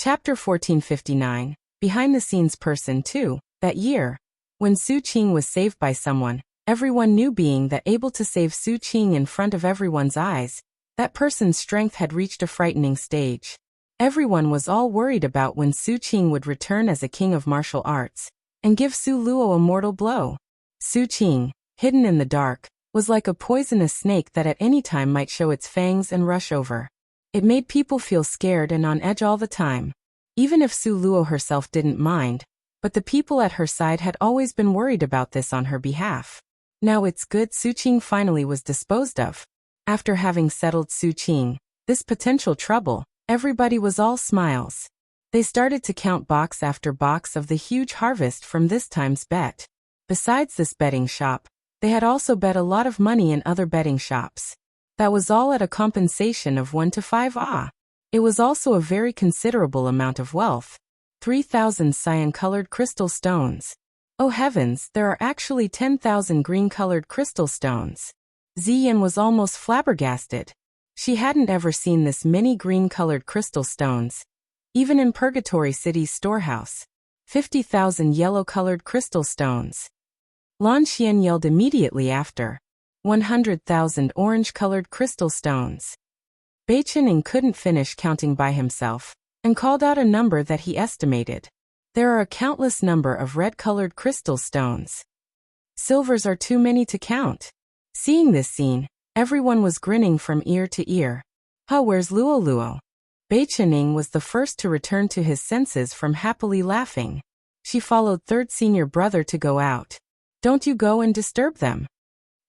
Chapter 1459, Behind the Scenes Person 2. That year, when Su Qing was saved by someone, everyone knew being that able to save Su Qing in front of everyone's eyes, that person's strength had reached a frightening stage. Everyone was all worried about when Su Qing would return as a king of martial arts, and give Su Luo a mortal blow. Su Qing, hidden in the dark, was like a poisonous snake that at any time might show its fangs and rush over. It made people feel scared and on edge all the time. Even if Su Luo herself didn't mind, but the people at her side had always been worried about this on her behalf. Now it's good Su Qing finally was disposed of. After having settled Su Qing, this potential trouble, everybody was all smiles. They started to count box after box of the huge harvest from this time's bet. Besides this betting shop, they had also bet a lot of money in other betting shops. That was all at a compensation of 1 to 5 ah. It was also a very considerable amount of wealth. 3,000 cyan-colored crystal stones. Oh heavens, there are actually 10,000 green-colored crystal stones. Ziyan was almost flabbergasted. She hadn't ever seen this many green-colored crystal stones. Even in Purgatory City's storehouse. 50,000 yellow-colored crystal stones. Lan Xian yelled immediately after. 100,000 orange-colored crystal stones. Bei Qining couldn't finish counting by himself, and called out a number that he estimated. There are a countless number of red-colored crystal stones. Silvers are too many to count. Seeing this scene, everyone was grinning from ear to ear. Huh, where's Luo Luo? Bei Qining was the first to return to his senses from happily laughing. She followed third senior brother to go out. Don't you go and disturb them.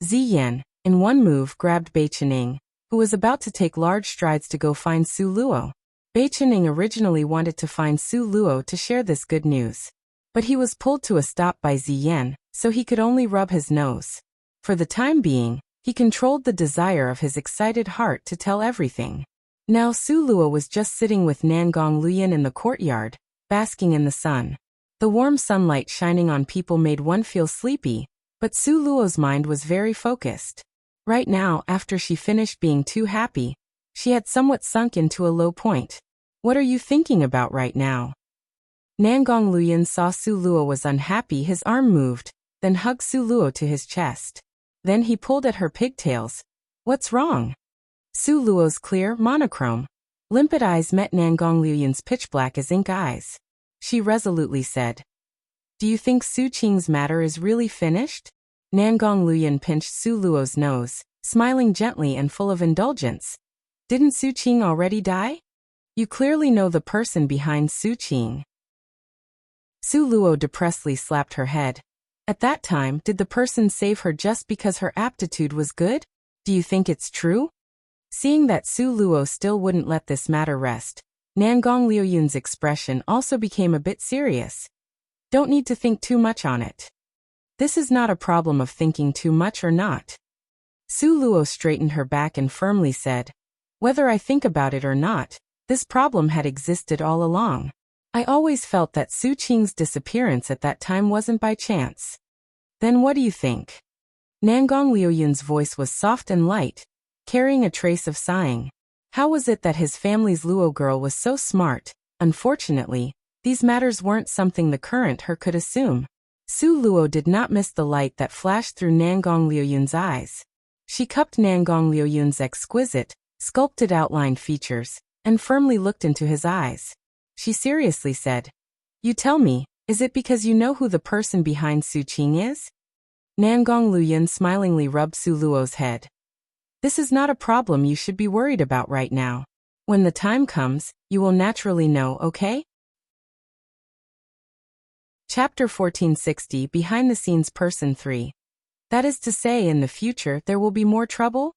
Ziyan, in one move, grabbed Bei Qining, who was about to take large strides to go find Su Luo. Bei Qining originally wanted to find Su Luo to share this good news. But he was pulled to a stop by Ziyan, so he could only rub his nose. For the time being, he controlled the desire of his excited heart to tell everything. Now Su Luo was just sitting with Nangong Luyan in the courtyard, basking in the sun. The warm sunlight shining on people made one feel sleepy, but Su Luo's mind was very focused. Right now, after she finished being too happy, she had somewhat sunk into a low point. What are you thinking about right now? Nangong Luyan saw Su Luo was unhappy. His arm moved, then hugged Su Luo to his chest. Then he pulled at her pigtails. What's wrong? Su Luo's clear, monochrome, limpid eyes met Nangong Luyan's pitch-black as ink eyes. She resolutely said, Do you think Su Qing's matter is really finished? Nangong Luyan pinched Su Luo's nose, smiling gently and full of indulgence. Didn't Su Qing already die? You clearly know the person behind Su Qing. Su Luo depressedly slapped her head. At that time, did the person save her just because her aptitude was good? Do you think it's true? Seeing that Su Luo still wouldn't let this matter rest, Nangong Luyan's expression also became a bit serious. Don't need to think too much on it. This is not a problem of thinking too much or not. Su Luo straightened her back and firmly said, Whether I think about it or not, this problem had existed all along. I always felt that Su Qing's disappearance at that time wasn't by chance. Then what do you think? Nangong Luyan's voice was soft and light, carrying a trace of sighing. How was it that his family's Luo girl was so smart? Unfortunately, these matters weren't something the current her could assume. Su Luo did not miss the light that flashed through Nangong Luyan's eyes. She cupped Nangong Luyan's exquisite, sculpted outline features, and firmly looked into his eyes. She seriously said, You tell me, is it because you know who the person behind Su Qing is? Nangong Luyan smilingly rubbed Su Luo's head. This is not a problem you should be worried about right now. When the time comes, you will naturally know, okay? Chapter 1460, Behind the Scenes Person 3. That is to say, in the future there will be more trouble?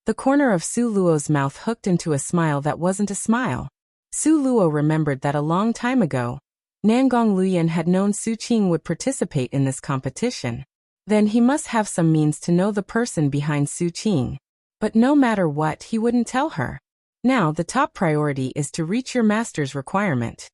The corner of Su Luo's mouth hooked into a smile that wasn't a smile. Su Luo remembered that a long time ago, Nangong Luyan had known Su Qing would participate in this competition. Then he must have some means to know the person behind Su Qing. But no matter what, he wouldn't tell her. Now the top priority is to reach your master's requirement.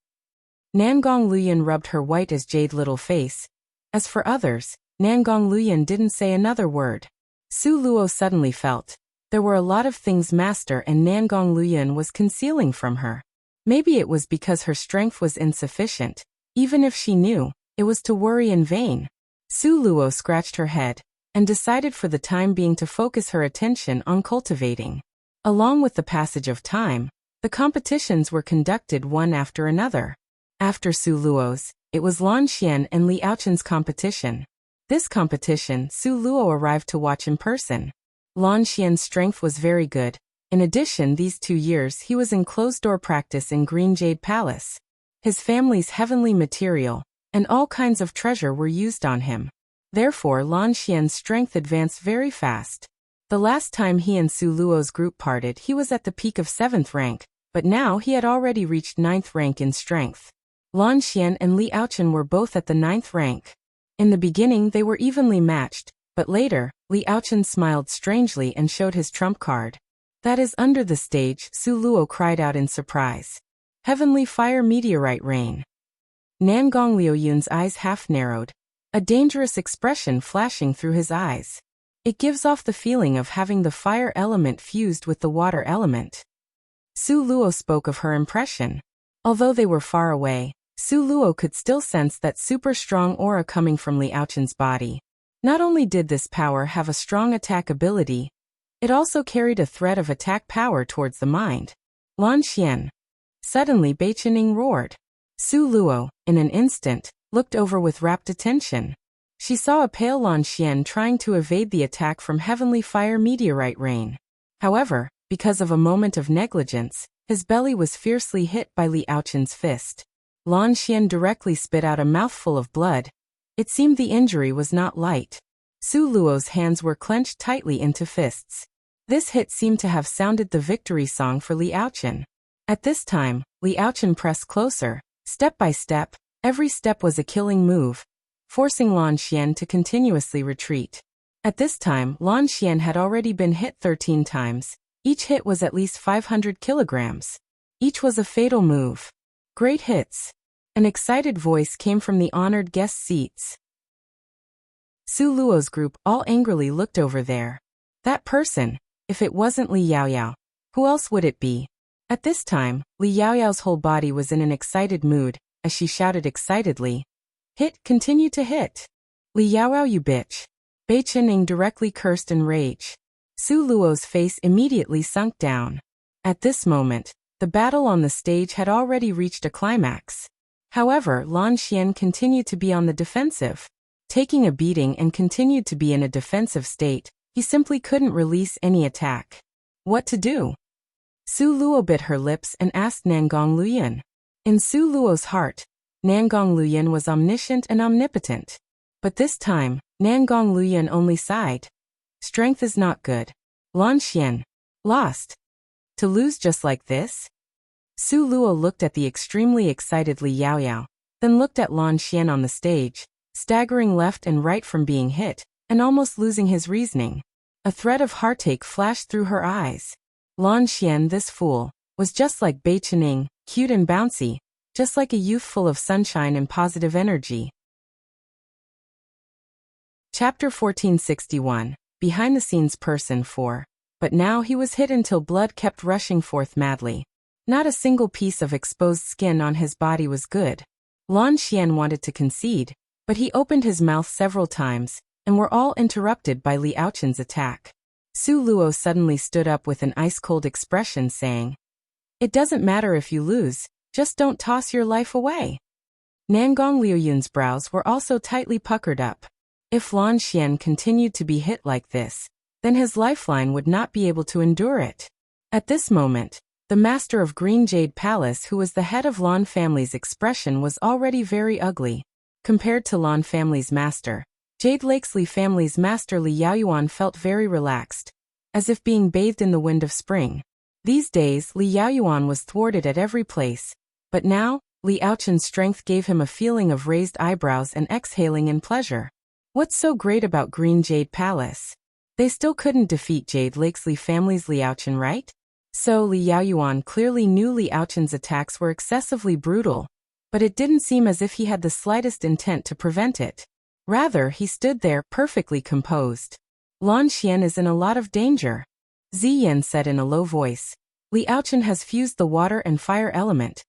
Nangong Luyan rubbed her white as jade little face. As for others, Nangong Luyan didn't say another word. Su Luo suddenly felt there were a lot of things Master and Nangong Luyan was concealing from her. Maybe it was because her strength was insufficient. Even if she knew, it was to worry in vain. Su Luo scratched her head and decided for the time being to focus her attention on cultivating. Along with the passage of time, the competitions were conducted one after another. After Su Luo's, it was Lan Xian and Li Aochen's competition. This competition, Su Luo arrived to watch in person. Lan Xian's strength was very good. In addition, these 2 years he was in closed-door practice in Green Jade Palace. His family's heavenly material and all kinds of treasure were used on him. Therefore, Lan Xian's strength advanced very fast. The last time he and Su Luo's group parted, he was at the peak of 7th rank, but now he had already reached 9th rank in strength. Lan Xian and Li Aochen were both at the 9th rank. In the beginning they were evenly matched, but later, Li Aochen smiled strangely and showed his trump card. That is under the stage, Su Luo cried out in surprise. Heavenly Fire Meteorite Rain. Nangong Liuyun's eyes half narrowed, a dangerous expression flashing through his eyes. It gives off the feeling of having the fire element fused with the water element. Su Luo spoke of her impression. Although they were far away, Su Luo could still sense that super strong aura coming from Li Aochen's body. Not only did this power have a strong attack ability, it also carried a threat of attack power towards the mind. Lan Xian. Suddenly Bei Qining roared. Su Luo, in an instant, looked over with rapt attention. She saw a pale Lan Xian trying to evade the attack from Heavenly Fire Meteorite Rain. However, because of a moment of negligence, his belly was fiercely hit by Li Aochen's fist. Lan Xian directly spit out a mouthful of blood. It seemed the injury was not light. Su Luo's hands were clenched tightly into fists. This hit seemed to have sounded the victory song for Li Aochen. At this time, Li Aochen pressed closer, step by step. Every step was a killing move, forcing Lan Xian to continuously retreat. At this time, Lan Xian had already been hit 13 times. Each hit was at least 500 kilograms. Each was a fatal move. Great hits. An excited voice came from the honored guest seats. Su Luo's group all angrily looked over there. That person, if it wasn't Li Yaoyao, who else would it be? At this time, Li Yaoyao's whole body was in an excited mood, as she shouted excitedly, "Hit, continue to hit! Li Yaoyao, you bitch!" Bei Qining directly cursed in rage. Su Luo's face immediately sunk down. At this moment, the battle on the stage had already reached a climax. However, Lan Xian continued to be on the defensive. Taking a beating and continued to be in a defensive state, he simply couldn't release any attack. What to do? Su Luo bit her lips and asked Nangong Liuyun. In Su Luo's heart, Nangong Liuyun was omniscient and omnipotent. But this time, Nangong Liuyun only sighed. Strength is not good. Lan Xian. Lost. To lose just like this? Su Luo looked at the extremely excited Li Yaoyao, then looked at Lan Xian on the stage, staggering left and right from being hit, and almost losing his reasoning. A thread of heartache flashed through her eyes. Lan Xian, this fool, was just like Bei Qining, cute and bouncy, just like a youth full of sunshine and positive energy. Chapter 1461, Behind the Scenes Person 4. But now he was hit until blood kept rushing forth madly. Not a single piece of exposed skin on his body was good. Lan Xian wanted to concede, but he opened his mouth several times, and were all interrupted by Li Aochen's attack. Su Luo suddenly stood up with an ice-cold expression saying, "It doesn't matter if you lose, just don't toss your life away." Nangong Liuyun's brows were also tightly puckered up. If Lan Xian continued to be hit like this, then his lifeline would not be able to endure it. At this moment, the master of Green Jade Palace, who was the head of Lan family's expression, was already very ugly. Compared to Lan family's master, Jade Lakesley family's master Li Yaoyuan felt very relaxed, as if being bathed in the wind of spring. These days, Li Yaoyuan was thwarted at every place, but now, Li Aochen's strength gave him a feeling of raised eyebrows and exhaling in pleasure. What's so great about Green Jade Palace? They still couldn't defeat Jade Lakesley family's Li Aochen, right? So Li Yaoyuan clearly knew Li Aochen's attacks were excessively brutal, but it didn't seem as if he had the slightest intent to prevent it. Rather, he stood there, perfectly composed. Lan Xian is in a lot of danger, Ziyan said in a low voice. Li Aochen has fused the water and fire element.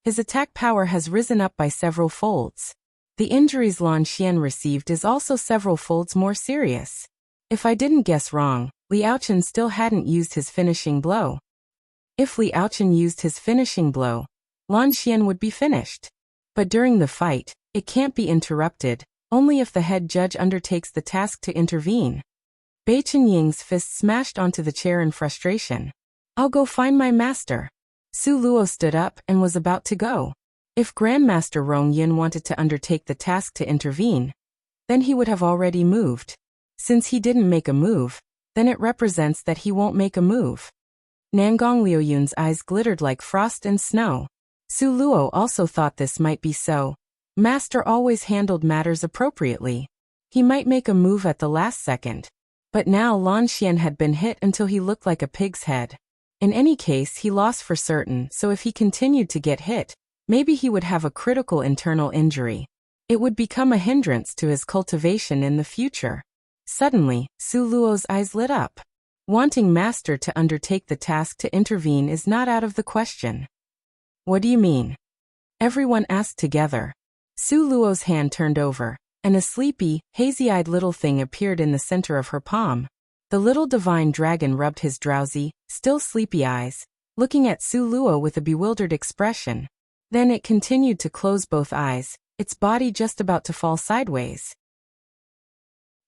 His attack power has risen up by several folds. The injuries Lan Xian received is also several folds more serious. If I didn't guess wrong, Li Aochen still hadn't used his finishing blow. If Li Aochen used his finishing blow, Lan Xian would be finished. But during the fight, it can't be interrupted, only if the head judge undertakes the task to intervene. Bai Qinying's fist smashed onto the chair in frustration. I'll go find my master. Su Luo stood up and was about to go. If Grandmaster Rong Yin wanted to undertake the task to intervene, then he would have already moved. Since he didn't make a move, then it represents that he won't make a move. Nangong Liuyun's eyes glittered like frost and snow. Su Luo also thought this might be so. Master always handled matters appropriately. He might make a move at the last second. But now Lan Xian had been hit until he looked like a pig's head. In any case, he lost for certain, so if he continued to get hit, maybe he would have a critical internal injury. It would become a hindrance to his cultivation in the future. Suddenly, Su Luo's eyes lit up. Wanting Master to undertake the task to intervene is not out of the question. What do you mean? Everyone asked together. Su Luo's hand turned over, and a sleepy, hazy-eyed little thing appeared in the center of her palm. The little divine dragon rubbed his drowsy, still sleepy eyes, looking at Su Luo with a bewildered expression. Then it continued to close both eyes, its body just about to fall sideways.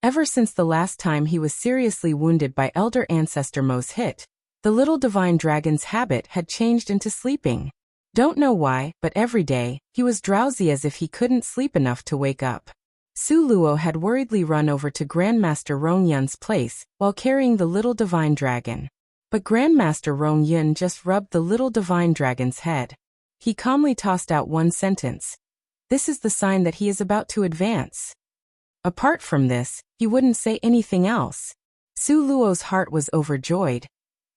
Ever since the last time he was seriously wounded by Elder Ancestor Mo's hit, the little divine dragon's habit had changed into sleeping. Don't know why, but every day, he was drowsy as if he couldn't sleep enough to wake up. Su Luo had worriedly run over to Grandmaster Rong Yun's place while carrying the little divine dragon. But Grandmaster Rong Yun just rubbed the little divine dragon's head. He calmly tossed out one sentence. This is the sign that he is about to advance. Apart from this, he wouldn't say anything else. Su Luo's heart was overjoyed,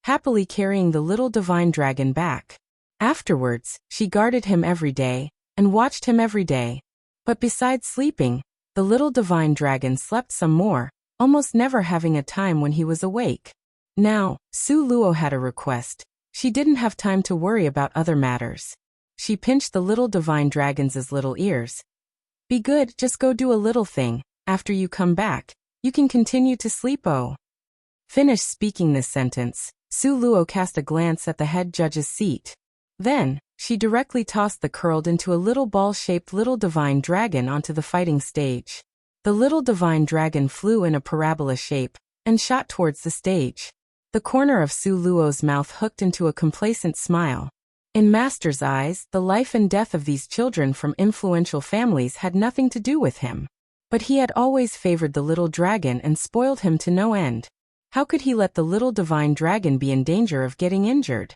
happily carrying the little divine dragon back. Afterwards, she guarded him every day, and watched him every day. But besides sleeping, the little divine dragon slept some more, almost never having a time when he was awake. Now, Su Luo had a request. She didn't have time to worry about other matters. She pinched the little divine dragon's little ears. Be good, just go do a little thing. After you come back, you can continue to sleep. Oh. Finished speaking this sentence, Su Luo cast a glance at the head judge's seat. Then, she directly tossed the curled into a little ball-shaped little divine dragon onto the fighting stage. The little divine dragon flew in a parabola shape and shot towards the stage. The corner of Su Luo's mouth hooked into a complacent smile. In Master's eyes, the life and death of these children from influential families had nothing to do with him. But he had always favored the little dragon and spoiled him to no end. How could he let the little divine dragon be in danger of getting injured?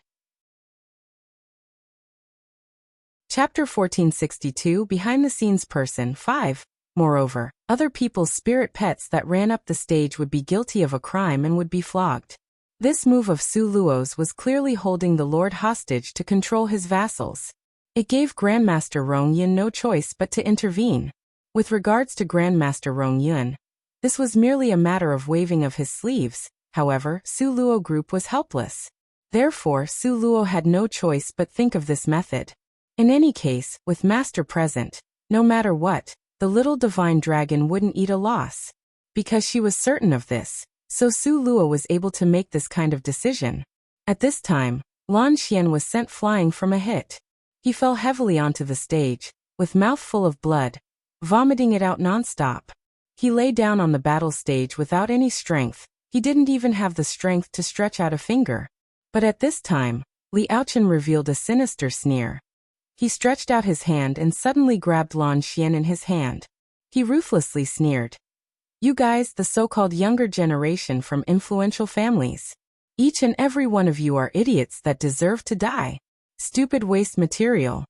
Chapter 1462 Behind-the-Scenes Person 5. Moreover, other people's spirit pets that ran up the stage would be guilty of a crime and would be flogged. This move of Su Luo's was clearly holding the Lord hostage to control his vassals. It gave Grandmaster Rong Yun no choice but to intervene. With regards to Grandmaster Rong Yun, this was merely a matter of waving of his sleeves. However, Su Luo group was helpless. Therefore, Su Luo had no choice but think of this method. In any case, with Master present, no matter what, the little divine dragon wouldn't eat a loss. Because she was certain of this, so Su Luo was able to make this kind of decision. At this time, Lan Xian was sent flying from a hit. He fell heavily onto the stage, with mouth full of blood, vomiting it out non-stop. He lay down on the battle stage without any strength. He didn't even have the strength to stretch out a finger. But at this time, Li Aochen revealed a sinister sneer. He stretched out his hand and suddenly grabbed Lan Xian in his hand. He ruthlessly sneered. You guys, the so-called younger generation from influential families. Each and every one of you are idiots that deserve to die. Stupid waste material.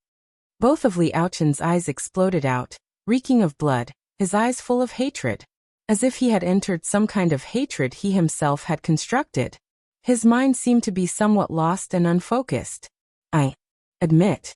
Both of Li Aochen's eyes exploded out, reeking of blood, his eyes full of hatred. As if he had entered some kind of hatred he himself had constructed. His mind seemed to be somewhat lost and unfocused. I admit.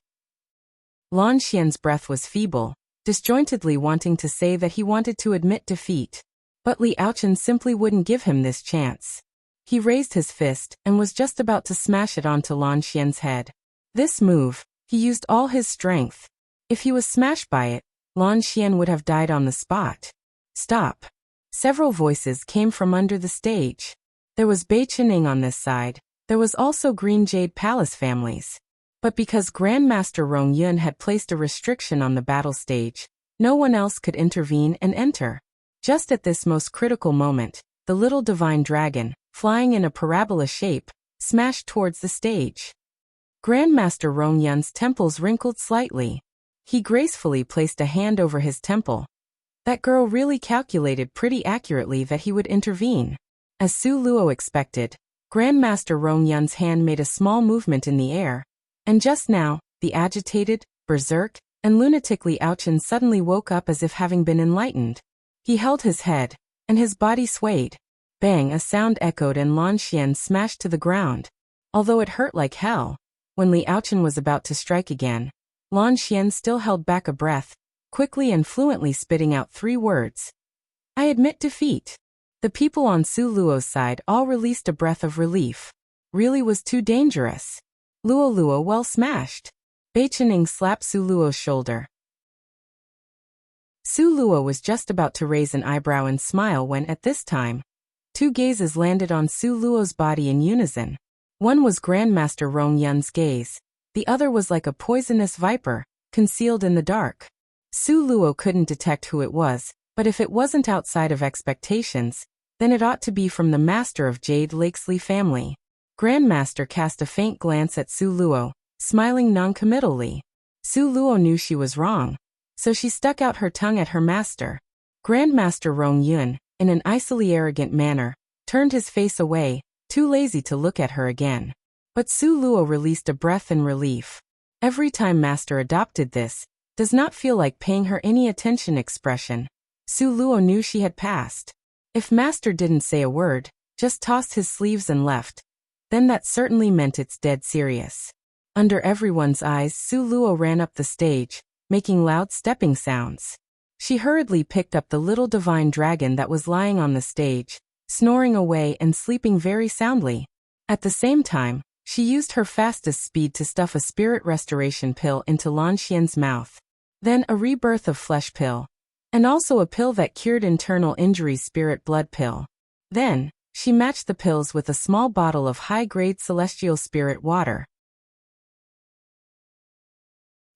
Lan Xian's breath was feeble, disjointedly wanting to say that he wanted to admit defeat. But Li Aochen simply wouldn't give him this chance. He raised his fist and was just about to smash it onto Lan Xian's head. This move, he used all his strength. If he was smashed by it, Lan Xian would have died on the spot. Stop. Several voices came from under the stage. There was Bei Qining on this side. There was also Green Jade Palace families. But because Grandmaster Rong Yun had placed a restriction on the battle stage, no one else could intervene and enter. Just at this most critical moment, the little divine dragon, flying in a parabola shape, smashed towards the stage. Grandmaster Rong Yun's temples wrinkled slightly. He gracefully placed a hand over his temple. That girl really calculated pretty accurately that he would intervene. As Su Luo expected, Grandmaster Rong Yun's hand made a small movement in the air, and just now, the agitated, berserk, and lunatic Li Aochen suddenly woke up as if having been enlightened. He held his head, and his body swayed. Bang, a sound echoed and Lan Xian smashed to the ground. Although it hurt like hell, when Li Aochen was about to strike again, Lan Xian still held back a breath, quickly and fluently spitting out 3 words. I admit defeat. The people on Su Luo's side all released a breath of relief. Really was too dangerous. Luo well smashed. Bei Qining slapped Su Luo's shoulder. Su Luo was just about to raise an eyebrow and smile when at this time, 2 gazes landed on Su Luo's body in unison. One was Grandmaster Rong Yun's gaze. The other was like a poisonous viper, concealed in the dark. Su Luo couldn't detect who it was, but if it wasn't outside of expectations, then it ought to be from the master of Jade Lake's Li family. Grandmaster cast a faint glance at Su Luo, smiling non-committally. Su Luo knew she was wrong, so she stuck out her tongue at her master. Grandmaster Rong Yun, in an icily arrogant manner, turned his face away, too lazy to look at her again. But Su Luo released a breath in relief. Every time Master adopted this, does not feel like paying her any attention expression. Su Luo knew she had passed. If Master didn't say a word, just tossed his sleeves and left, then that certainly meant it's dead serious. Under everyone's eyes, Su Luo ran up the stage, making loud stepping sounds. She hurriedly picked up the little divine dragon that was lying on the stage, snoring away and sleeping very soundly. At the same time, she used her fastest speed to stuff a spirit restoration pill into Lan Xian's mouth. Then a rebirth of flesh pill. And also a pill that cured internal injuries spirit blood pill. Then, she matched the pills with a small bottle of high-grade celestial spirit water.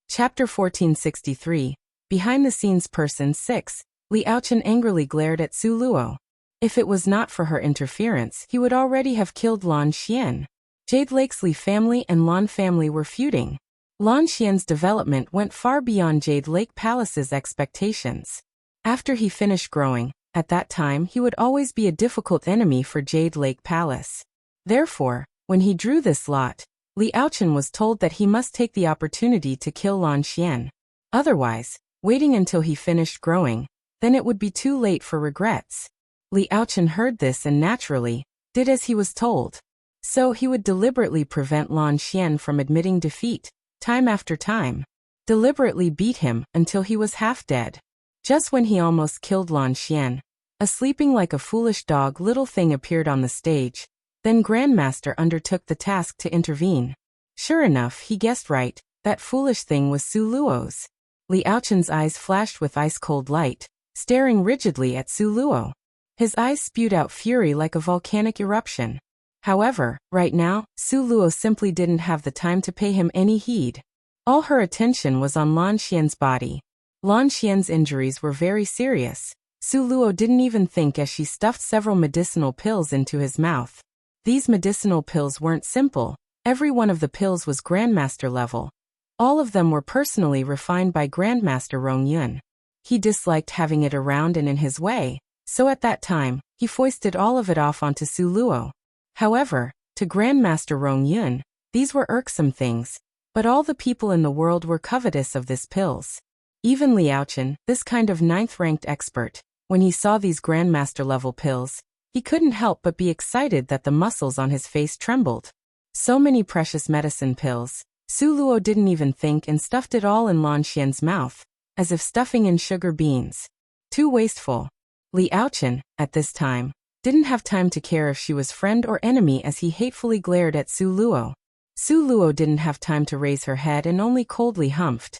Chapter 1463, Behind the Scenes Person 6, Li Aochen angrily glared at Su Luo. If it was not for her interference, he would already have killed Lan Xian. Jade Lake's Li family and Lan family were feuding. Lan Xian's development went far beyond Jade Lake Palace's expectations. After he finished growing, at that time he would always be a difficult enemy for Jade Lake Palace. Therefore, when he drew this lot, Li Aochen was told that he must take the opportunity to kill Lan Xian. Otherwise, waiting until he finished growing, then it would be too late for regrets. Li Aochen heard this and naturally, did as he was told. So he would deliberately prevent Lan Xian from admitting defeat, time after time. Deliberately beat him until he was half dead. Just when he almost killed Lan Xian, a sleeping like a foolish dog little thing appeared on the stage. Then Grandmaster undertook the task to intervene. Sure enough, he guessed right, that foolish thing was Su Luo's. Li Aochen's eyes flashed with ice-cold light, staring rigidly at Su Luo. His eyes spewed out fury like a volcanic eruption. However, right now, Su Luo simply didn't have the time to pay him any heed. All her attention was on Lan Xian's body. Lan Xian's injuries were very serious. Su Luo didn't even think as she stuffed several medicinal pills into his mouth. These medicinal pills weren't simple. Every one of the pills was Grandmaster level. All of them were personally refined by Grandmaster Rong Yun. He disliked having it around and in his way, so at that time, he foisted all of it off onto Su Luo. However, to Grandmaster Rong Yun, these were irksome things, but all the people in the world were covetous of this pills. Even Li Aochen, this kind of 9th-ranked expert, when he saw these Grandmaster-level pills, he couldn't help but be excited that the muscles on his face trembled. So many precious medicine pills. Su Luo didn't even think and stuffed it all in Lan Xian's mouth, as if stuffing in sugar beans. Too wasteful. Li Aochen, at this time, didn't have time to care if she was friend or enemy as he hatefully glared at Su Luo. Su Luo didn't have time to raise her head and only coldly humphed.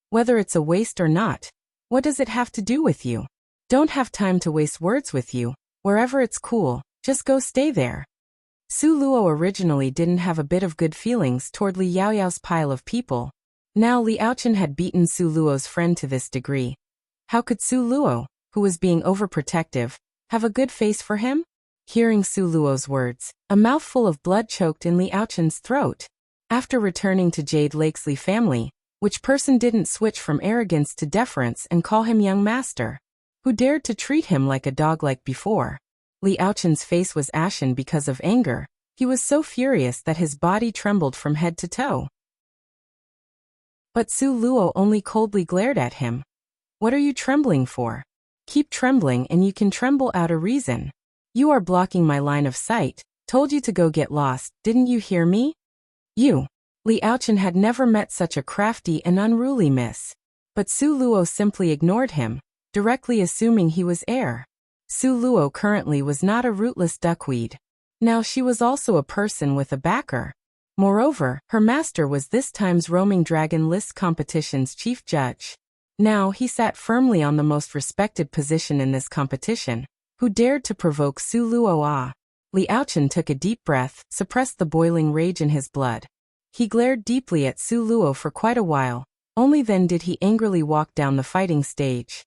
Whether it's a waste or not, what does it have to do with you? Don't have time to waste words with you. Wherever it's cool, just go stay there. Su Luo originally didn't have a bit of good feelings toward Li Yaoyao's pile of people. Now Li Yaochen had beaten Su Luo's friend to this degree. How could Su Luo, who was being overprotective, have a good face for him? Hearing Su Luo's words, a mouthful of blood choked in Li Yaochen's throat. After returning to Jade Lake's Li family, which person didn't switch from arrogance to deference and call him young master? Who dared to treat him like a dog like before? Li Yaochen's face was ashen because of anger. He was so furious that his body trembled from head to toe. But Su Luo only coldly glared at him. What are you trembling for? Keep trembling and you can tremble out of reason. You are blocking my line of sight. Told you to go get lost, didn't you hear me? You. Li Yaochen had never met such a crafty and unruly miss. But Su Luo simply ignored him, directly assuming he was heir. Su Luo currently was not a rootless duckweed. Now she was also a person with a backer. Moreover, her master was this time's Roaming Dragon List competition's chief judge. Now he sat firmly on the most respected position in this competition. Who dared to provoke Su Luo? Ah! Li Yaochen took a deep breath, suppressed the boiling rage in his blood. He glared deeply at Su Luo for quite a while. Only then did he angrily walk down the fighting stage.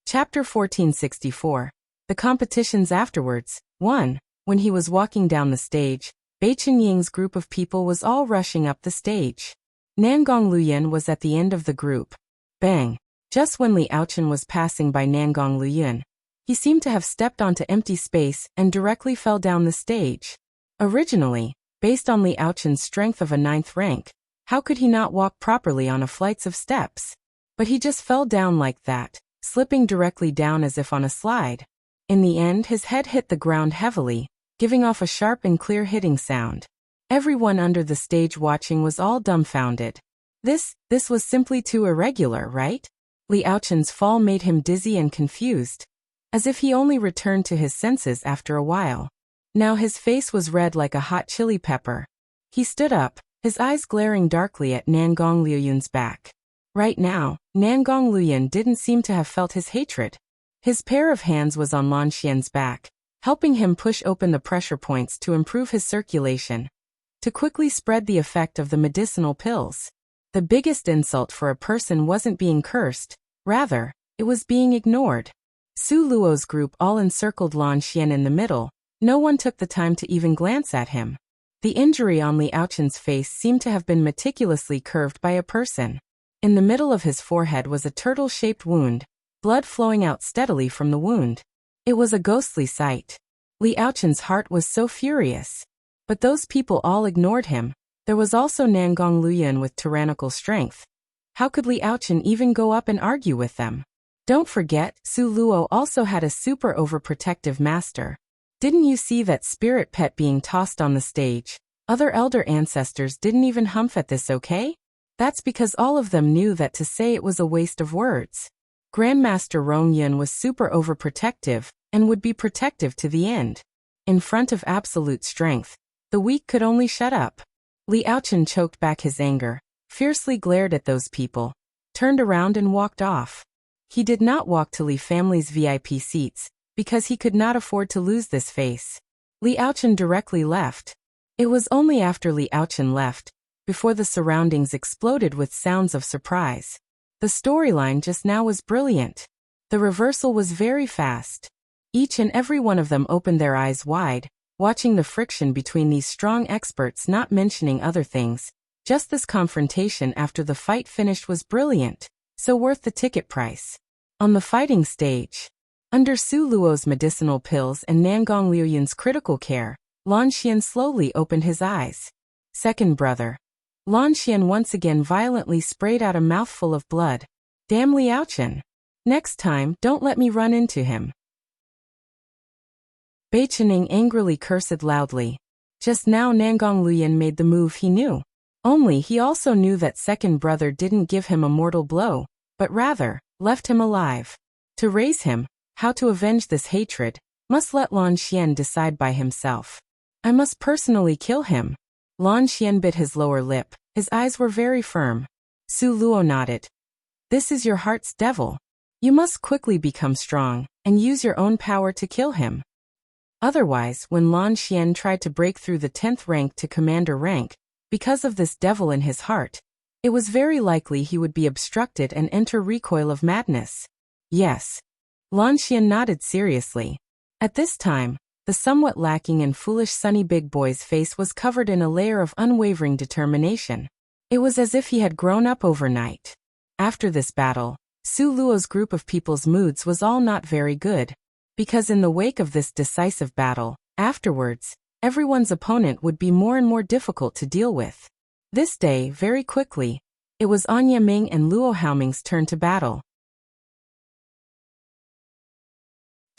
Chapter 1464. The competitions afterwards. 1. When he was walking down the stage, Bei Qinying's group of people was all rushing up the stage. Nangong Luyan was at the end of the group. Bang! Just when Li Yaochen was passing by Nangong Luyan, he seemed to have stepped onto empty space and directly fell down the stage. Originally, based on Li Yaochen's strength of a 9th rank, how could he not walk properly on a flights of steps? But he just fell down like that, slipping directly down as if on a slide. In the end, his head hit the ground heavily, giving off a sharp and clear hitting sound. Everyone under the stage watching was all dumbfounded. This was simply too irregular, right? Li Yaochen's fall made him dizzy and confused, as if he only returned to his senses after a while. Now his face was red like a hot chili pepper. He stood up, his eyes glaring darkly at Nangong Luyan's back. Right now, Nangong Luyan didn't seem to have felt his hatred. His pair of hands was on Lan Xian's back, helping him push open the pressure points to improve his circulation, to quickly spread the effect of the medicinal pills. The biggest insult for a person wasn't being cursed, rather, it was being ignored. Su Luo's group all encircled Lan Xian in the middle. No one took the time to even glance at him. The injury on Li Yaochen's face seemed to have been meticulously curved by a person. In the middle of his forehead was a turtle-shaped wound, blood flowing out steadily from the wound. It was a ghostly sight. Li Yaochen's heart was so furious. But those people all ignored him. There was also Nangong Luyan with tyrannical strength. How could Li Yaochen even go up and argue with them? Don't forget, Su Luo also had a super overprotective master. Didn't you see that spirit pet being tossed on the stage? Other elder ancestors didn't even humph at this, okay? That's because all of them knew that to say it was a waste of words. Grandmaster Rong Yun was super overprotective, and would be protective to the end. In front of absolute strength, the weak could only shut up. Li Yaochen choked back his anger, fiercely glared at those people, turned around and walked off. He did not walk to Li family's VIP seats, because he could not afford to lose this face. Li Yaochen directly left. It was only after Li Yaochen left, before the surroundings exploded with sounds of surprise. The storyline just now was brilliant. The reversal was very fast. Each and every one of them opened their eyes wide, watching the friction between these strong experts, not mentioning other things. Just this confrontation after the fight finished was brilliant, so worth the ticket price. On the fighting stage, under Su Luo's medicinal pills and Nangong Luyan's critical care, Lan Xian slowly opened his eyes. Second brother. Lan Xian once again violently sprayed out a mouthful of blood. Damn Li Yaochen. Next time, don't let me run into him. Bei Qining angrily cursed loudly. Just now Nangong Luyan made the move he knew. Only he also knew that second brother didn't give him a mortal blow, but rather, left him alive. To raise him, How to avenge this hatred? Must let Lan Xian decide by himself. I must personally kill him. Lan Xian bit his lower lip. His eyes were very firm. Su Luo nodded. This is your heart's devil. You must quickly become strong, and use your own power to kill him. Otherwise, when Lan Xian tried to break through the 10th rank to commander rank, because of this devil in his heart, it was very likely he would be obstructed and enter recoil of madness. Yes. Lan Xian nodded seriously. At this time, the somewhat lacking and foolish Sunny Big Boy's face was covered in a layer of unwavering determination. It was as if he had grown up overnight. After this battle, Su Luo's group of people's moods was all not very good, because in the wake of this decisive battle, afterwards, everyone's opponent would be more and more difficult to deal with. This day, very quickly, it was Anya Ming and Luo Haoming's turn to battle.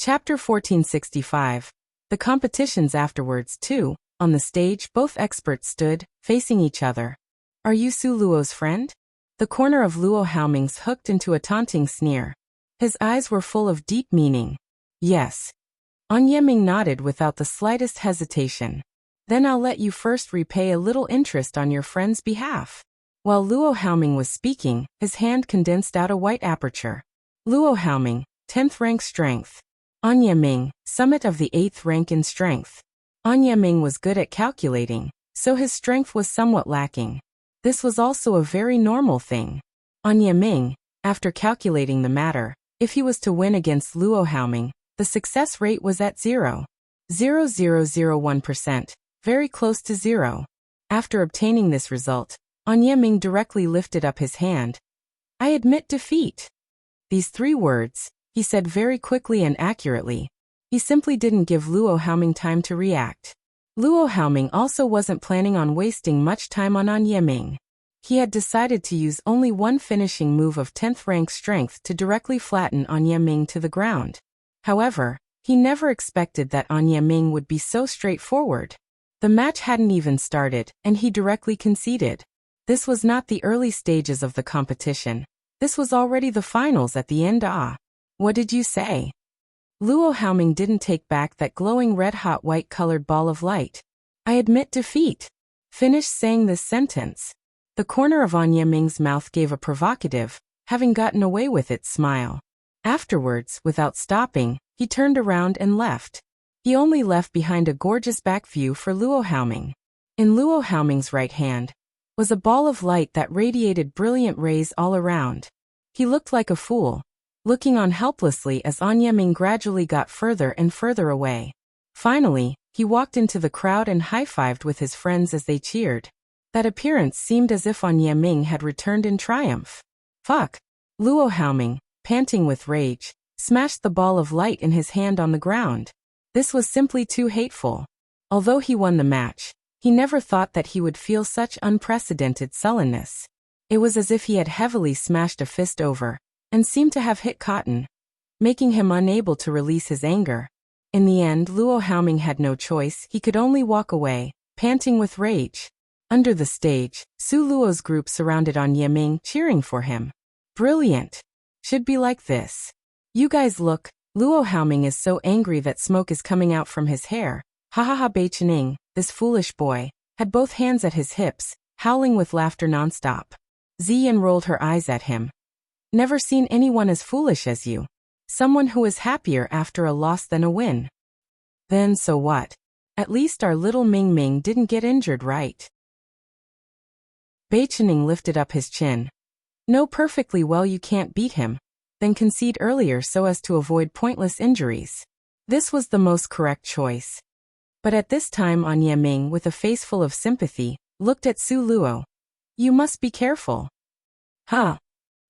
Chapter 1465. The competitions afterwards, too. On the stage, both experts stood, facing each other. Are you Su Luo's friend? The corner of Luo Haoming's hooked into a taunting sneer. His eyes were full of deep meaning. Yes. Anya Ming nodded without the slightest hesitation. Then I'll let you first repay a little interest on your friend's behalf. While Luo Haoming was speaking, his hand condensed out a white aperture. Luo Haoming, 10th rank strength. Anya Ming, summit of the 8th rank in strength. Anya Ming was good at calculating, so his strength was somewhat lacking. This was also a very normal thing. Anya Ming, after calculating the matter, if he was to win against Luo Haoming, the success rate was at 0.0001%, very close to zero. After obtaining this result, Anya Ming directly lifted up his hand. I admit defeat. These 3 words, he said very quickly and accurately. He simply didn't give Luo Haoming time to react. Luo Haoming also wasn't planning on wasting much time on Anya Ming. He had decided to use only one finishing move of 10th rank strength to directly flatten Anya Ming to the ground. However, he never expected that Anya Ming would be so straightforward. The match hadn't even started, and he directly conceded. This was not the early stages of the competition. This was already the finals at the end. What did you say? Luo Haoming didn't take back that glowing red-hot white-colored ball of light. I admit defeat. Finish saying this sentence. The corner of Anya Ming's mouth gave a provocative, having gotten away with it, smile. Afterwards, without stopping, he turned around and left. He only left behind a gorgeous back view for Luo Haoming. In Luo Haoming's right hand was a ball of light that radiated brilliant rays all around. He looked like a fool, looking on helplessly as Anya Ming gradually got further and further away. Finally, he walked into the crowd and high-fived with his friends as they cheered. That appearance seemed as if Anya Ming had returned in triumph. Fuck! Luo Haoming, panting with rage, smashed the ball of light in his hand on the ground. This was simply too hateful. Although he won the match, he never thought that he would feel such unprecedented sullenness. It was as if he had heavily smashed a fist over, and seemed to have hit cotton, making him unable to release his anger. In the end, Luo Haoming had no choice. He could only walk away, panting with rage. Under the stage, Su Luo's group surrounded Anya Ming, cheering for him. Brilliant. Should be like this. You guys look, Luo Haoming is so angry that smoke is coming out from his hair. Ha ha ha. Bei Chening, this foolish boy, had both hands at his hips, howling with laughter nonstop. Ziyan rolled her eyes at him. Never seen anyone as foolish as you. Someone who is happier after a loss than a win. Then so what? At least our little Ming Ming didn't get injured, right? Bei Chening lifted up his chin. Know perfectly well you can't beat him, then concede earlier so as to avoid pointless injuries. This was the most correct choice. But at this time Anya Ming, with a face full of sympathy, looked at Su Luo. You must be careful. Huh?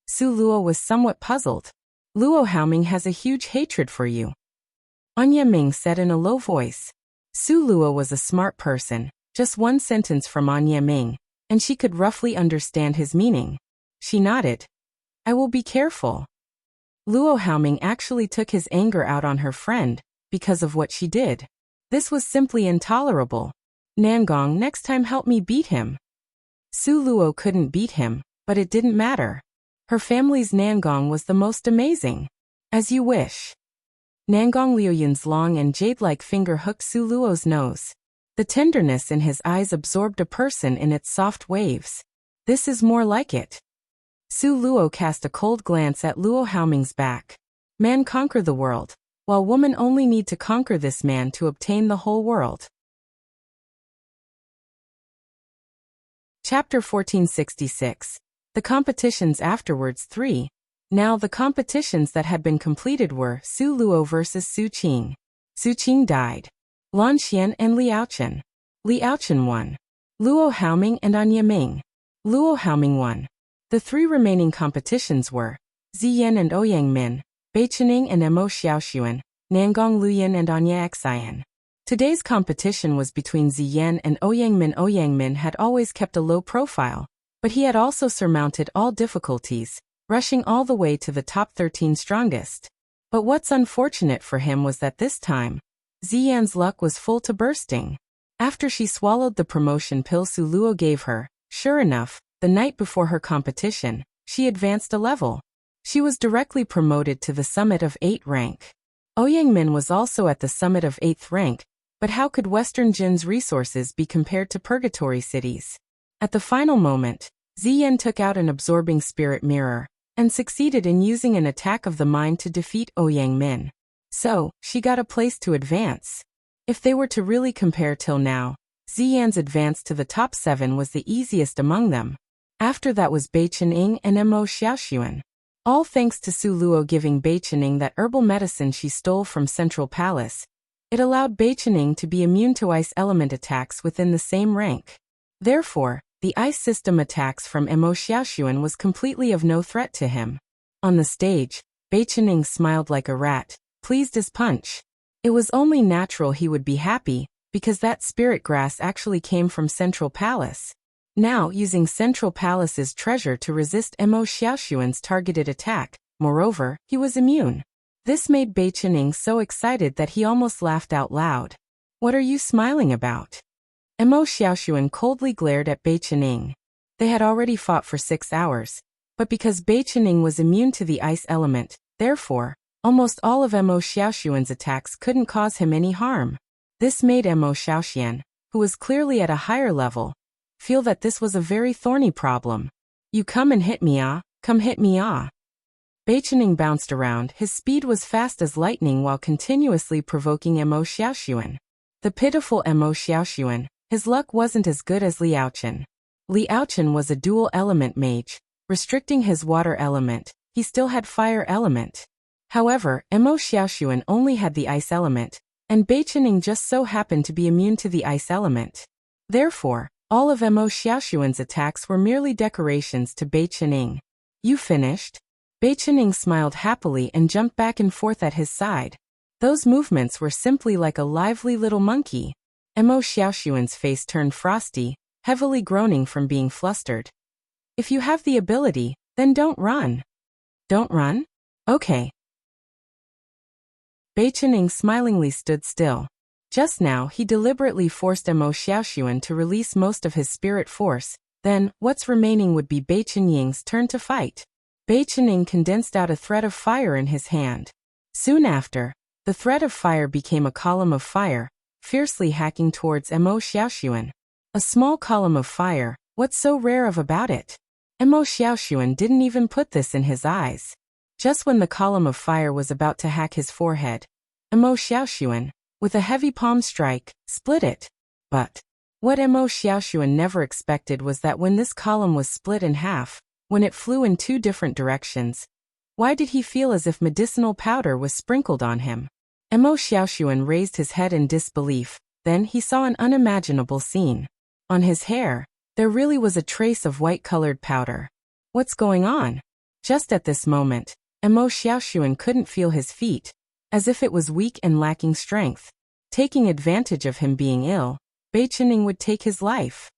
Su Luo was somewhat puzzled. Luo Haoming has a huge hatred for you. Anya Ming said in a low voice. Su Luo was a smart person, just one sentence from Anya Ming, and she could roughly understand his meaning. She nodded. I will be careful. Luo Haoming actually took his anger out on her friend, because of what she did. This was simply intolerable. Nangong, next time help me beat him. Su Luo couldn't beat him, but it didn't matter. Her family's Nangong was the most amazing. As you wish. Nangong Liuyun's long and jade-like finger hooked Su Luo's nose. The tenderness in his eyes absorbed a person in its soft waves. This is more like it. Su Luo cast a cold glance at Luo Haoming's back. Man conquer the world, while woman only need to conquer this man to obtain the whole world. Chapter 1466. The competitions afterwards 3. Now the competitions that had been completed were Su Luo versus Su Qing. Su Qing died. Lan Xian and Liao Chen. Liao Chen won. Luo Haoming and An Yiming. Luo Haoming won. The 3 remaining competitions were Ziyan and Ouyang Min, Bai Chening and Mo Xiaoxuan, Nangong Luyan and Anya Xian. Today's competition was between Ziyan and Ouyang Min. Ouyang Min had always kept a low profile, but he had also surmounted all difficulties, rushing all the way to the top 13 strongest. But what's unfortunate for him was that this time, Ziyan's luck was full to bursting. After she swallowed the promotion pill Su Luo gave her, sure enough, the night before her competition, she advanced a level. She was directly promoted to the summit of 8th rank. Ouyang Min was also at the summit of 8th rank, but how could Western Jin's resources be compared to Purgatory City's? At the final moment, Ziyan took out an absorbing spirit mirror, and succeeded in using an attack of the mind to defeat Ouyang Min. So, she got a place to advance. If they were to really compare till now, Ziyan's advance to the top 7 was the easiest among them. After that was Bai Chening and Mo Xiaoxuan. All thanks to Su Luo giving Bai Chening that herbal medicine she stole from Central Palace. It allowed Bai Chening to be immune to ice element attacks within the same rank. Therefore, the ice system attacks from Mo Xiaoxuan was completely of no threat to him. On the stage, Bai Chening smiled like a rat, pleased as punch. It was only natural he would be happy, because that spirit grass actually came from Central Palace. Now, using Central Palace's treasure to resist Mo Xiaoxuan's targeted attack, moreover, he was immune. This made Bai Chening so excited that he almost laughed out loud. What are you smiling about? Mo Xiaoxuan coldly glared at Bai Chening. They had already fought for 6 hours, but because Bai Chening was immune to the ice element, therefore, almost all of Mo Xiaoxuan's attacks couldn't cause him any harm. This made Mo Xiaoxian, who was clearly at a higher level, feel that this was a very thorny problem. You come and hit me come hit me Bai Chening bounced around, his speed was fast as lightning while continuously provoking Mo Xiaoxuan. The pitiful Mo Xiaoxuan, his luck wasn't as good as Liao Chen. Liao Chen was a dual element mage, restricting his water element, he still had fire element. However, Mo Xiaoxuan only had the ice element, and Bai Chening just so happened to be immune to the ice element. Therefore, all of Mo Xiaoxuan's attacks were merely decorations to Bai Chening. You finished? Bai Chening smiled happily and jumped back and forth at his side. Those movements were simply like a lively little monkey. Mo Xiaoxuan's face turned frosty, heavily groaning from being flustered. If you have the ability, then don't run. Don't run? Okay. Bai Chening smilingly stood still. Just now he deliberately forced Mo Xiaoxuan to release most of his spirit force, then, what's remaining would be Bai Chening's turn to fight. Bai Chening condensed out a thread of fire in his hand. Soon after, the thread of fire became a column of fire, fiercely hacking towards Mo Xiaoxuan. A small column of fire, what's so rare about it? Mo Xiaoxuan didn't even put this in his eyes. Just when the column of fire was about to hack his forehead, Mo Xiaoxuan, with a heavy palm strike, split it. But what Mo Xiaoxuan never expected was that when this column was split in half, when it flew in 2 different directions, why did he feel as if medicinal powder was sprinkled on him? Mo Xiaoxuan raised his head in disbelief, then he saw an unimaginable scene. On his hair, there really was a trace of white-colored powder. What's going on? Just at this moment, Mo Xiaoxuan couldn't feel his feet, as if it was weak and lacking strength. Taking advantage of him being ill, Bai Chening would take his life.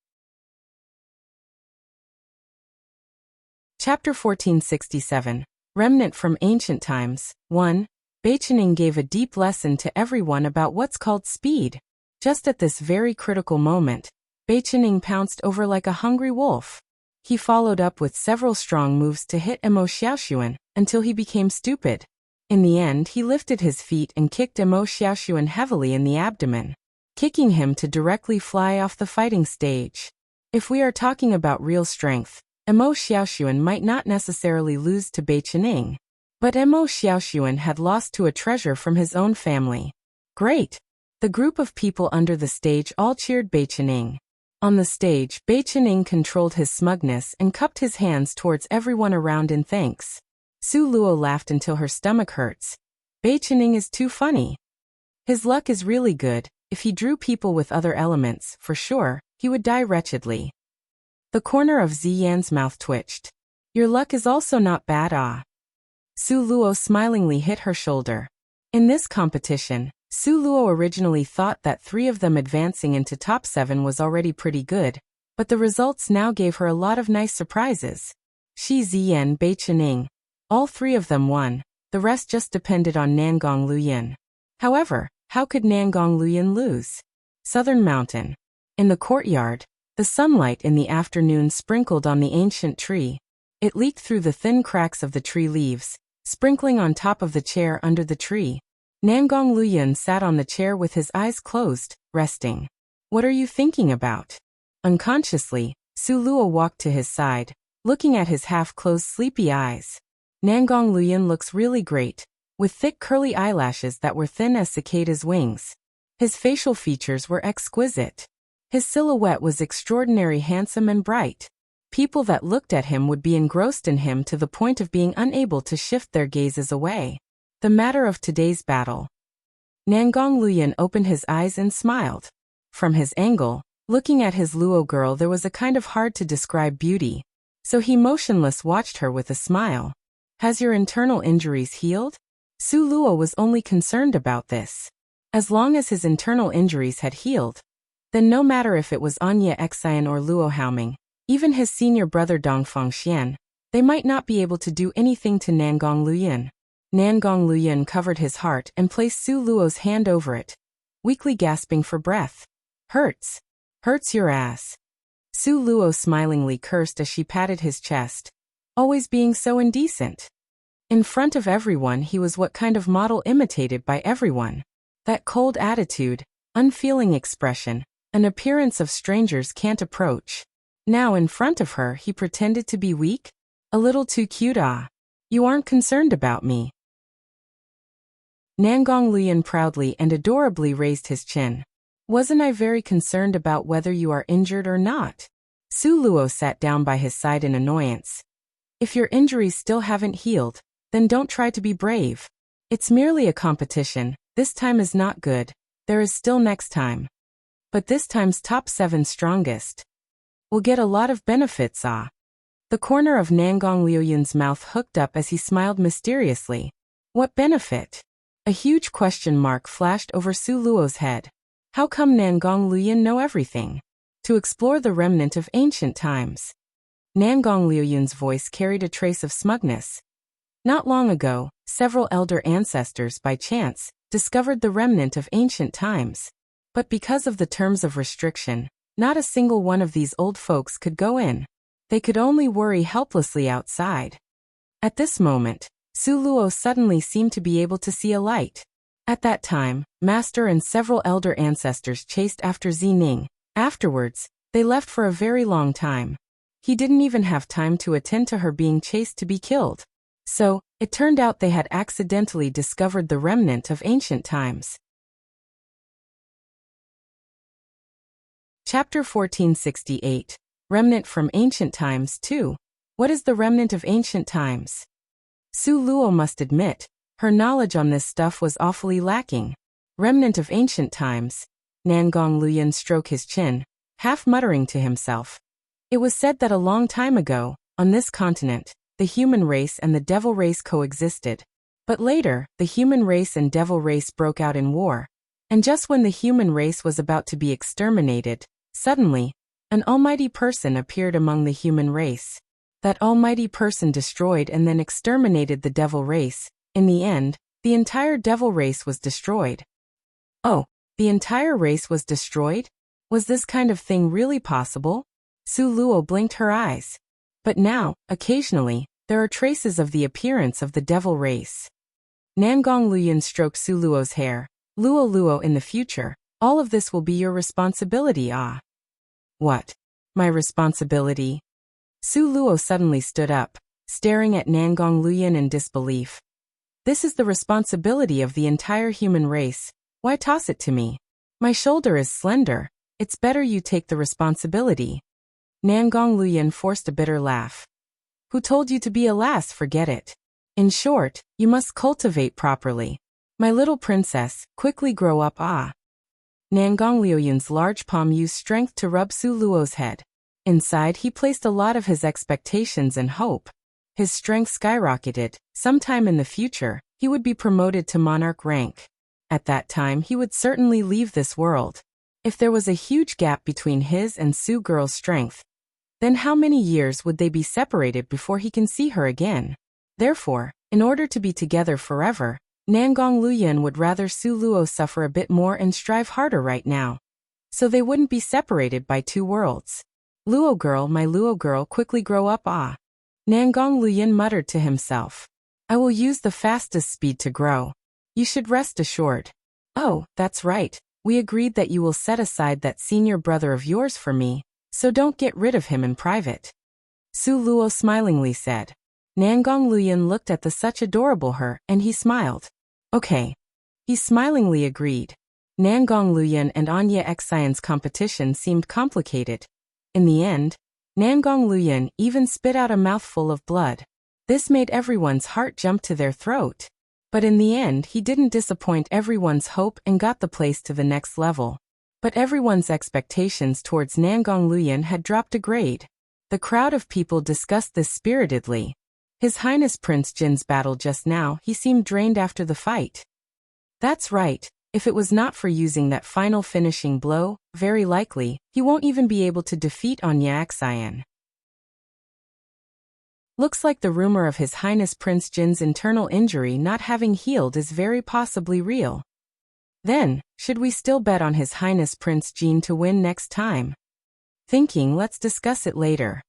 Chapter 1467. Remnant from Ancient Times. 1. Bai Chening gave a deep lesson to everyone about what's called speed. Just at this very critical moment, Bai Chening pounced over like a hungry wolf. He followed up with several strong moves to hit Mo Xiaoxuan, until he became stupid. In the end, he lifted his feet and kicked Mo Xiaoxuan heavily in the abdomen, kicking him to directly fly off the fighting stage. If we are talking about real strength, Mo Xiaoxuan might not necessarily lose to Bai Qining. But Mo Xiaoxuan had lost to a treasure from his own family. Great! The group of people under the stage all cheered Bai Qining. On the stage, Bai Qining controlled his smugness and cupped his hands towards everyone around in thanks. Su Luo laughed until her stomach hurts. Bai Qining is too funny. His luck is really good. If he drew people with other elements, for sure, he would die wretchedly. The corner of Ziyan's mouth twitched. Your luck is also not bad, ah. Su Luo smilingly hit her shoulder. In this competition, Su Luo originally thought that 3 of them advancing into top 7 was already pretty good, but the results now gave her a lot of nice surprises. Shi Ziyan, Bai Qining. All 3 of them won, the rest just depended on Nangong Luyin. However, how could Nangong Luyin lose? Southern Mountain. In the courtyard, the sunlight in the afternoon sprinkled on the ancient tree. It leaked through the thin cracks of the tree leaves, sprinkling on top of the chair under the tree. Nangong Luyin sat on the chair with his eyes closed, resting. What are you thinking about? Unconsciously, Su Luo walked to his side, looking at his half-closed sleepy eyes. Nangong Luyin looks really great, with thick curly eyelashes that were thin as cicada's wings. His facial features were exquisite. His silhouette was extraordinary, handsome and bright. People that looked at him would be engrossed in him to the point of being unable to shift their gazes away. The matter of today's battle. Nangong Luyin opened his eyes and smiled. From his angle, looking at his Luo girl, there was a kind of hard-to-describe beauty. So he motionless watched her with a smile. Has your internal injuries healed? Su Luo was only concerned about this. As long as his internal injuries had healed, then no matter if it was Anya Xian or Luo Haoming, even his senior brother Dongfeng Xian, they might not be able to do anything to Nangong Luyin. Nangong Luyin covered his heart and placed Su Luo's hand over it, weakly gasping for breath. Hurts. Hurts your ass. Su Luo smilingly cursed as she patted his chest. Always being so indecent. In front of everyone he was what kind of model imitated by everyone. That cold attitude, unfeeling expression, an appearance of strangers can't approach. Now in front of her he pretended to be weak? A little too cute, ah. You aren't concerned about me. Nangong Luyin proudly and adorably raised his chin. Wasn't I very concerned about whether you are injured or not? Su Luo sat down by his side in annoyance. If your injuries still haven't healed, then don't try to be brave. It's merely a competition, this time is not good, there is still next time. But this time's top 7 strongest will get a lot of benefits, ah. The corner of Nangong Luyin's mouth hooked up as he smiled mysteriously. What benefit? A huge question mark flashed over Su Luo's head. How come Nangong Luyin know everything? To explore the remnant of ancient times. Nangong Luyin's voice carried a trace of smugness. Not long ago, several elder ancestors by chance discovered the remnant of ancient times. But because of the terms of restriction, not a single one of these old folks could go in. They could only worry helplessly outside. At this moment, Su Luo suddenly seemed to be able to see a light. At that time, Master and several elder ancestors chased after Zining. Afterwards, they left for a very long time. He didn't even have time to attend to her being chased to be killed. So, it turned out they had accidentally discovered the remnant of ancient times. Chapter 1468. Remnant from Ancient Times 2. What is the remnant of ancient times? Su Luo must admit, her knowledge on this stuff was awfully lacking. Remnant of ancient times. Nangong Luyin stroked his chin, half muttering to himself. It was said that a long time ago, on this continent, the human race and the devil race coexisted. But later, the human race and devil race broke out in war. And just when the human race was about to be exterminated, suddenly, an almighty person appeared among the human race. That almighty person destroyed and then exterminated the devil race. In the end, the entire devil race was destroyed. Oh, the entire race was destroyed? Was this kind of thing really possible? Su Luo blinked her eyes. But now, occasionally, there are traces of the appearance of the devil race. Nangong Luoyan stroked Su Luo's hair. Luo Luo, in the future, all of this will be your responsibility. Ah. What? My responsibility? Su Luo suddenly stood up, staring at Nangong Luoyan in disbelief. This is the responsibility of the entire human race. Why toss it to me? My shoulder is slender. It's better you take the responsibility. Nangong Luoyan forced a bitter laugh. Who told you to be a lass? Forget it. In short, you must cultivate properly. My little princess, quickly grow up. Ah. Nangong Luoyan's large palm used strength to rub Su Luo's head. Inside, he placed a lot of his expectations and hope. His strength skyrocketed. Sometime in the future, he would be promoted to monarch rank. At that time, he would certainly leave this world. If there was a huge gap between his and Su girl's strength, then how many years would they be separated before he can see her again? Therefore, in order to be together forever, Nangong Luoyan would rather Su Luo suffer a bit more and strive harder right now. So they wouldn't be separated by two worlds. Luo girl, my Luo girl, quickly grow up. Ah. Nangong Luoyan muttered to himself. I will use the fastest speed to grow. You should rest assured. Oh, that's right. We agreed that you will set aside that senior brother of yours for me, so don't get rid of him in private. Su Luo smilingly said. Nangong Luoyan looked at the such adorable her, and he smiled. Okay. He smilingly agreed. Nangong Luoyan and Anya Xian's competition seemed complicated. In the end, Nangong Luoyan even spit out a mouthful of blood. This made everyone's heart jump to their throat. But in the end, he didn't disappoint everyone's hope and got the place to the next level. But everyone's expectations towards Nangong Luoyan had dropped a grade. The crowd of people discussed this spiritedly. His Highness Prince Jin's battle just now, he seemed drained after the fight. That's right. If it was not for using that final finishing blow, very likely, he won't even be able to defeat Anya Xian. Looks like the rumor of His Highness Prince Jin's internal injury not having healed is very possibly real. Then, should we still bet on His Highness Prince Jin to win next time? Thinking, let's discuss it later.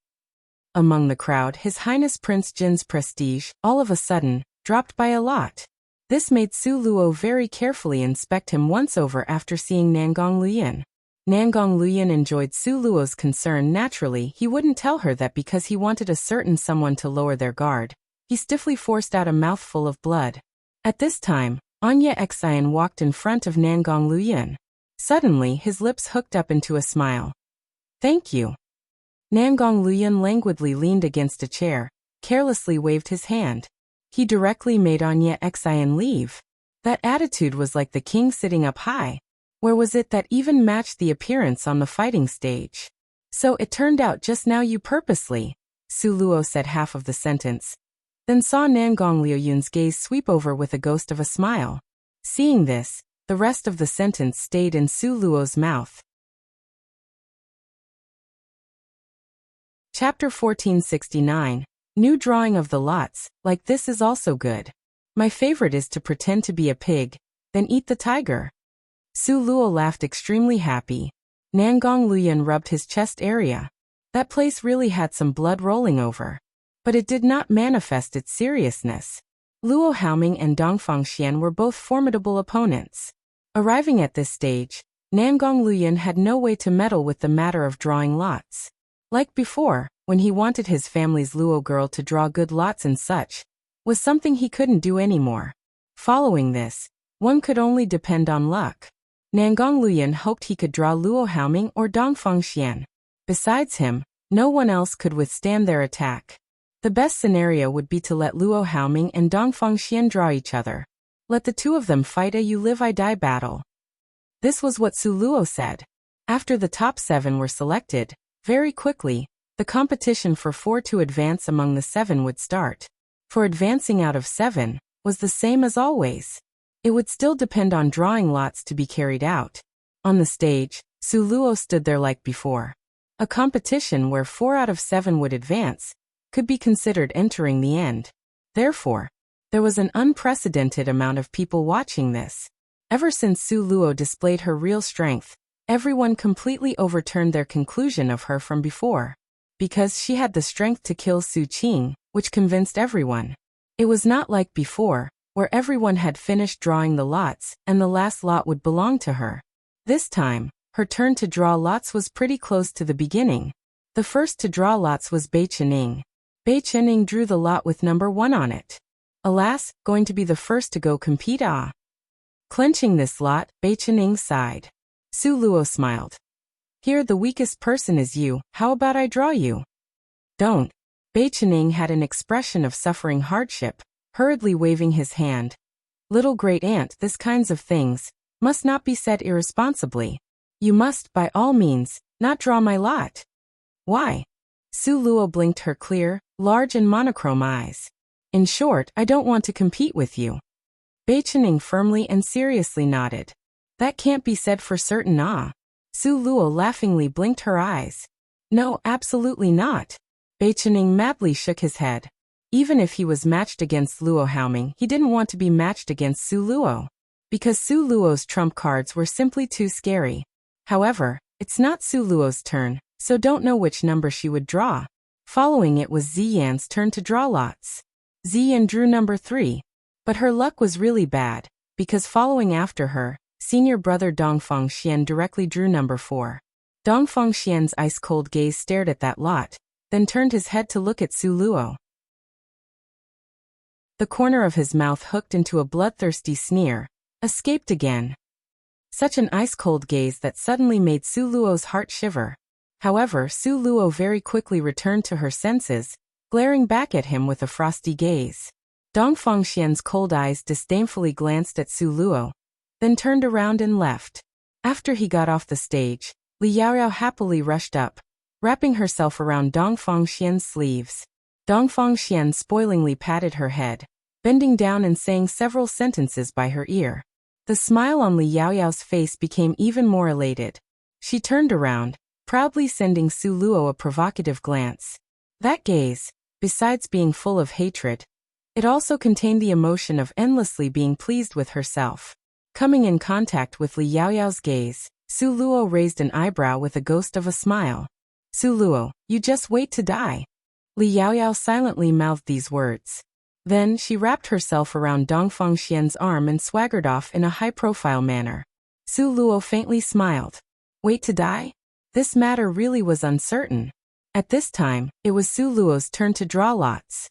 Among the crowd, His Highness Prince Jin's prestige, all of a sudden, dropped by a lot. This made Su Luo very carefully inspect him once over after seeing Nangong Luoyan. Nangong Luoyan enjoyed Su Luo's concern. Naturally, he wouldn't tell her that because he wanted a certain someone to lower their guard. He stiffly forced out a mouthful of blood. At this time, Anya Xian walked in front of Nangong Luoyan. Suddenly, his lips hooked up into a smile. Thank you. Nangong Luoyan languidly leaned against a chair, carelessly waved his hand. He directly made Anya Xian leave. That attitude was like the king sitting up high. Where was it that even matched the appearance on the fighting stage? So it turned out just now you purposely, Su Luo said half of the sentence. Then saw Nangong Luoyan's gaze sweep over with a ghost of a smile. Seeing this, the rest of the sentence stayed in Su Luo's mouth. Chapter 1469. New drawing of the lots, like this is also good. My favorite is to pretend to be a pig, then eat the tiger. Su Luo laughed extremely happy. Nangong Luoyan rubbed his chest area. That place really had some blood rolling over. But it did not manifest its seriousness. Luo Haoming and Dongfang Xian were both formidable opponents. Arriving at this stage, Nangong Luoyan had no way to meddle with the matter of drawing lots. Like before, when he wanted his family's Luo girl to draw good lots and such, was something he couldn't do anymore. Following this, one could only depend on luck. Nangong Luoyan hoped he could draw Luo Haoming or Dongfang Xian. Besides him, no one else could withstand their attack. The best scenario would be to let Luo Haoming and Dongfang Xian draw each other. Let the two of them fight a you live I die battle. This was what Su Luo said. After the top 7 were selected, very quickly, the competition for 4 to advance among the 7 would start. For advancing out of 7, was the same as always. It would still depend on drawing lots to be carried out. On the stage, Su Luo stood there like before. A competition where 4 out of 7 would advance could be considered entering the end. Therefore, there was an unprecedented amount of people watching this. Ever since Su Luo displayed her real strength, everyone completely overturned their conclusion of her from before. Because she had the strength to kill Su Qing, which convinced everyone. It was not like before, where everyone had finished drawing the lots and the last lot would belong to her. This time, her turn to draw lots was pretty close to the beginning. The first to draw lots was Bei Chening. Bei Chening drew the lot with number 1 on it. Alas, going to be the first to go compete ah. Clenching this lot, Bei Chening sighed. Su Luo smiled. Here the weakest person is you, how about I draw you? Don't. Bei Chening had an expression of suffering hardship, hurriedly waving his hand. Little great aunt, this kinds of things must not be said irresponsibly. You must, by all means, not draw my lot. Why? Su Luo blinked her clear, large and monochrome eyes. In short, I don't want to compete with you. Bei Chening firmly and seriously nodded. That can't be said for certain ah. Su Luo laughingly blinked her eyes. No, absolutely not. Bei Chening madly shook his head. Even if he was matched against Luo Haoming, he didn't want to be matched against Su Luo. Because Su Luo's trump cards were simply too scary. However, it's not Su Luo's turn, so don't know which number she would draw. Following it was Ziyan's turn to draw lots. Ziyan drew number 3. But her luck was really bad, because following after her, senior brother Dongfeng Xian directly drew number 4. Dongfeng Xian's ice-cold gaze stared at that lot, then turned his head to look at Su Luo. The corner of his mouth hooked into a bloodthirsty sneer, escaped again. Such an ice-cold gaze that suddenly made Su Luo's heart shiver. However, Su Luo very quickly returned to her senses, glaring back at him with a frosty gaze. Dongfeng Xian's cold eyes disdainfully glanced at Su Luo, then turned around and left. After he got off the stage, Li Yaoyao happily rushed up, wrapping herself around Dongfeng Xian's sleeves. Dongfeng Xian spoilingly patted her head, bending down and saying several sentences by her ear. The smile on Li Yaoyao's face became even more elated. She turned around, proudly sending Su Luo a provocative glance. That gaze, besides being full of hatred, it also contained the emotion of endlessly being pleased with herself. Coming in contact with Li Yaoyao's gaze, Su Luo raised an eyebrow with a ghost of a smile. Su Luo, you just wait to die. Li Yaoyao silently mouthed these words. Then she wrapped herself around Dongfeng Xian's arm and swaggered off in a high-profile manner. Su Luo faintly smiled. Wait to die? This matter really was uncertain. At this time, it was Su Luo's turn to draw lots.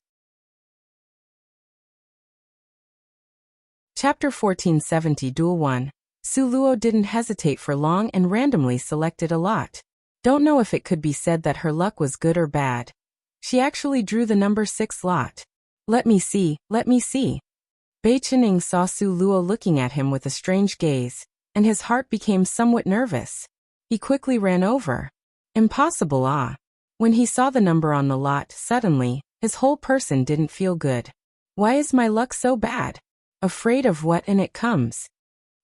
Chapter 1470 Duel 1. Su Luo didn't hesitate for long and randomly selected a lot. Don't know if it could be said that her luck was good or bad. She actually drew the number 6 lot. Let me see, let me see. Bei Chening saw Su Luo looking at him with a strange gaze, and his heart became somewhat nervous. He quickly ran over. Impossible ah. When he saw the number on the lot, suddenly, his whole person didn't feel good. Why is my luck so bad? Afraid of what and it comes.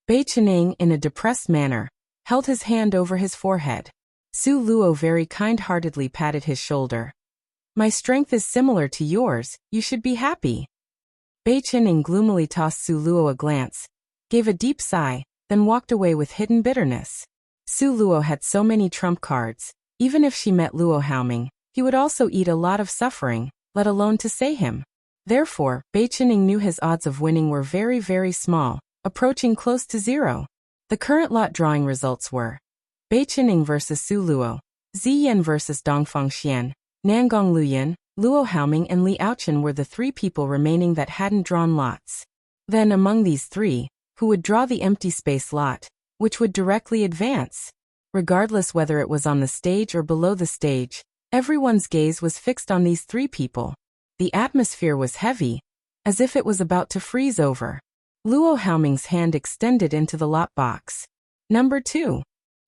Bei Chening, in a depressed manner, held his hand over his forehead. Su Luo very kind-heartedly patted his shoulder. My strength is similar to yours, you should be happy. Bei Chening gloomily tossed Su Luo a glance, gave a deep sigh, then walked away with hidden bitterness. Su Luo had so many trump cards, even if she met Luo Haoming, he would also eat a lot of suffering, let alone to say him. Therefore, Bei Chening knew his odds of winning were very very small, approaching close to 0. The current lot drawing results were Bei Chening vs Su Luo, Ziyan vs Dongfeng Xian, Nangong Luyan, Luo Haoming and Li Yaochen were the 3 people remaining that hadn't drawn lots. Then among these 3, who would draw the empty space lot, which would directly advance? Regardless whether it was on the stage or below the stage, everyone's gaze was fixed on these 3 people. The atmosphere was heavy, as if it was about to freeze over. Luo Haoming's hand extended into the lot box. Number 2.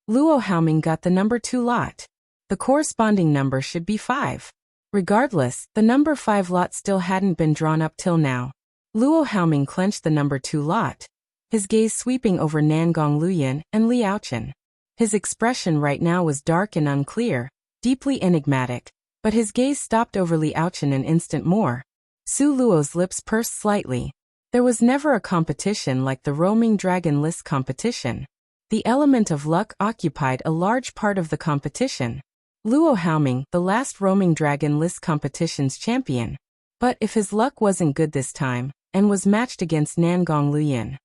Luo Haoming got the number 2 lot. The corresponding number should be 5. Regardless, the number 5 lot still hadn't been drawn up till now. Luo Haoming clenched the number 2 lot, his gaze sweeping over Nangong Luyan and Li Yaochen. His expression right now was dark and unclear, deeply enigmatic, but his gaze stopped over Li Yaochen an instant more. Su Luo's lips pursed slightly. There was never a competition like the roaming dragon list competition. The element of luck occupied a large part of the competition. Luo Haoming, the last roaming dragon list competition's champion. But if his luck wasn't good this time, and was matched against Nangong Luyin.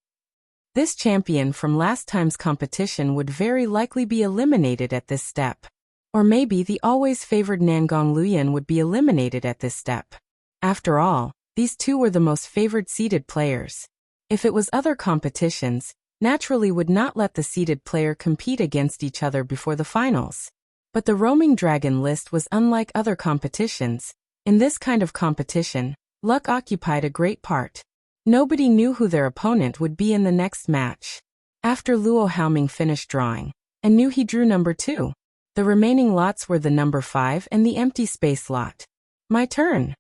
This champion from last time's competition would very likely be eliminated at this step. Or maybe the always favored Nangong Luyin would be eliminated at this step. After all, these two were the most favored seeded players. If it was other competitions, naturally would not let the seeded player compete against each other before the finals. But the roaming dragon list was unlike other competitions. In this kind of competition, luck occupied a great part. Nobody knew who their opponent would be in the next match. After Luo Haoming finished drawing, and knew he drew number 2, the remaining lots were the number 5 and the empty space lot. My turn.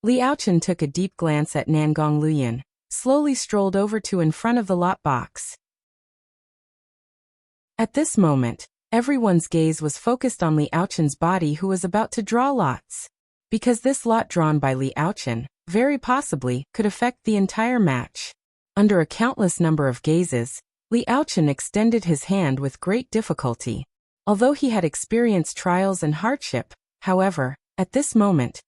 Li Aochen took a deep glance at Nangong Luyin, slowly strolled over to in front of the lot box. At this moment, everyone's gaze was focused on Li Aochen's body, who was about to draw lots. Because this lot drawn by Li Aochen, very possibly, could affect the entire match. Under a countless number of gazes, Li Aochen extended his hand with great difficulty. Although he had experienced trials and hardship, however, at this moment,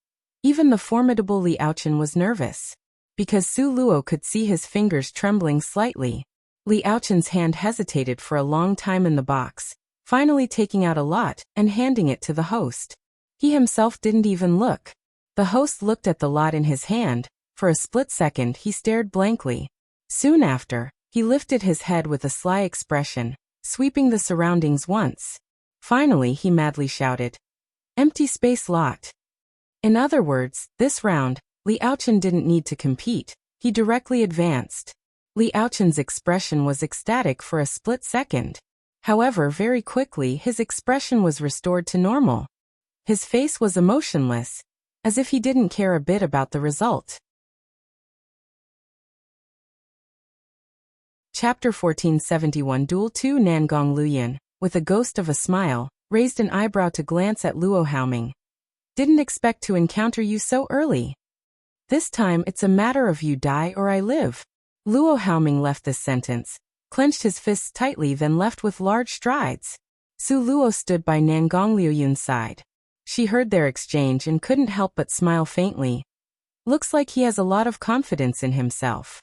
even the formidable Li Aochen was nervous. Because Su Luo could see his fingers trembling slightly, Li Aochen's hand hesitated for a long time in the box, finally taking out a lot and handing it to the host. He himself didn't even look. The host looked at the lot in his hand. For a split second he stared blankly. Soon after, he lifted his head with a sly expression, sweeping the surroundings once. Finally he madly shouted, "Empty space lot." In other words, this round, Li Aochen didn't need to compete, he directly advanced. Li Aochen's expression was ecstatic for a split second. However, very quickly his expression was restored to normal. His face was emotionless, as if he didn't care a bit about the result. Chapter 1471 Duel 2 Nangong Luyin, with a ghost of a smile, raised an eyebrow to glance at Luo Haoming. Didn't expect to encounter you so early. This time it's a matter of you die or I live. Luo Haoming left this sentence, clenched his fists tightly, then left with large strides. Su Luo stood by Nangong Luyun's side. She heard their exchange and couldn't help but smile faintly. Looks like he has a lot of confidence in himself.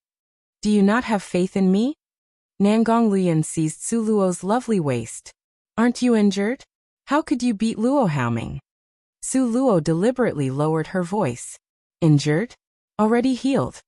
Do you not have faith in me? Nangong Luyun seized Su Luo's lovely waist. Aren't you injured? How could you beat Luo Haoming? Su Luo deliberately lowered her voice. Injured? Already healed.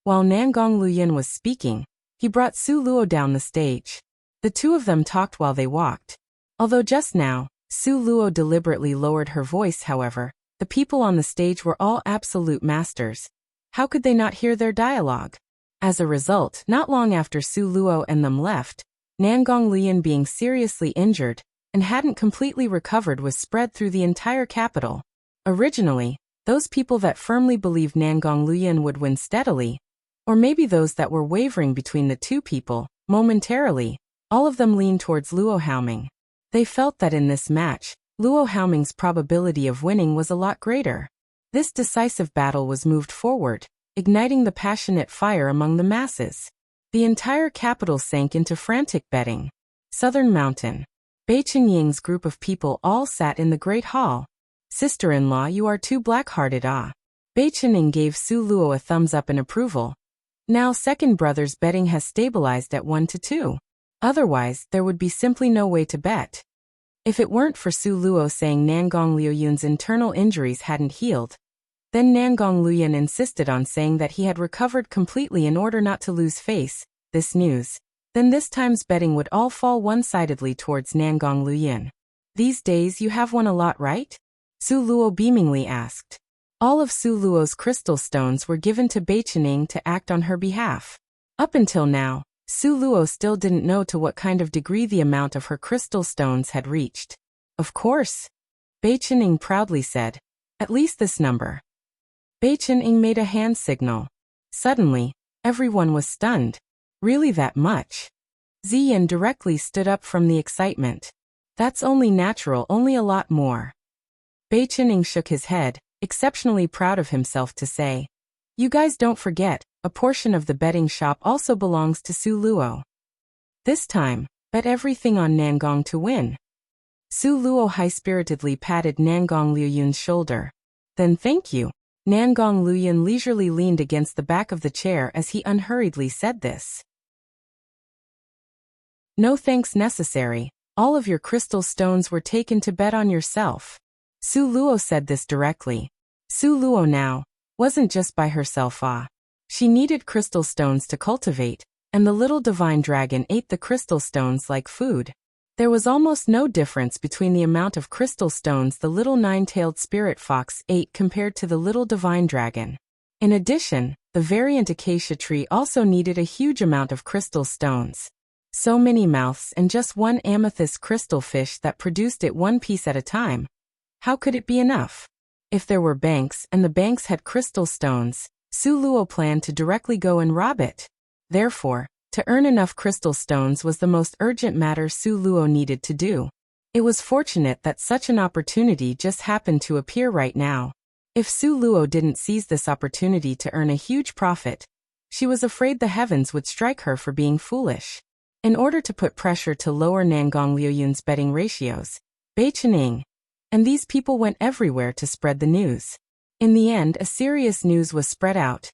While Nangong Luyin was speaking, he brought Su Luo down the stage. The two of them talked while they walked. Although just now, Su Luo deliberately lowered her voice, however, the people on the stage were all absolute masters. How could they not hear their dialogue? As a result, not long after Su Luo and them left, Nangong Luyin, being seriously injured and hadn't completely recovered, was spread through the entire capital. Originally, those people that firmly believed Nangong Luyin would win steadily, or maybe those that were wavering between the two people, momentarily, all of them leaned towards Luo Haoming. They felt that in this match, Luo Haoming's probability of winning was a lot greater. This decisive battle was moved forward, igniting the passionate fire among the masses. The entire capital sank into frantic betting. Southern Mountain. Bei Qingying's group of people all sat in the great hall. Sister-in-law, you are too black-hearted, ah. Bei Qingying gave Su Luo a thumbs up in approval. Now second brother's betting has stabilized at 1-2. Otherwise, there would be simply no way to bet. If it weren't for Su Luo saying Nangong Luyun's internal injuries hadn't healed, then Nangong Luyin insisted on saying that he had recovered completely in order not to lose face, this news, then this time's betting would all fall one-sidedly towards Nangong Luyin. These days you have won a lot, right? Su Luo beamingly asked. All of Su Luo's crystal stones were given to Bei Qingying to act on her behalf. Up until now, Su Luo still didn't know to what kind of degree the amount of her crystal stones had reached. Of course, Bei Qingying proudly said. At least this number. Bei Qingying made a hand signal. Suddenly, everyone was stunned. Really that much? Ziyan directly stood up from the excitement. That's only natural, only a lot more. Bei Qingying shook his head, exceptionally proud of himself, to say, you guys don't forget, a portion of the betting shop also belongs to Su Luo. This time, bet everything on Nangong to win. Su Luo high-spiritedly patted Nangong Luyun's shoulder. Then thank you. Nangong Luyan leisurely leaned against the back of the chair as he unhurriedly said this. No thanks necessary. All of your crystal stones were taken to bet on yourself. Su Luo said this directly. Su Luo now wasn't just by herself. She needed crystal stones to cultivate, and the little divine dragon ate the crystal stones like food. There was almost no difference between the amount of crystal stones the little nine-tailed spirit fox ate compared to the little divine dragon. In addition, the variant acacia tree also needed a huge amount of crystal stones. So many mouths and just one amethyst crystal fish that produced it one piece at a time. How could it be enough? If there were banks and the banks had crystal stones, Su Luo planned to directly go and rob it. Therefore, to earn enough crystal stones was the most urgent matter Su Luo needed to do. It was fortunate that such an opportunity just happened to appear right now. If Su Luo didn't seize this opportunity to earn a huge profit, she was afraid the heavens would strike her for being foolish. In order to put pressure to lower Nangong Liuyun's betting ratios, Bei Chening and these people went everywhere to spread the news. In the end, a serious news was spread out.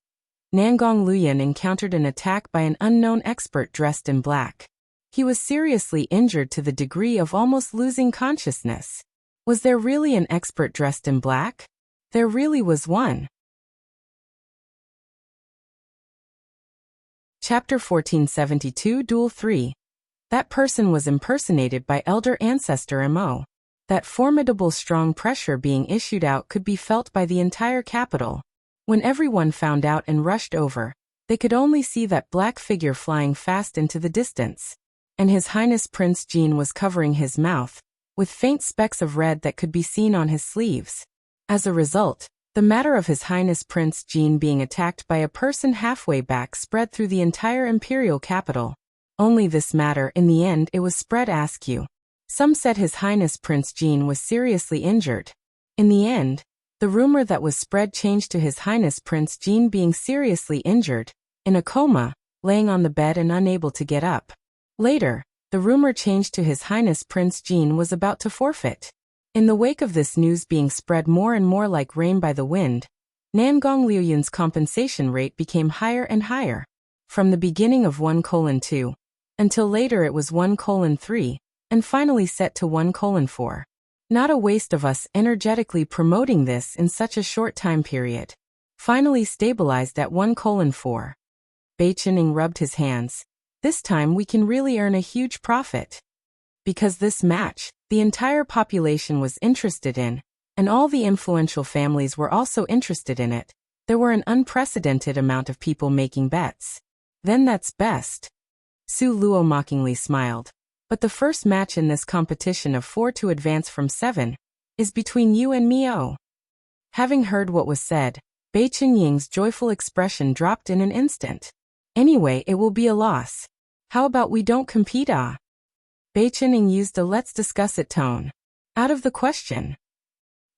Nangong Luyan encountered an attack by an unknown expert dressed in black. He was seriously injured to the degree of almost losing consciousness. Was there really an expert dressed in black? There really was one. Chapter 1472 Duel 3. That person was impersonated by Elder Ancestor Mo. That formidable strong pressure being issued out could be felt by the entire capital. When everyone found out and rushed over, they could only see that black figure flying fast into the distance. And His Highness Prince Jean was covering his mouth, with faint specks of red that could be seen on his sleeves. As a result, the matter of His Highness Prince Jean being attacked by a person halfway back spread through the entire imperial capital. Only this matter, in the end, it was spread askew. Some said His Highness Prince Jean was seriously injured. In the end, the rumor that was spread changed to His Highness Prince Jean being seriously injured, in a coma, laying on the bed and unable to get up. Later, the rumor changed to His Highness Prince Jean was about to forfeit. In the wake of this news being spread more and more like rain by the wind, Nangong Liuyun's compensation rate became higher and higher. From the beginning of 1:2, until later it was 1:3, and finally set to 1:4. Not a waste of us energetically promoting this in such a short time period. Finally stabilized at 1:4. Bei Chening rubbed his hands. This time we can really earn a huge profit. Because this match, the entire population was interested in, and all the influential families were also interested in it. There were an unprecedented amount of people making bets. Then that's best. Su Luo mockingly smiled. But the first match in this competition of 4 to advance from 7 is between you and me. Oh. Having heard what was said, Bei Chenying's joyful expression dropped in an instant. Anyway, it will be a loss. How about we don't compete? Bei Chening used a let's discuss it tone. Out of the question.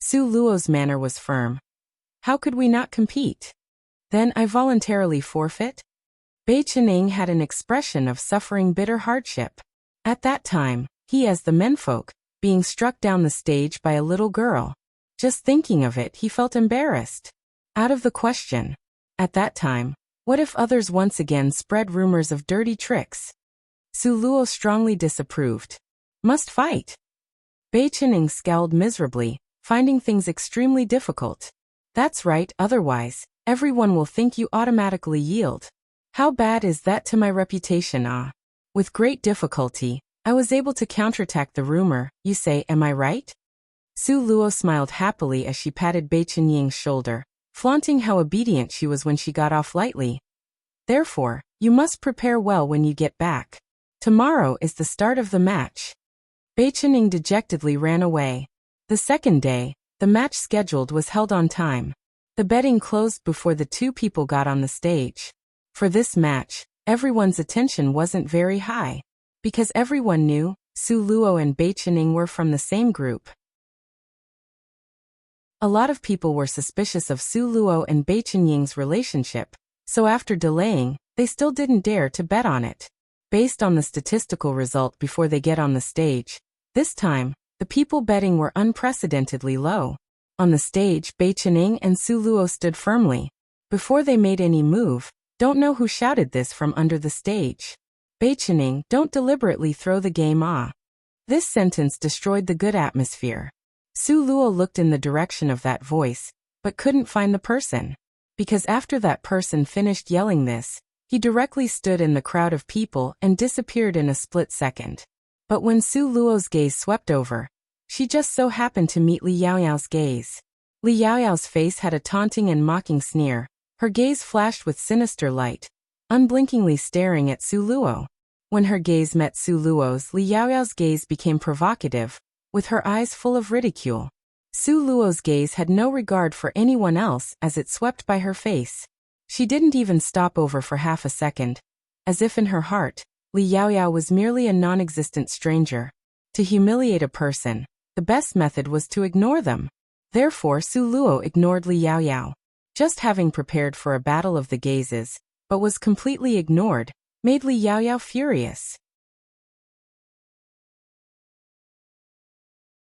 Su Luo's manner was firm. How could we not compete? Then I voluntarily forfeit? Bei Chening had an expression of suffering bitter hardship. At that time, he as the menfolk, being struck down the stage by a little girl. Just thinking of it he felt embarrassed. Out of the question. At that time, what if others once again spread rumors of dirty tricks? Su Luo strongly disapproved. Must fight. Bei Chening scowled miserably, finding things extremely difficult. That's right, otherwise, everyone will think you automatically yield. How bad is that to my reputation? With great difficulty, I was able to counterattack the rumor, you say, am I right? Su Luo smiled happily as she patted Bei Chenying's shoulder, flaunting how obedient she was when she got off lightly. Therefore, you must prepare well when you get back. Tomorrow is the start of the match. Bei Chening dejectedly ran away. The second day, the match scheduled was held on time. The betting closed before the two people got on the stage. For this match, everyone's attention wasn't very high. Because everyone knew, Su Luo and Bei Chening were from the same group. A lot of people were suspicious of Su Luo and Bei Chenying's relationship, so after delaying, they still didn't dare to bet on it. Based on the statistical result before they get on the stage, this time, the people betting were unprecedentedly low. On the stage, Bei Qining and Su Luo stood firmly. Before they made any move, don't know who shouted this from under the stage. Bei Qining, don't deliberately throw the game ah. This sentence destroyed the good atmosphere. Su Luo looked in the direction of that voice, but couldn't find the person. Because after that person finished yelling this, he directly stood in the crowd of people and disappeared in a split second. But when Su Luo's gaze swept over, she just so happened to meet Li Yaoyao's gaze. Li Yaoyao's face had a taunting and mocking sneer. Her gaze flashed with sinister light, unblinkingly staring at Su Luo. When her gaze met Su Luo's, Li Yaoyao's gaze became provocative, with her eyes full of ridicule. Su Luo's gaze had no regard for anyone else as it swept by her face. She didn't even stop over for half a second, as if in her heart, Li Yaoyao was merely a non-existent stranger. To humiliate a person, the best method was to ignore them. Therefore Su Luo ignored Li Yaoyao. Just having prepared for a battle of the gazes, but was completely ignored, made Li Yaoyao furious.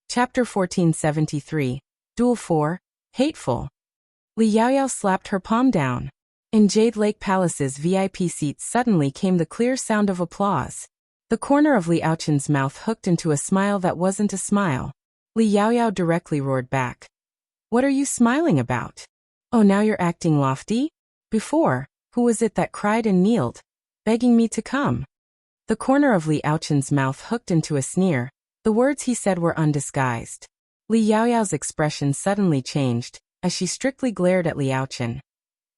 Chapter 1473, Duel 4, Hateful. Li Yaoyao slapped her palm down. In Jade Lake Palace's VIP seats suddenly came the clear sound of applause. The corner of Li Yaoqin's mouth hooked into a smile that wasn't a smile. Li Yaoyao directly roared back. What are you smiling about? Oh, now you're acting lofty? Before, who was it that cried and kneeled, begging me to come? The corner of Li Yaoqin's mouth hooked into a sneer. The words he said were undisguised. Li Yaoyao's expression suddenly changed, as she strictly glared at Li Yaoqin.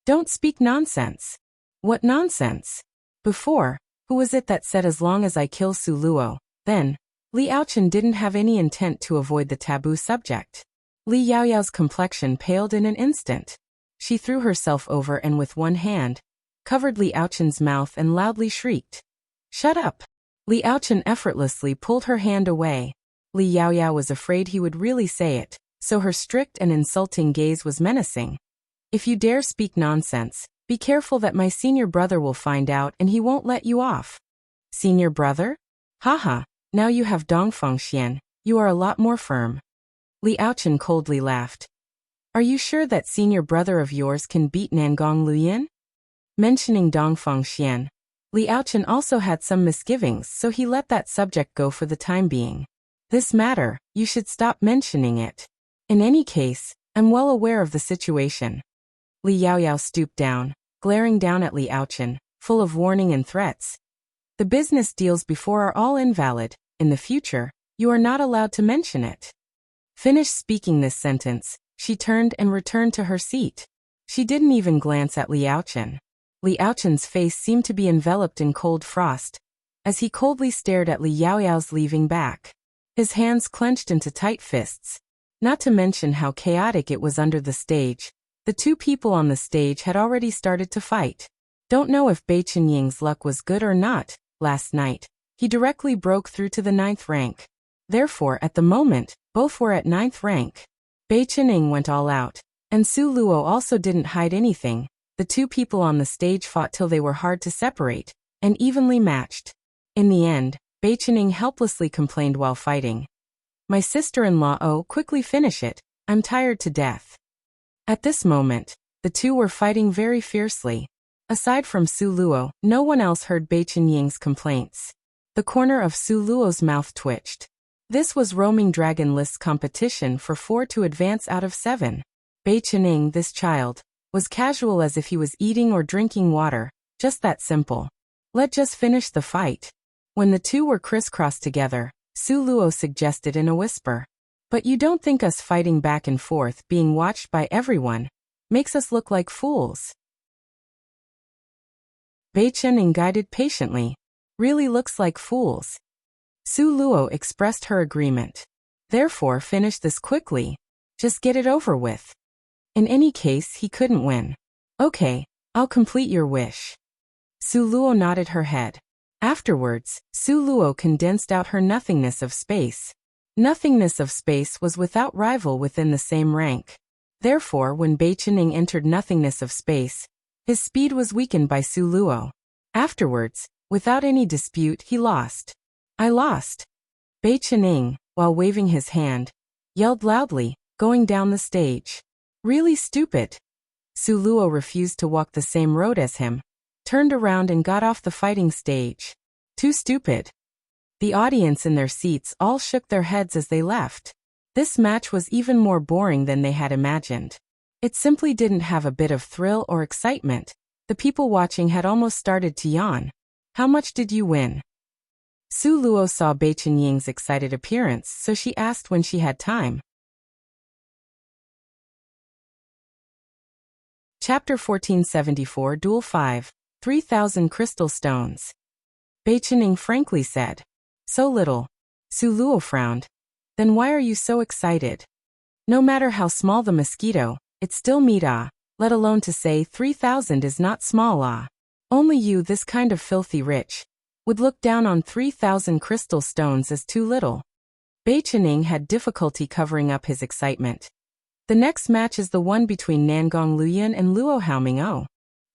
Don't speak nonsense. What nonsense? Before, who was it that said as long as I kill Su Luo, then? Li Yaoqin didn't have any intent to avoid the taboo subject. Li Yaoyao's complexion paled in an instant. She threw herself over and with one hand, covered Li Yaoqin's mouth and loudly shrieked. Shut up! Li Yaoqin effortlessly pulled her hand away. Li Yaoyao was afraid he would really say it, so her strict and insulting gaze was menacing. If you dare speak nonsense, be careful that my senior brother will find out and he won't let you off. Senior brother? Haha, now you have Dongfeng Xian, you are a lot more firm. Li Yaoqin coldly laughed. Are you sure that senior brother of yours can beat Nangong Luyin? Mentioning Dongfeng Xian, Li Yaoqin also had some misgivings, so he let that subject go for the time being. This matter, you should stop mentioning it. In any case, I'm well aware of the situation. Li Yaoyao stooped down, glaring down at Li Yaoqin, full of warning and threats. The business deals before are all invalid. In the future, you are not allowed to mention it. Finished speaking this sentence, she turned and returned to her seat. She didn't even glance at Li Yaoqin. Li Yaoqin's face seemed to be enveloped in cold frost, as he coldly stared at Li Yaoyao's leaving back. His hands clenched into tight fists. Not to mention how chaotic it was under the stage. The two people on the stage had already started to fight. Don't know if Bei Qinying's luck was good or not. Last night, he directly broke through to the 9th rank. Therefore, at the moment, both were at 9th rank. Bei Qining went all out, and Su Luo also didn't hide anything. The two people on the stage fought till they were hard to separate, and evenly matched. In the end, Bei Qining helplessly complained while fighting. My sister-in-law, oh, quickly finish it, I'm tired to death. At this moment, the two were fighting very fiercely. Aside from Su Luo, no one else heard Bei Qinying's complaints. The corner of Su Luo's mouth twitched. This was roaming dragon list competition for 4 to advance out of 7. Bei Qining, this child, was casual as if he was eating or drinking water, just that simple. Let's just finish the fight. When the two were crisscrossed together, Su Luo suggested in a whisper. But you don't think us fighting back and forth, being watched by everyone, makes us look like fools? Bei Qining guided patiently. Really looks like fools. Su Luo expressed her agreement. Therefore finish this quickly. Just get it over with. In any case, he couldn't win. Okay, I'll complete your wish. Su Luo nodded her head. Afterwards, Su Luo condensed out her nothingness of space. Nothingness of space was without rival within the same rank. Therefore, when Bei Qining entered nothingness of space, his speed was weakened by Su Luo. Afterwards, without any dispute, he lost. I lost. Bei Qining, while waving his hand, yelled loudly, going down the stage. Really stupid. Su Luo refused to walk the same road as him, turned around and got off the fighting stage. Too stupid. The audience in their seats all shook their heads as they left. This match was even more boring than they had imagined. It simply didn't have a bit of thrill or excitement. The people watching had almost started to yawn. How much did you win? Su Luo saw Bai Qinying's excited appearance, so she asked when she had time. Chapter 1474 Duel 5, 3,000 Crystal Stones. Bai Qinying frankly said. So little. Su Luo frowned. Then why are you so excited? No matter how small the mosquito, it's still meat let alone to say 3,000 is not small Only you, this kind of filthy rich, would look down on 3,000 crystal stones as too little. Bai Qinying had difficulty covering up his excitement. The next match is the one between Nangong Luoyun and Luo Haoming.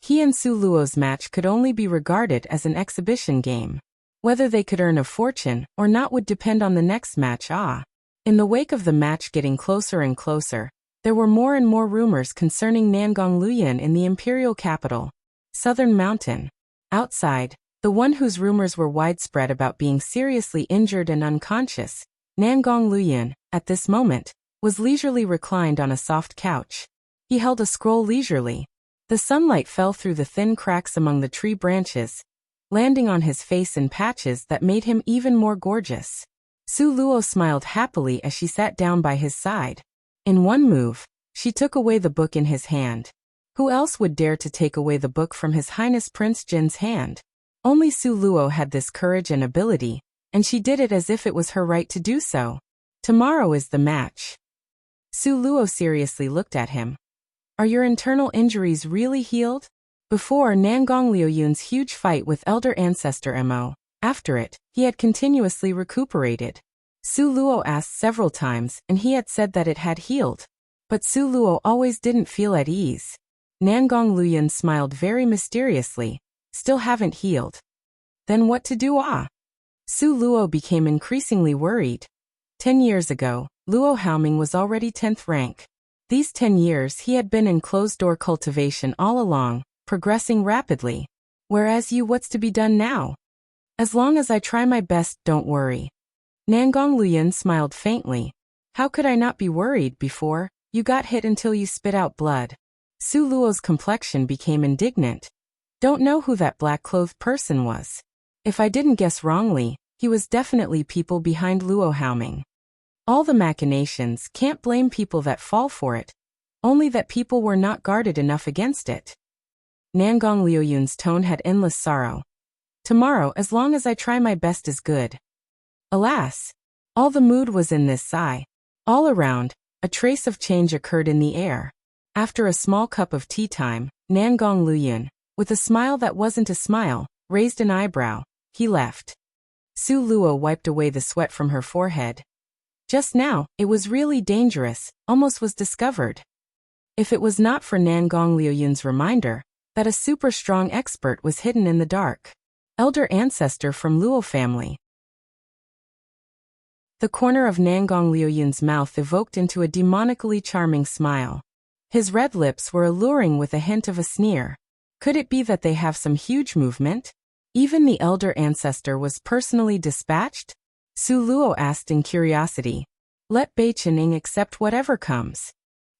He and Su Luo's match could only be regarded as an exhibition game. Whether they could earn a fortune or not would depend on the next match. In the wake of the match getting closer and closer, there were more and more rumors concerning Nangong Luoyun in the imperial capital, Southern Mountain. Outside, the one whose rumors were widespread about being seriously injured and unconscious, Nangong Luoyun, at this moment, was leisurely reclined on a soft couch. He held a scroll leisurely. The sunlight fell through the thin cracks among the tree branches, landing on his face in patches that made him even more gorgeous. Su Luo smiled happily as she sat down by his side. In one move, she took away the book in his hand. Who else would dare to take away the book from His Highness Prince Jin's hand? Only Su Luo had this courage and ability, and she did it as if it was her right to do so. Tomorrow is the match. Su Luo seriously looked at him. Are your internal injuries really healed? Before Nangong Luoyun's huge fight with Elder Ancestor Mo, after it, he had continuously recuperated. Su Luo asked several times and he had said that it had healed. But Su Luo always didn't feel at ease. Nangong Luoyun smiled very mysteriously. Still haven't healed. Then what to do? Su Luo became increasingly worried. 10 years ago, Luo Haoming was already 10th rank. These 10 years he had been in closed-door cultivation all along, progressing rapidly. Whereas what's to be done now? As long as I try my best, don't worry. Nangong Luoyun smiled faintly. How could I not be worried before? You got hit until you spit out blood. Su Luo's complexion became indignant. Don't know who that black-clothed person was. If I didn't guess wrongly, he was definitely people behind Luo Haoming. All the machinations, can't blame people that fall for it. Only that people were not guarded enough against it. Nangong Luoyun's tone had endless sorrow. Tomorrow, as long as I try my best, is good. Alas! All the mood was in this sigh. All around, a trace of change occurred in the air. After a small cup of tea time, Nangong Luoyun, with a smile that wasn't a smile, raised an eyebrow. He left. Su Luo wiped away the sweat from her forehead. Just now, it was really dangerous, almost was discovered. If it was not for Nangong Luoyun's reminder that a super strong expert was hidden in the dark. Elder ancestor from Luo family. The corner of Nangong Luoyun's mouth evoked into a demonically charming smile. His red lips were alluring with a hint of a sneer. Could it be that they have some huge movement? Even the elder ancestor was personally dispatched? Su Luo asked in curiosity. Let Bai Qinying accept whatever comes.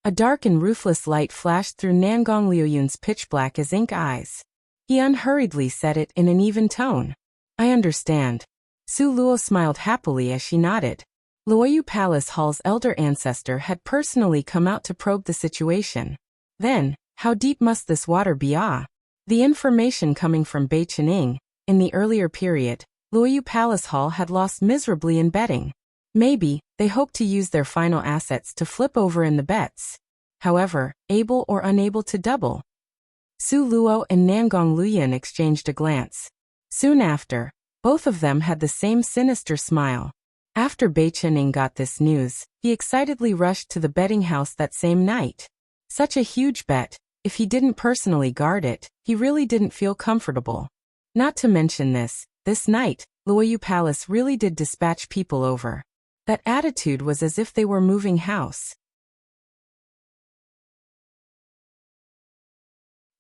A dark and ruthless light flashed through Nangong Luoyun's pitch-black as ink eyes. He unhurriedly said it in an even tone. I understand. Su Luo smiled happily as she nodded. Luoyu Palace Hall's elder ancestor had personally come out to probe the situation. Then, how deep must this water be? The information coming from Bai Qinying, in the earlier period, Luoyu Palace Hall had lost miserably in betting. Maybe, they hoped to use their final assets to flip over in the bets. However, able or unable to double. Su Luo and Nangong Luoyun exchanged a glance. Soon after, both of them had the same sinister smile. After Bai Qinying got this news, he excitedly rushed to the betting house that same night. Such a huge bet, if he didn't personally guard it, he really didn't feel comfortable. Not to mention this night, Luoyu Palace really did dispatch people over. That attitude was as if they were moving house.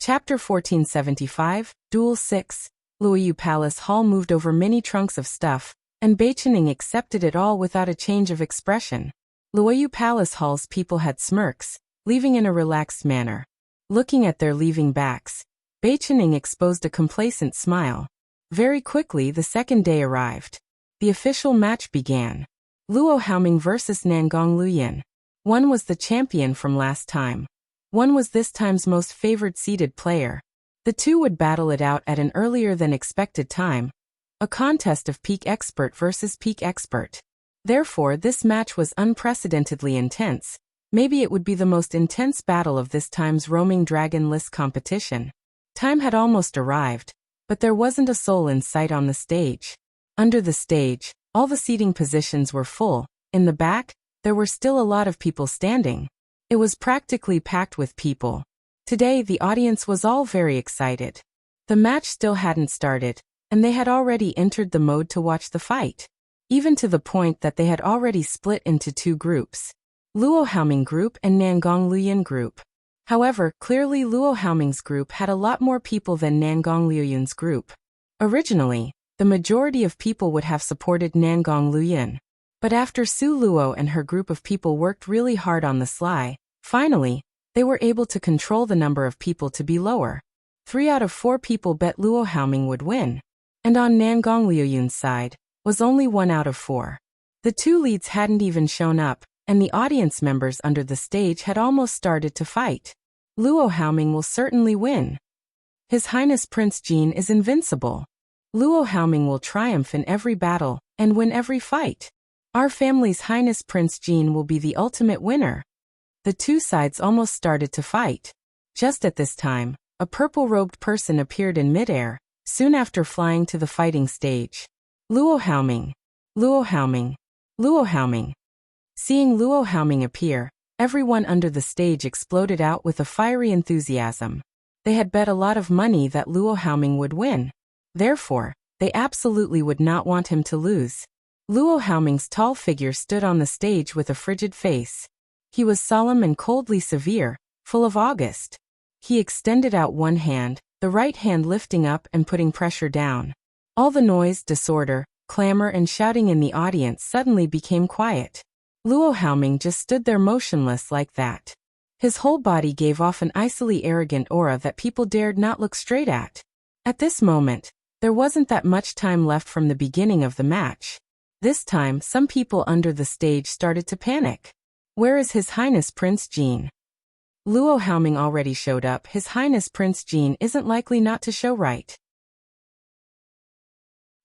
Chapter 1475, Duel 6. Luoyu Palace Hall moved over many trunks of stuff, and Beichening accepted it all without a change of expression. Luoyu Palace Hall's people had smirks, leaving in a relaxed manner. Looking at their leaving backs, Beichening exposed a complacent smile. Very quickly the second day arrived. The official match began. Luo Haoming versus Nangong Luoyan. One was the champion from last time. One was this time's most favored seeded player. The two would battle it out at an earlier than expected time. A contest of peak expert versus peak expert. Therefore, this match was unprecedentedly intense. Maybe it would be the most intense battle of this time's roaming dragon list competition. Time had almost arrived, but there wasn't a soul in sight on the stage. Under the stage, all the seating positions were full. In the back, there were still a lot of people standing. It was practically packed with people. Today the audience was all very excited. The match still hadn't started, and they had already entered the mode to watch the fight. Even to the point that they had already split into two groups. Luo Haoming group and Nangong Luoyan group. However, clearly Luo Haoming's group had a lot more people than Nangong Luoyan's group. Originally, the majority of people would have supported Nangong Luoyan. But after Su Luo and her group of people worked really hard on the sly, finally, they were able to control the number of people to be lower. 3 out of 4 people bet Luo Haoming would win. And on Nangong Luoyan's side, was only 1 out of 4. The two leads hadn't even shown up, and the audience members under the stage had almost started to fight. Luo Haoming will certainly win. His Highness Prince Jean is invincible. Luo Haoming will triumph in every battle, and win every fight. Our family's Highness Prince Jean will be the ultimate winner. The two sides almost started to fight. Just at this time, a purple-robed person appeared in midair, soon after flying to the fighting stage. Luo Haoming. Luo Haoming. Luo Haoming. Seeing Luo Haoming appear, everyone under the stage exploded out with a fiery enthusiasm. They had bet a lot of money that Luo Haoming would win. Therefore, they absolutely would not want him to lose. Luo Haoming's tall figure stood on the stage with a frigid face. He was solemn and coldly severe, full of August. He extended out one hand, the right hand lifting up and putting pressure down. All the noise, disorder, clamor and shouting in the audience suddenly became quiet. Luo Haoming just stood there motionless like that. His whole body gave off an icily arrogant aura that people dared not look straight at. At this moment, there wasn't that much time left from the beginning of the match. This time, some people under the stage started to panic. Where is His Highness Prince Jean? Luo Haoming already showed up. His Highness Prince Jean isn't likely not to show right.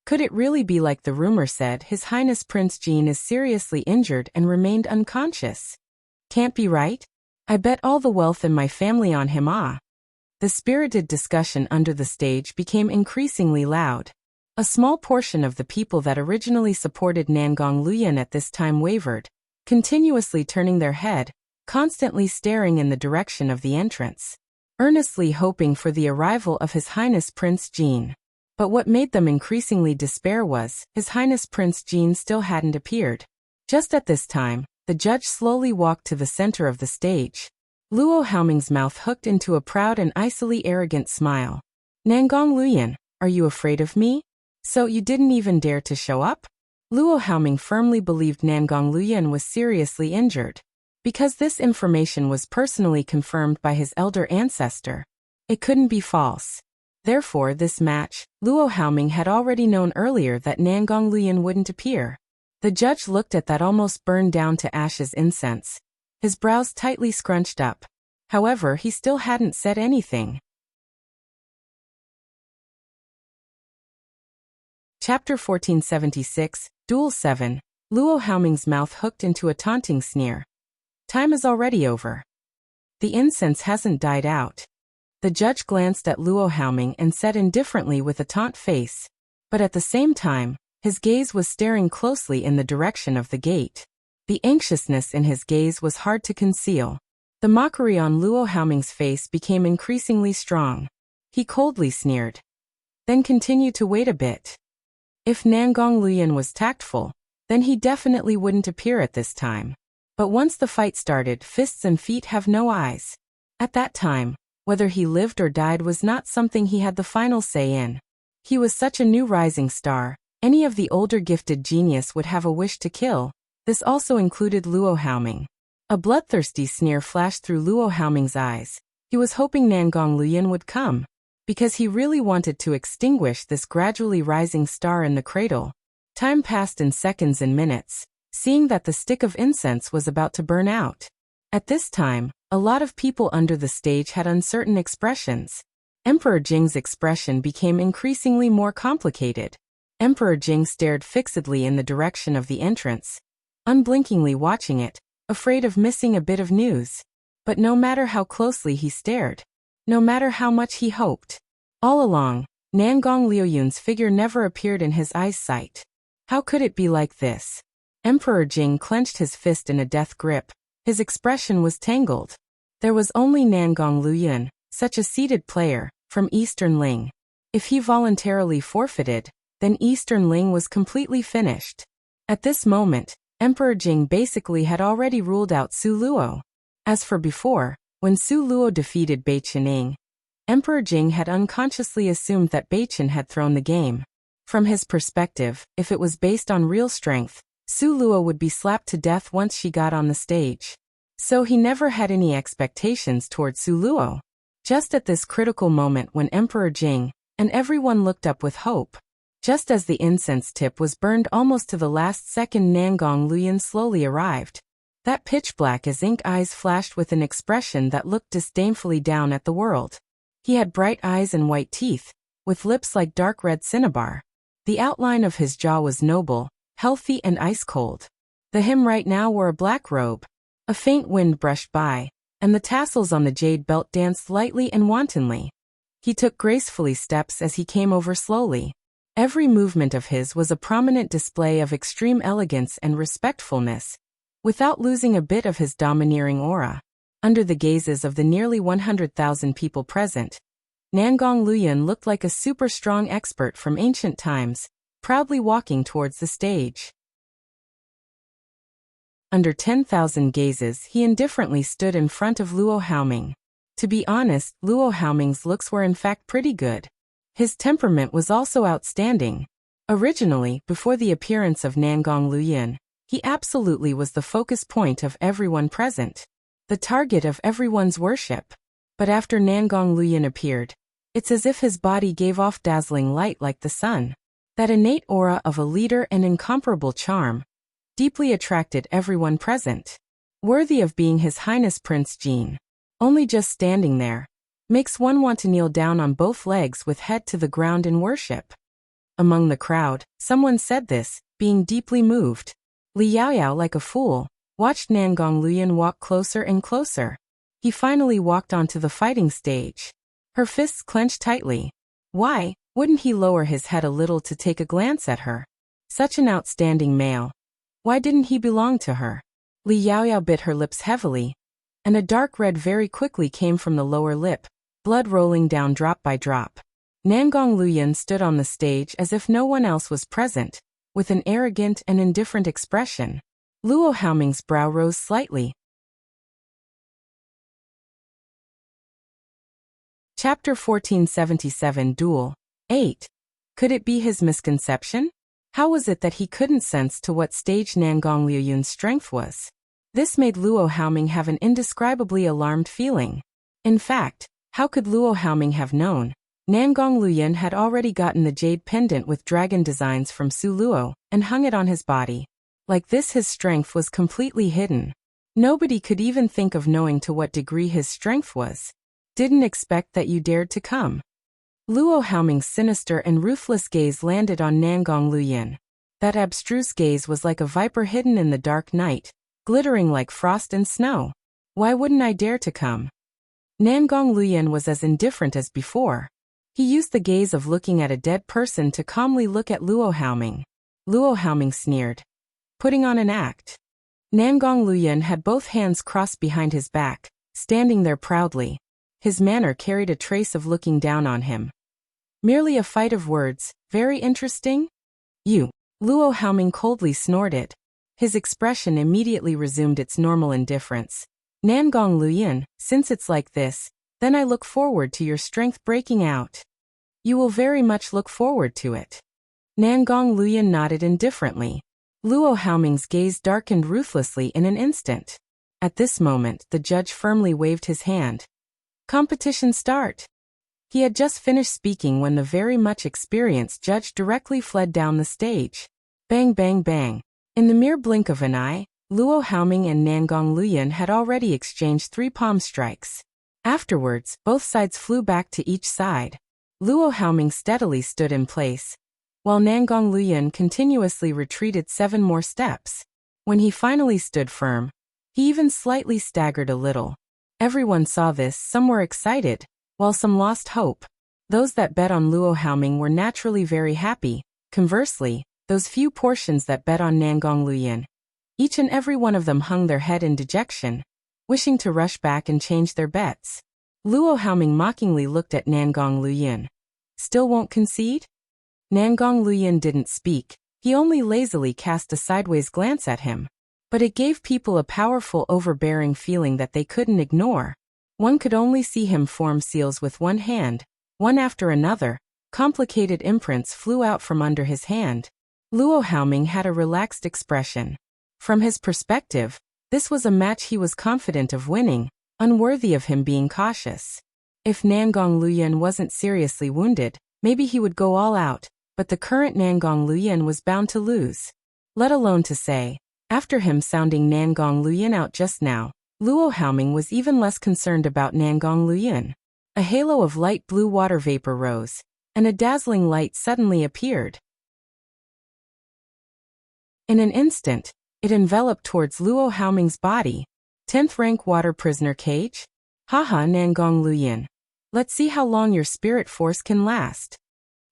Could it really be like the rumor said? His Highness Prince Jean is seriously injured and remained unconscious. Can't be right? I bet all the wealth in my family on him. The spirited discussion under the stage became increasingly loud. A small portion of the people that originally supported Nangong Luoyan at this time wavered, continuously turning their head, constantly staring in the direction of the entrance, earnestly hoping for the arrival of His Highness Prince Jean. But what made them increasingly despair was, His Highness Prince Jean still hadn't appeared. Just at this time, the judge slowly walked to the center of the stage. Luo Haoming's mouth hooked into a proud and icily arrogant smile. Nangong Luoyan, are you afraid of me? So you didn't even dare to show up? Luo Haoming firmly believed Nangong Luoyan was seriously injured. Because this information was personally confirmed by his elder ancestor, it couldn't be false. Therefore, this match, Luo Haoming had already known earlier that Nangong Luoyan wouldn't appear. The judge looked at that almost burned down to ashes incense, his brows tightly scrunched up. However, he still hadn't said anything. Chapter 1476, Duel 7. Luo Haoming's mouth hooked into a taunting sneer. Time is already over. The incense hasn't died out. The judge glanced at Luo Haoming and said indifferently with a taunt face. But at the same time, his gaze was staring closely in the direction of the gate. The anxiousness in his gaze was hard to conceal. The mockery on Luo Haoming's face became increasingly strong. He coldly sneered. Then continued to wait a bit. If Nangong Luoyan was tactful, then he definitely wouldn't appear at this time. But once the fight started, fists and feet have no eyes. At that time, Whether he lived or died was not something he had the final say in. He was such a new rising star, any of the older gifted genius would have a wish to kill. This also included Luo Haoming. A bloodthirsty sneer flashed through Luo Haoming's eyes. He was hoping Nangong Luoyun would come, because he really wanted to extinguish this gradually rising star in the cradle. Time passed in seconds and minutes, seeing that the stick of incense was about to burn out. At this time, a lot of people under the stage had uncertain expressions. Emperor Jing's expression became increasingly more complicated. Emperor Jing stared fixedly in the direction of the entrance, unblinkingly watching it, afraid of missing a bit of news. But no matter how closely he stared, no matter how much he hoped, all along, Nangong Luoyun's figure never appeared in his eyesight. How could it be like this? Emperor Jing clenched his fist in a death grip. His expression was tangled. There was only Nangong Luoyun, such a seated player, from Eastern Ling. If he voluntarily forfeited, then Eastern Ling was completely finished. At this moment, Emperor Jing basically had already ruled out Su Luo. As for before, when Su Luo defeated Bai Qining, Emperor Jing had unconsciously assumed that Bai Qin had thrown the game. From his perspective, if it was based on real strength, Su Luo would be slapped to death once she got on the stage. So he never had any expectations toward Su Luo. Just at this critical moment when Emperor Jing and everyone looked up with hope, just as the incense tip was burned almost to the last second, Nangong Luoyun slowly arrived. That pitch-black as ink eyes flashed with an expression that looked disdainfully down at the world. He had bright eyes and white teeth, with lips like dark red cinnabar. The outline of his jaw was noble, healthy and ice-cold. The him right now wore a black robe. A faint wind brushed by, and the tassels on the jade belt danced lightly and wantonly. He took gracefully steps as he came over slowly. Every movement of his was a prominent display of extreme elegance and respectfulness, without losing a bit of his domineering aura. Under the gazes of the nearly 100,000 people present, Nangong Luoyun looked like a super-strong expert from ancient times, proudly walking towards the stage. Under 10,000 gazes, he indifferently stood in front of Luo Haoming. To be honest, Luo Haoming's looks were in fact pretty good. His temperament was also outstanding. Originally, before the appearance of Nangong Luoyun, he absolutely was the focus point of everyone present, the target of everyone's worship. But after Nangong Luoyun appeared, it's as if his body gave off dazzling light like the sun. That innate aura of a leader and incomparable charm deeply attracted everyone present. Worthy of being His Highness Prince Jin. Only just standing there makes one want to kneel down on both legs with head to the ground in worship. Among the crowd, someone said this, being deeply moved. Li Yaoyao, like a fool, watched Nangong Luoyun walk closer and closer. He finally walked onto the fighting stage. Her fists clenched tightly. Why wouldn't he lower his head a little to take a glance at her? Such an outstanding male. Why didn't he belong to her? Li Yaoyao bit her lips heavily, and a dark red very quickly came from the lower lip, blood rolling down drop by drop. Nangong Luoyun stood on the stage as if no one else was present, with an arrogant and indifferent expression. Luo Haoming's brow rose slightly. Chapter 1477 Duel 8. Could it be his misconception? How was it that he couldn't sense to what stage Nangong Luoyun's strength was? This made Luo Haoming have an indescribably alarmed feeling. In fact, how could Luo Haoming have known? Nangong Luoyun had already gotten the jade pendant with dragon designs from Su Luo and hung it on his body. Like this, his strength was completely hidden. Nobody could even think of knowing to what degree his strength was. Didn't expect that you dared to come. Luo Haoming's sinister and ruthless gaze landed on Nangong Luoyun. That abstruse gaze was like a viper hidden in the dark night, glittering like frost and snow. Why wouldn't I dare to come? Nangong Luoyun was as indifferent as before. He used the gaze of looking at a dead person to calmly look at Luo Haoming. Luo Haoming sneered, putting on an act. Nangong Luoyun had both hands crossed behind his back, standing there proudly. His manner carried a trace of looking down on him. Merely a fight of words, very interesting? You. Luo Haoming coldly snorted. His expression immediately resumed its normal indifference. Nangong Luoyun, since it's like this, Then I look forward to your strength breaking out. You will very much look forward to it. Nangong Luyan nodded indifferently. Luo Haoming's gaze darkened ruthlessly in an instant. At this moment, the judge firmly waved his hand. Competition start. He had just finished speaking when the very much experienced judge directly fled down the stage. Bang bang bang. In the mere blink of an eye, Luo Haoming and Nangong Luyan had already exchanged 3 palm strikes. Afterwards, both sides flew back to each side. Luo Haoming steadily stood in place, while Nangong Luyan continuously retreated 7 more steps. When he finally stood firm, he even slightly staggered a little. Everyone saw this, some were excited, while some lost hope. Those that bet on Luo Haoming were naturally very happy. Conversely, those few portions that bet on Nangong Luyan, each and every one of them hung their head in dejection, wishing to rush back and change their bets. Luo Haoming mockingly looked at Nangong Luyan. Still won't concede? Nangong Luyan didn't speak, he only lazily cast a sideways glance at him. But it gave people a powerful overbearing feeling that they couldn't ignore. One could only see him form seals with one hand, one after another. Complicated imprints flew out from under his hand. Luo Haoming had a relaxed expression. From his perspective, this was a match he was confident of winning, unworthy of him being cautious. If Nangong Luyan wasn't seriously wounded, maybe he would go all out, but the current Nangong Luyan was bound to lose. Let alone to say, after him sounding Nangong Luyan out just now, Luo Haoming was even less concerned about Nangong Luyan. A halo of light blue water vapor rose, and a dazzling light suddenly appeared. In an instant, it enveloped towards Luo Haoming's body. 10th rank water prisoner cage? Haha Nangong Luyan. Let's see how long your spirit force can last.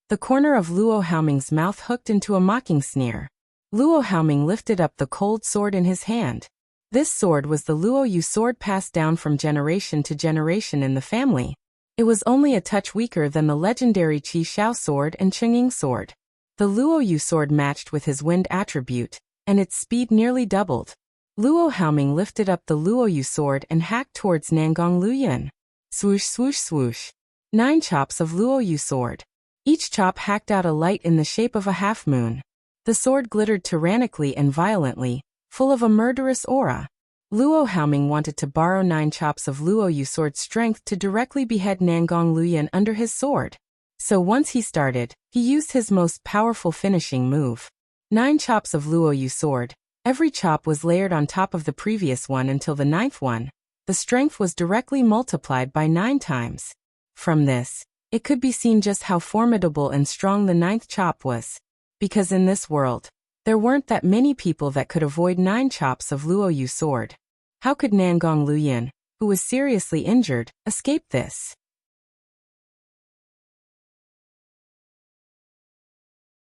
The corner of Luo Haoming's mouth hooked into a mocking sneer. Luo Haoming lifted up the cold sword in his hand. This sword was the Luo Yu sword passed down from generation to generation in the family. It was only a touch weaker than the legendary Qi Xiao sword and Chengying sword. The Luo Yu sword matched with his wind attribute, and its speed nearly doubled. Luo Haoming lifted up the Luo Yu sword and hacked towards Nangong Luyan. Swoosh swoosh swoosh. 9 chops of Luo Yu sword. Each chop hacked out a light in the shape of a half-moon. The sword glittered tyrannically and violently, full of a murderous aura. Luo Haoming wanted to borrow 9 chops of Luo Yu sword's strength to directly behead Nangong Luyan under his sword. So once he started, he used his most powerful finishing move. 9 chops of Luo Yu sword. Every chop was layered on top of the previous one until the 9th one. The strength was directly multiplied by 9 times. From this, it could be seen just how formidable and strong the 9th chop was. Because in this world, there weren't that many people that could avoid 9 chops of Luo Yu sword. How could Nangong Luyan, who was seriously injured, escape this?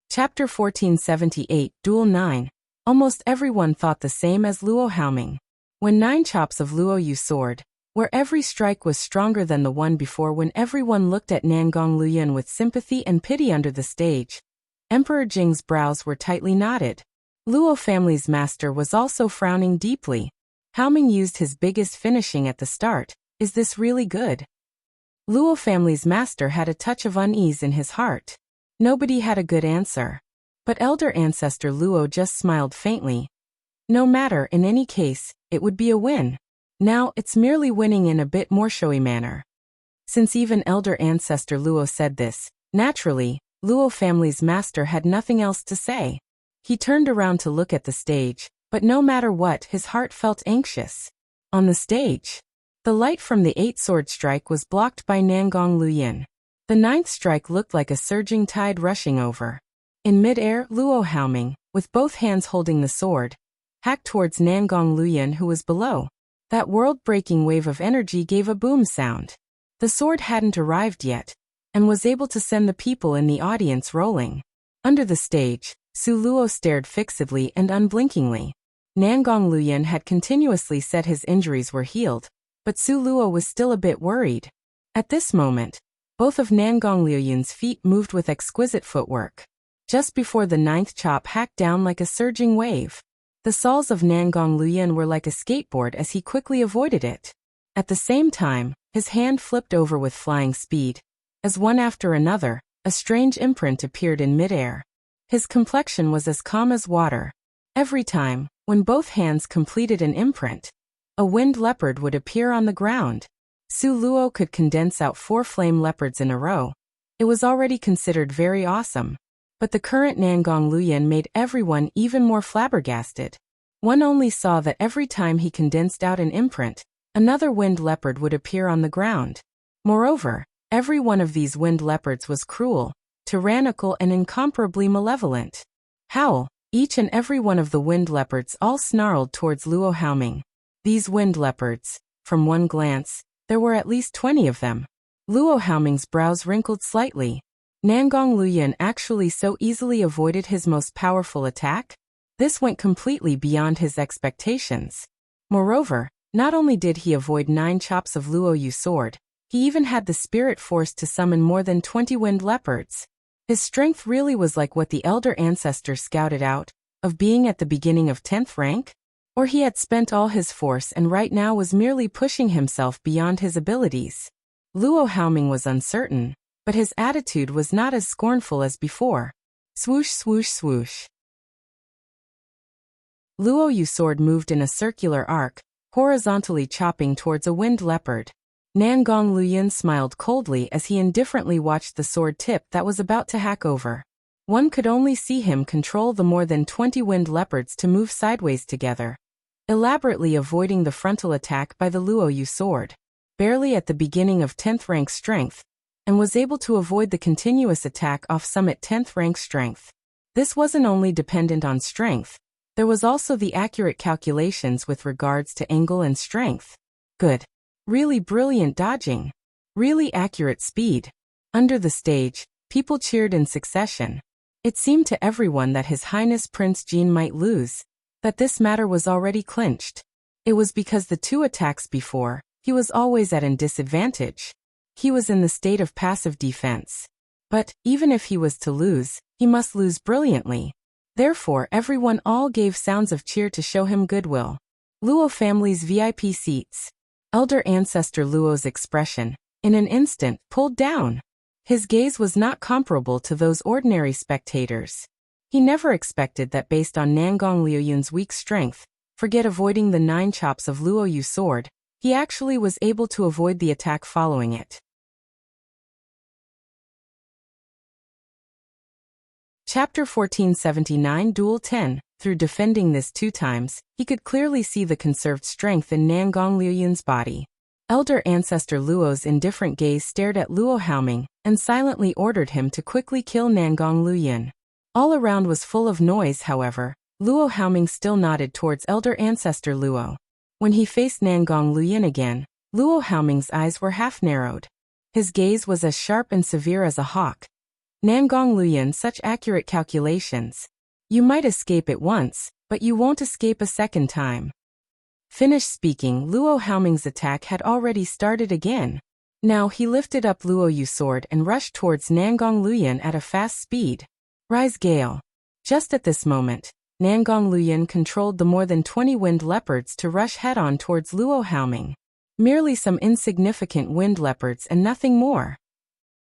Chapter 1478, Duel 9. Almost everyone thought the same as Luo Haoming. When 9 chops of Luo Yu sword, where every strike was stronger than the one before, when everyone looked at Nangong Luyan with sympathy and pity under the stage, Emperor Jing's brows were tightly knotted. Luo family's master was also frowning deeply. Haoming used his biggest finishing at the start. Is this really good? Luo family's master had a touch of unease in his heart. Nobody had a good answer. But elder ancestor Luo just smiled faintly. No matter, in any case, it would be a win. Now, it's merely winning in a bit more showy manner. Since even elder ancestor Luo said this, naturally, Luo family's master had nothing else to say. He turned around to look at the stage, but no matter what, his heart felt anxious. On the stage, the light from the 8th sword strike was blocked by Nangong Luyan. The 9th strike looked like a surging tide rushing over. In mid-air, Luo Haoming, with both hands holding the sword, hacked towards Nangong Luyan, who was below. That world-breaking wave of energy gave a boom sound. The sword hadn't arrived yet, and was able to send the people in the audience rolling. Under the stage, Su Luo stared fixedly and unblinkingly. Nangong Luyan had continuously said his injuries were healed, but Su Luo was still a bit worried. At this moment, both of Nangong Luyan's feet moved with exquisite footwork. Just before the 9th chop hacked down like a surging wave. The soles of Nangong Luyan were like a skateboard as he quickly avoided it. At the same time, His hand flipped over with flying speed. As one after another, a strange imprint appeared in midair. His complexion was as calm as water. Every time, when both hands completed an imprint, a winged leopard would appear on the ground. Su Luo could condense out 4 flame leopards in a row. It was already considered very awesome. But the current Nangong Luyan made everyone even more flabbergasted. One only saw that every time he condensed out an imprint, another winged leopard would appear on the ground. Moreover, every one of these winged leopards was cruel, tyrannical and incomparably malevolent. Howl! Each and every one of the winged leopards all snarled towards Luo Haoming. These winged leopards, from one glance, there were at least 20 of them. Luo Haoming's brows wrinkled slightly. Nangong Luyan actually so easily avoided his most powerful attack? This went completely beyond his expectations. Moreover, not only did he avoid 9 chops of Luo Yu sword, he even had the spirit force to summon more than 20 winged leopards. His strength really was like what the elder ancestor scouted out, of being at the beginning of 10th rank? Or he had spent all his force and right now was merely pushing himself beyond his abilities. Luo Haoming was uncertain, but his attitude was not as scornful as before. Swoosh swoosh swoosh. Luo Yu sword moved in a circular arc, horizontally chopping towards a winged leopard. Nangong Luyan smiled coldly as he indifferently watched the sword tip that was about to hack over. One could only see him control the more than 20 winged leopards to move sideways together, elaborately avoiding the frontal attack by the Luo Yu sword. Barely at the beginning of 10th rank strength, and was able to avoid the continuous attack off summit 10th rank strength. This wasn't only dependent on strength, there was also the accurate calculations with regards to angle and strength. Good. Really brilliant dodging. Really accurate speed. Under the stage, people cheered in succession. It seemed to everyone that His Highness Prince Jean might lose, that this matter was already clinched. It was because the 2 attacks before, he was always at a disadvantage. He was in the state of passive defense. But, even if he was to lose, he must lose brilliantly. Therefore everyone all gave sounds of cheer to show him goodwill. Luo family's VIP seats. Elder ancestor Luo's expression, in an instant, pulled down. His gaze was not comparable to those ordinary spectators. He never expected that based on Nangong Liuyun's weak strength, forget avoiding the 9 chops of Luo Yu sword, he actually was able to avoid the attack following it. Chapter 1479 Duel 10. Through defending this 2 times, he could clearly see the conserved strength in Nangong Liuyun's body. Elder ancestor Luo's indifferent gaze stared at Luo Haoming, and silently ordered him to quickly kill Nangong Luyan. All around was full of noise, however. Luo Haoming still nodded towards elder ancestor Luo. When he faced Nangong Luyan again, Luo Haoming's eyes were half-narrowed. His gaze was as sharp and severe as a hawk. Nangong Luyan, such accurate calculations. You might escape it once, but you won't escape a second time. Finished speaking, Luo Haoming's attack had already started again. Now he lifted up Luo Yu's sword and rushed towards Nangong Luyan at a fast speed. Rise Gale. Just at this moment, Nangong Luyan controlled the more than 20 winged leopards to rush head-on towards Luo Haoming. Merely some insignificant winged leopards and nothing more.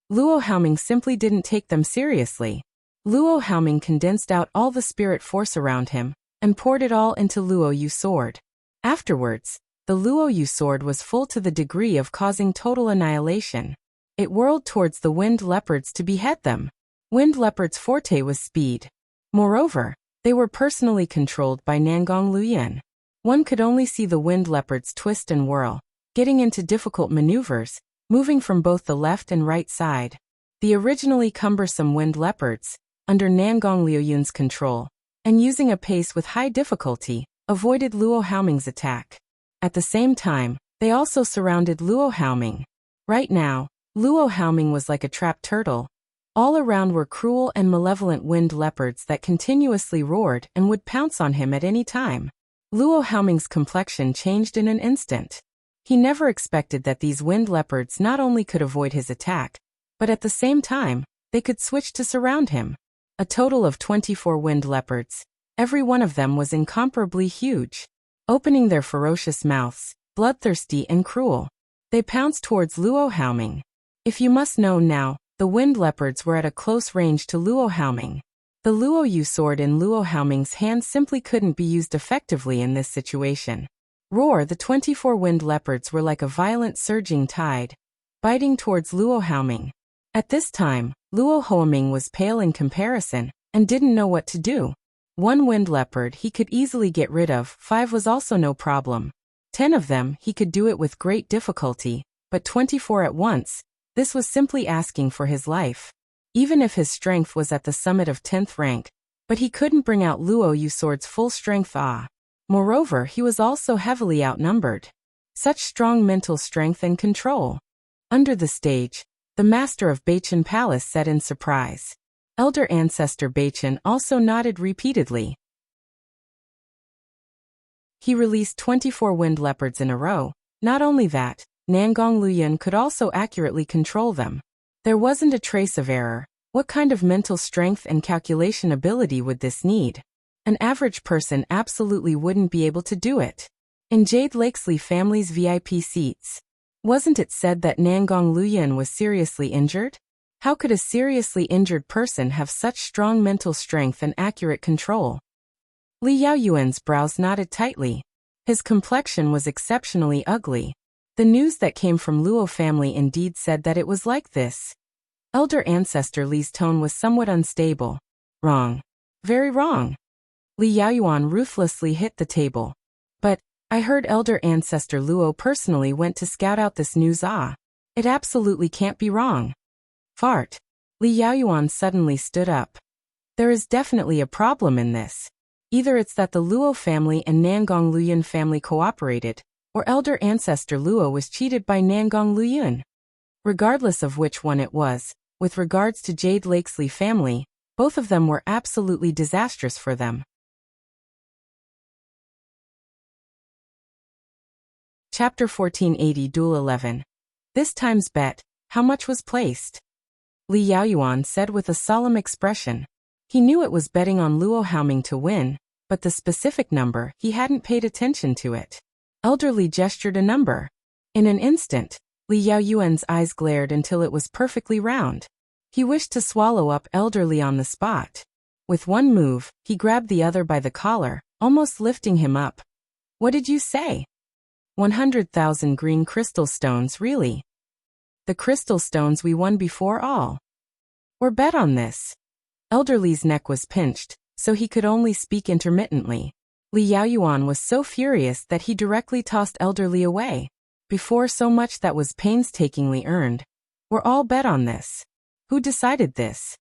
Luo Haoming simply didn't take them seriously. Luo Haoming condensed out all the spirit force around him, and poured it all into Luo Yu's sword. Afterwards, the Luo Yu sword was full to the degree of causing total annihilation. It whirled towards the winged leopards to behead them. Winged leopards' forte was speed. Moreover, they were personally controlled by Nangong Luyan. One could only see the winged leopards twist and whirl, getting into difficult maneuvers, moving from both the left and right side. The originally cumbersome winged leopards, under Nangong Liuyun's control, and using a pace with high difficulty, avoided Luo Haoming's attack. At the same time, they also surrounded Luo Haoming. Right now, Luo Haoming was like a trapped turtle. All around were cruel and malevolent winged leopards that continuously roared and would pounce on him at any time. Luo Haoming's complexion changed in an instant. He never expected that these winged leopards not only could avoid his attack, but at the same time, they could switch to surround him. A total of 24 winged leopards. Every one of them was incomparably huge, opening their ferocious mouths, bloodthirsty and cruel. They pounced towards Luo Haoming. If you must know now, the wind leopards were at a close range to Luo Haoming. The Luo Yu sword in Luo Haoming's hand simply couldn't be used effectively in this situation. Roar! The 24 wind leopards were like a violent surging tide, biting towards Luo Haoming. At this time, Luo Haoming was pale in comparison, and didn't know what to do. 1 wind leopard he could easily get rid of, 5 was also no problem. 10 of them he could do it with great difficulty, but 24 at once, this was simply asking for his life. Even if his strength was at the summit of 10th rank, but he couldn't bring out Luo Yu sword's full strength. Moreover, he was also heavily outnumbered. Such strong mental strength and control. Under the stage, the master of Beichen Palace said in surprise. Elder Ancestor Beichen also nodded repeatedly. He released 24 wind leopards in a row. Not only that, Nangong Luoyun could also accurately control them. There wasn't a trace of error. What kind of mental strength and calculation ability would this need? An average person absolutely wouldn't be able to do it. In Jade Lakesley family's VIP seats, wasn't it said that Nangong Luoyun was seriously injured? How could a seriously injured person have such strong mental strength and accurate control? Li Yaoyuan's brows knotted tightly. His complexion was exceptionally ugly. The news that came from Luo family indeed said that it was like this. Elder Ancestor Li's tone was somewhat unstable. Wrong. Very wrong. Li Yaoyuan ruthlessly hit the table. But, I heard Elder Ancestor Luo personally went to scout out this news. It absolutely can't be wrong. Fart. Li Yaoyuan suddenly stood up. There is definitely a problem in this. Either it's that the Luo family and Nangong Luoyun family cooperated, or Elder Ancestor Luo was cheated by Nangong Luoyun. Regardless of which one it was, with regards to Jade Lakesley family, both of them were absolutely disastrous for them. Chapter 1480 Duel 11. This time's bet, how much was placed? Li Yaoyuan said with a solemn expression. He knew it was betting on Luo Haoming to win, but the specific number, he hadn't paid attention to it. Elderly gestured a number. In an instant, Li Yaoyuan's eyes glared until it was perfectly round. He wished to swallow up Elderly on the spot. With one move, he grabbed the other by the collar, almost lifting him up. What did you say? 100,000 green crystal stones, really? The crystal stones we won before all. Or bet on this. Elderly's neck was pinched, so he could only speak intermittently. Li Yaoyuan was so furious that he directly tossed Elderly away. Before so much that was painstakingly earned. We're all bet on this. Who decided this?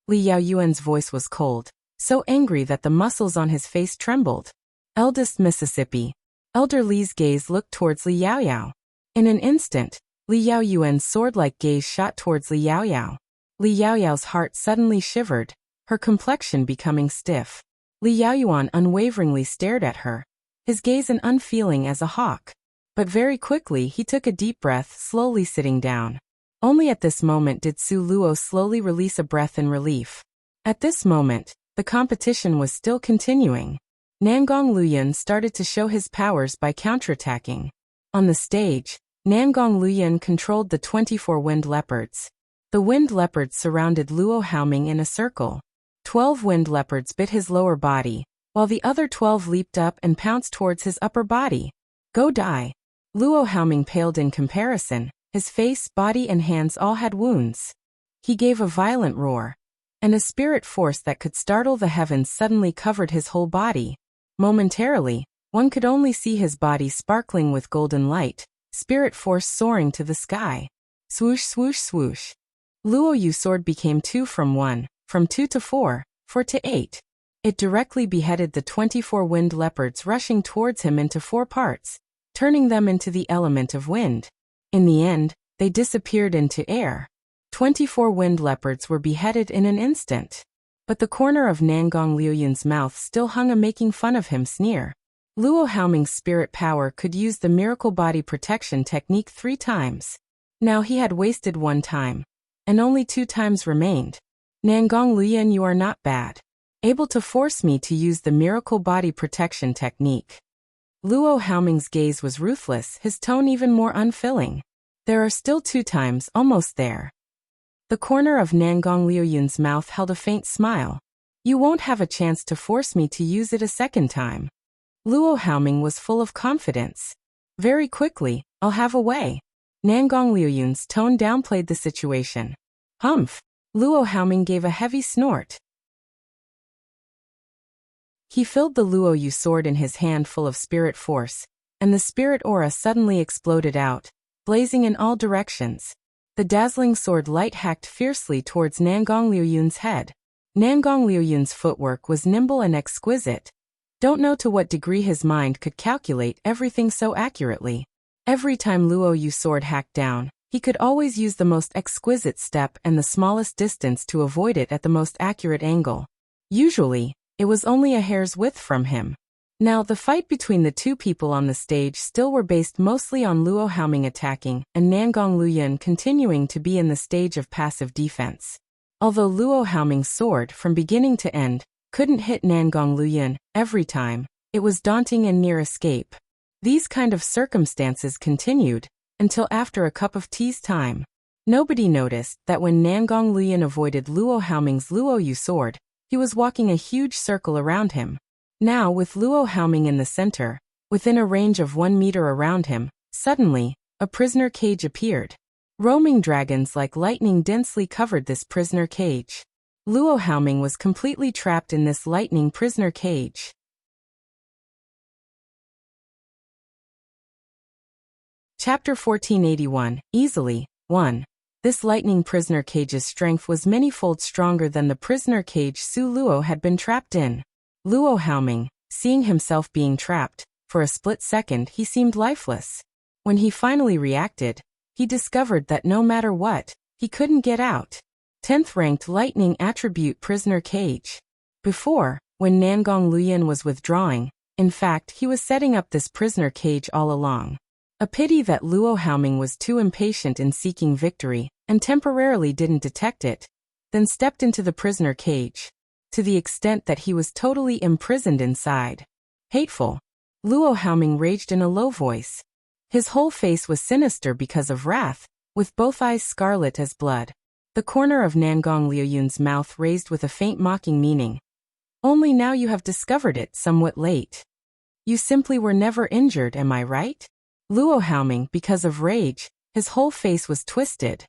Li Yaoyuan's voice was cold, so angry that the muscles on his face trembled. Eldest Mississippi. Elderly's gaze looked towards Li Yaoyao. In an instant, Li Yaoyuan's sword-like gaze shot towards Li Yaoyao. Li Yaoyao's heart suddenly shivered, her complexion becoming stiff. Li Yaoyuan unwaveringly stared at her, his gaze an unfeeling as a hawk. But very quickly he took a deep breath, slowly sitting down. Only at this moment did Su Luo slowly release a breath in relief. At this moment, the competition was still continuing. Nangong Luoyun started to show his powers by counterattacking. On the stage, Nangong Luoyun controlled the 24 wind leopards. The wind leopards surrounded Luo Haoming in a circle. 12 wind leopards bit his lower body, while the other 12 leaped up and pounced towards his upper body. Go die. Luo Haoming paled in comparison, his face, body and hands all had wounds. He gave a violent roar, and a spirit force that could startle the heavens suddenly covered his whole body. Momentarily, one could only see his body sparkling with golden light, spirit force soaring to the sky. Swoosh swoosh swoosh. Luo Yu sword became 2 from 1, from 2 to 4, 4 to 8. It directly beheaded the 24 wind leopards rushing towards him into 4 parts, turning them into the element of wind. In the end, they disappeared into air. 24 wind leopards were beheaded in an instant. But the corner of Nangong Luoyun's mouth still hung a making fun of him sneer. Luo Haoming's spirit power could use the miracle body protection technique 3 times. Now he had wasted 1 time, and only 2 times remained. Nangong Luoyun, you are not bad. Able to force me to use the miracle body protection technique. Luo Haoming's gaze was ruthless, his tone even more unfilling. There are still 2 times, almost there. The corner of Nangong Liuyun's mouth held a faint smile. You won't have a chance to force me to use it a second time. Luo Haoming was full of confidence. Very quickly, I'll have a way. Nangong Liuyun's tone downplayed the situation. Humph! Luo Haoming gave a heavy snort. He filled the Luo Yu sword in his hand full of spirit force, and the spirit aura suddenly exploded out, blazing in all directions. The dazzling sword light hacked fiercely towards Nangong Liuyun's head. Nangong Liuyun's footwork was nimble and exquisite. Don't know to what degree his mind could calculate everything so accurately. Every time Luo Yu sword hacked down, he could always use the most exquisite step and the smallest distance to avoid it at the most accurate angle. Usually, it was only a hair's width from him. Now, the fight between the 2 people on the stage still were based mostly on Luo Haoming attacking and Nangong Luyun continuing to be in the stage of passive defense. Although Luo Haoming's sword, from beginning to end, couldn't hit Nangong Luyun every time, it was daunting and near escape. These kind of circumstances continued until after a cup of tea's time. Nobody noticed that when Nangong Luyun avoided Luo Haoming's Luo Yu sword, he was walking a huge circle around him. Now, with Luo Haoming in the center, within a range of 1 meter around him, suddenly, a prisoner cage appeared. Roaming dragons like lightning densely covered this prisoner cage. Luo Haoming was completely trapped in this lightning prisoner cage. Chapter 1481, Easily, 1. This lightning prisoner cage's strength was many-fold stronger than the prisoner cage Su Luo had been trapped in. Luo Haoming, seeing himself being trapped, for a split second he seemed lifeless. When he finally reacted, he discovered that no matter what, he couldn't get out. 10th ranked lightning attribute prisoner cage. Before, when Nangong Luyun was withdrawing, in fact he was setting up this prisoner cage all along. A pity that Luo Haoming was too impatient in seeking victory, and temporarily didn't detect it, then stepped into the prisoner cage, to the extent that he was totally imprisoned inside. Hateful. Luo Haoming raged in a low voice. His whole face was sinister because of wrath, with both eyes scarlet as blood. The corner of Nangong Liuyun's mouth raised with a faint mocking meaning. Only now you have discovered it somewhat late. You simply were never injured, am I right? Luo Haoming, because of rage, his whole face was twisted.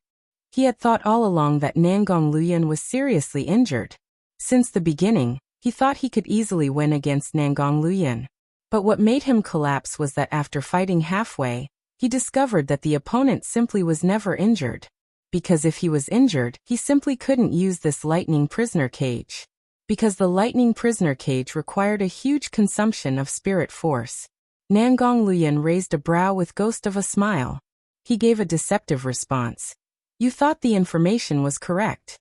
He had thought all along that Nangong Luyun was seriously injured. Since the beginning, he thought he could easily win against Nangong Luyun. But what made him collapse was that after fighting halfway, he discovered that the opponent simply was never injured. Because if he was injured, he simply couldn't use this lightning prisoner cage. Because the lightning prisoner cage required a huge consumption of spirit force. Nangong Luyun raised a brow with ghost of a smile. He gave a deceptive response. You thought the information was correct.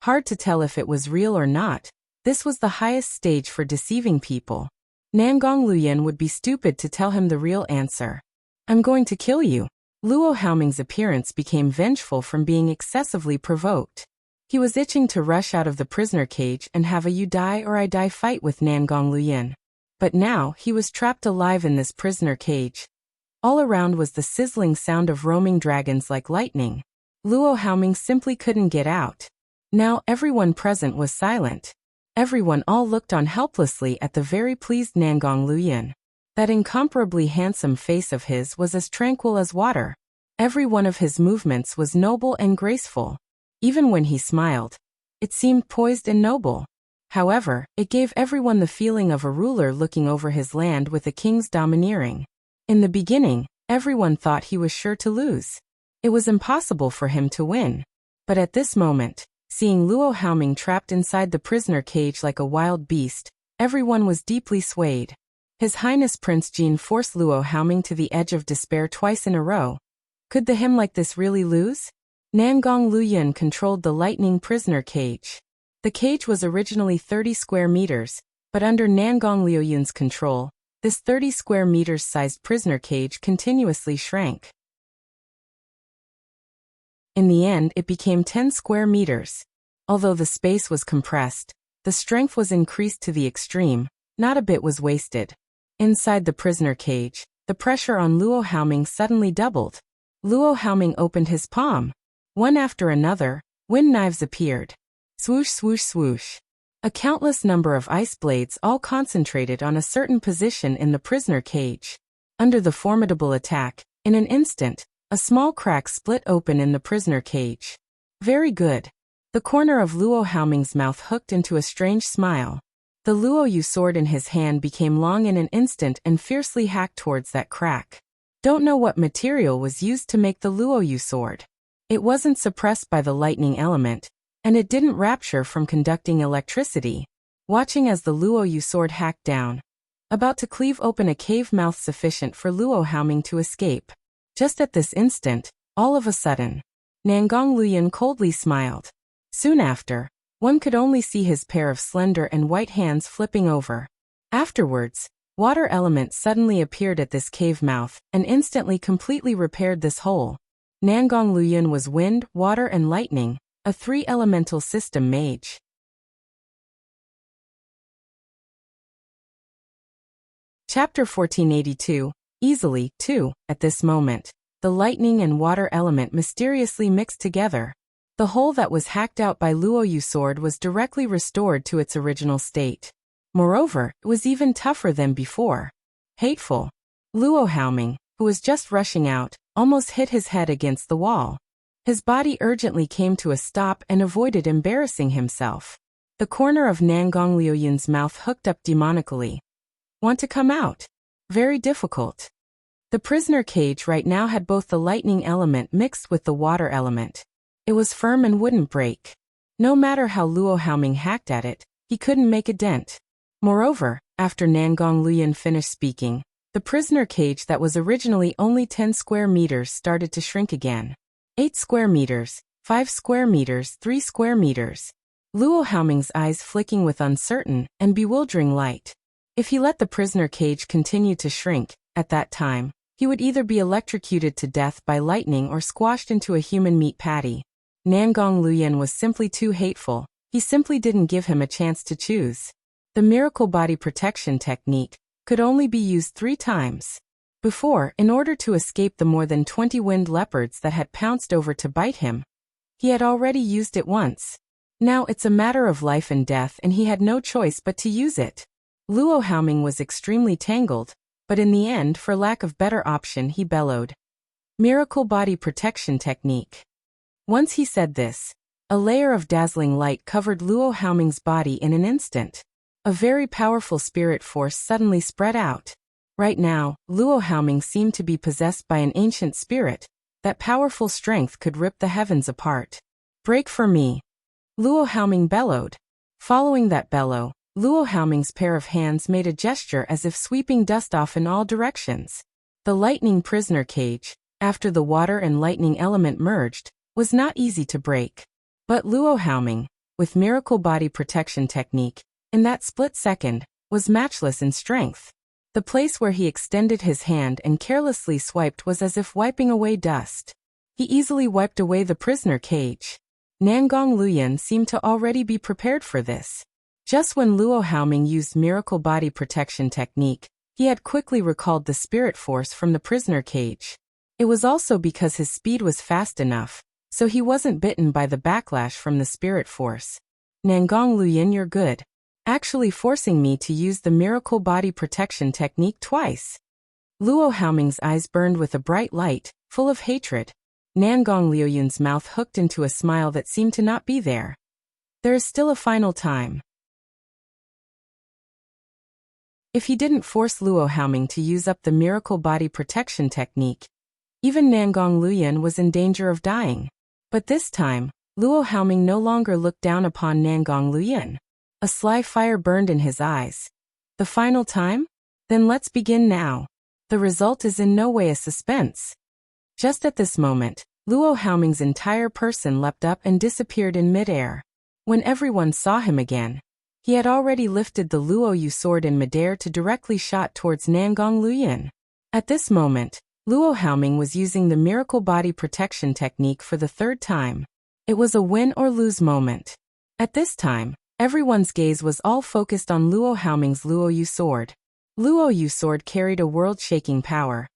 Hard to tell if it was real or not. This was the highest stage for deceiving people. Nangong Luyun would be stupid to tell him the real answer. I'm going to kill you. Luo Haoming's appearance became vengeful from being excessively provoked. He was itching to rush out of the prisoner cage and have a you die or I die fight with Nangong Luyun. But now he was trapped alive in this prisoner cage. All around was the sizzling sound of roaming dragons like lightning. Luo Haoming simply couldn't get out. Now everyone present was silent. Everyone all looked on helplessly at the very pleased Nangong Luyun. That incomparably handsome face of his was as tranquil as water. Every one of his movements was noble and graceful. Even when he smiled, it seemed poised and noble. However, it gave everyone the feeling of a ruler looking over his land with a king's domineering. In the beginning, everyone thought he was sure to lose. It was impossible for him to win. But at this moment, seeing Luo Haoming trapped inside the prisoner cage like a wild beast, everyone was deeply swayed. His Highness Prince Jin forced Luo Haoming to the edge of despair twice in a row. Could the him like this really lose? Nangong Luyun controlled the lightning prisoner cage. The cage was originally 30 square meters, but under Nangong Liuyun's control, this 30 square meters sized prisoner cage continuously shrank. In the end, it became 10 square meters. Although the space was compressed, the strength was increased to the extreme, not a bit was wasted. Inside the prisoner cage, the pressure on Luo Haoming suddenly doubled. Luo Haoming opened his palm. One after another, wind knives appeared. Swoosh, swoosh, swoosh. A countless number of ice blades all concentrated on a certain position in the prisoner cage. Under the formidable attack, in an instant, a small crack split open in the prisoner cage. Very good. The corner of Luo Haoming's mouth hooked into a strange smile. The Luo Yu sword in his hand became long in an instant and fiercely hacked towards that crack. Don't know what material was used to make the Luo Yu sword. It wasn't suppressed by the lightning element, and it didn't rapture from conducting electricity. Watching as the Luo Yu sword hacked down, about to cleave open a cave mouth sufficient for Luo Haoming to escape. Just at this instant, all of a sudden, Nangong Luyan coldly smiled. Soon after, one could only see his pair of slender and white hands flipping over. Afterwards, water element suddenly appeared at this cave mouth and instantly completely repaired this hole. Nangong Luyan was wind, water and lightning, a three-elemental system mage. Chapter 1482, easily, too, at this moment, the lightning and water element mysteriously mixed together. The hole that was hacked out by Luo Yu sword was directly restored to its original state. Moreover, it was even tougher than before. Hateful. Luo Haoming, who was just rushing out, almost hit his head against the wall. His body urgently came to a stop and avoided embarrassing himself. The corner of Nangong Luoyun's mouth hooked up demonically. Want to come out? Very difficult. The prisoner cage right now had both the lightning element mixed with the water element. It was firm and wouldn't break. No matter how Luo Haoming hacked at it, he couldn't make a dent. Moreover, after Nangong Luyan finished speaking, the prisoner cage that was originally only 10 square meters started to shrink again. 8 square meters, 5 square meters, 3 square meters. Luo Haoming's eyes flicking with uncertain and bewildering light. If he let the prisoner cage continue to shrink, at that time, he would either be electrocuted to death by lightning or squashed into a human meat patty. Nangong Luyan was simply too hateful. He simply didn't give him a chance to choose. The miracle body protection technique could only be used 3 times. Before, in order to escape the more than 20 wind leopards that had pounced over to bite him, he had already used it once. Now it's a matter of life and death and he had no choice but to use it. Luo Haoming was extremely tangled, but in the end, for lack of better option, he bellowed. Miracle body protection technique. Once he said this, a layer of dazzling light covered Luo Haoming's body in an instant. A very powerful spirit force suddenly spread out. Right now, Luo Haoming seemed to be possessed by an ancient spirit. That powerful strength could rip the heavens apart. Break for me. Luo Haoming bellowed. Following that bellow, Luo Haoming's pair of hands made a gesture as if sweeping dust off in all directions. The lightning prisoner cage, after the water and lightning element merged, was not easy to break. But Luo Haoming, with miracle body protection technique, in that split second, was matchless in strength. The place where he extended his hand and carelessly swiped was as if wiping away dust. He easily wiped away the prisoner cage. Nangong Luyan seemed to already be prepared for this. Just when Luo Haoming used miracle body protection technique, he had quickly recalled the spirit force from the prisoner cage. It was also because his speed was fast enough, so he wasn't bitten by the backlash from the spirit force. Nangong Luyan, you're good. Actually forcing me to use the miracle body protection technique twice. Luo Haoming's eyes burned with a bright light, full of hatred. Nangong Luoyun's mouth hooked into a smile that seemed to not be there. There is still a final time. If he didn't force Luo Haoming to use up the miracle body protection technique, even Nangong Luyan was in danger of dying. But this time, Luo Haoming no longer looked down upon Nangong Luyan. A sly fire burned in his eyes. The final time? Then let's begin now. The result is in no way a suspense. Just at this moment, Luo Haoming's entire person leapt up and disappeared in midair. When everyone saw him again, he had already lifted the Luo Yu sword in midair to directly shot towards Nangong Luyan. At this moment, Luo Haoming was using the miracle body protection technique for the 3rd time. It was a win or lose moment. At this time, everyone's gaze was all focused on Luo Haoming's Luo Yu sword. Luo Yu sword carried a world-shaking power.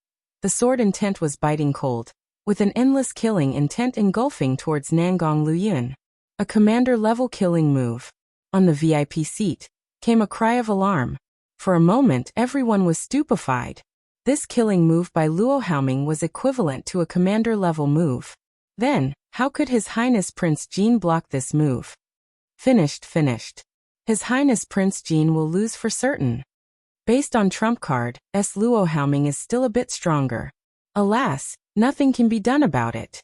The sword intent was biting cold, with an endless killing intent engulfing towards Nangong Luyun. A commander-level killing move. On the VIP seat came a cry of alarm. For a moment everyone was stupefied. This killing move by Luo Haoming was equivalent to a commander-level move. Then, how could His Highness Prince Jean block this move? Finished. His Highness Prince Jean will lose for certain. Based on trump card, Luo Haoming is still a bit stronger. Alas, nothing can be done about it.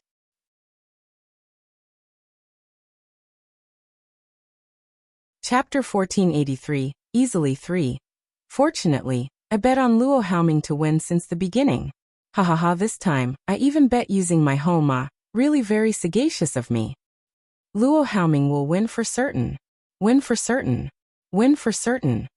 Chapter 1483, Easily 3. Fortunately, I bet on Luo Haoming to win since the beginning. Hahaha, this time, I even bet using my Homa, really very sagacious of me. Luo Haoming will win for certain. Win for certain. Win for certain.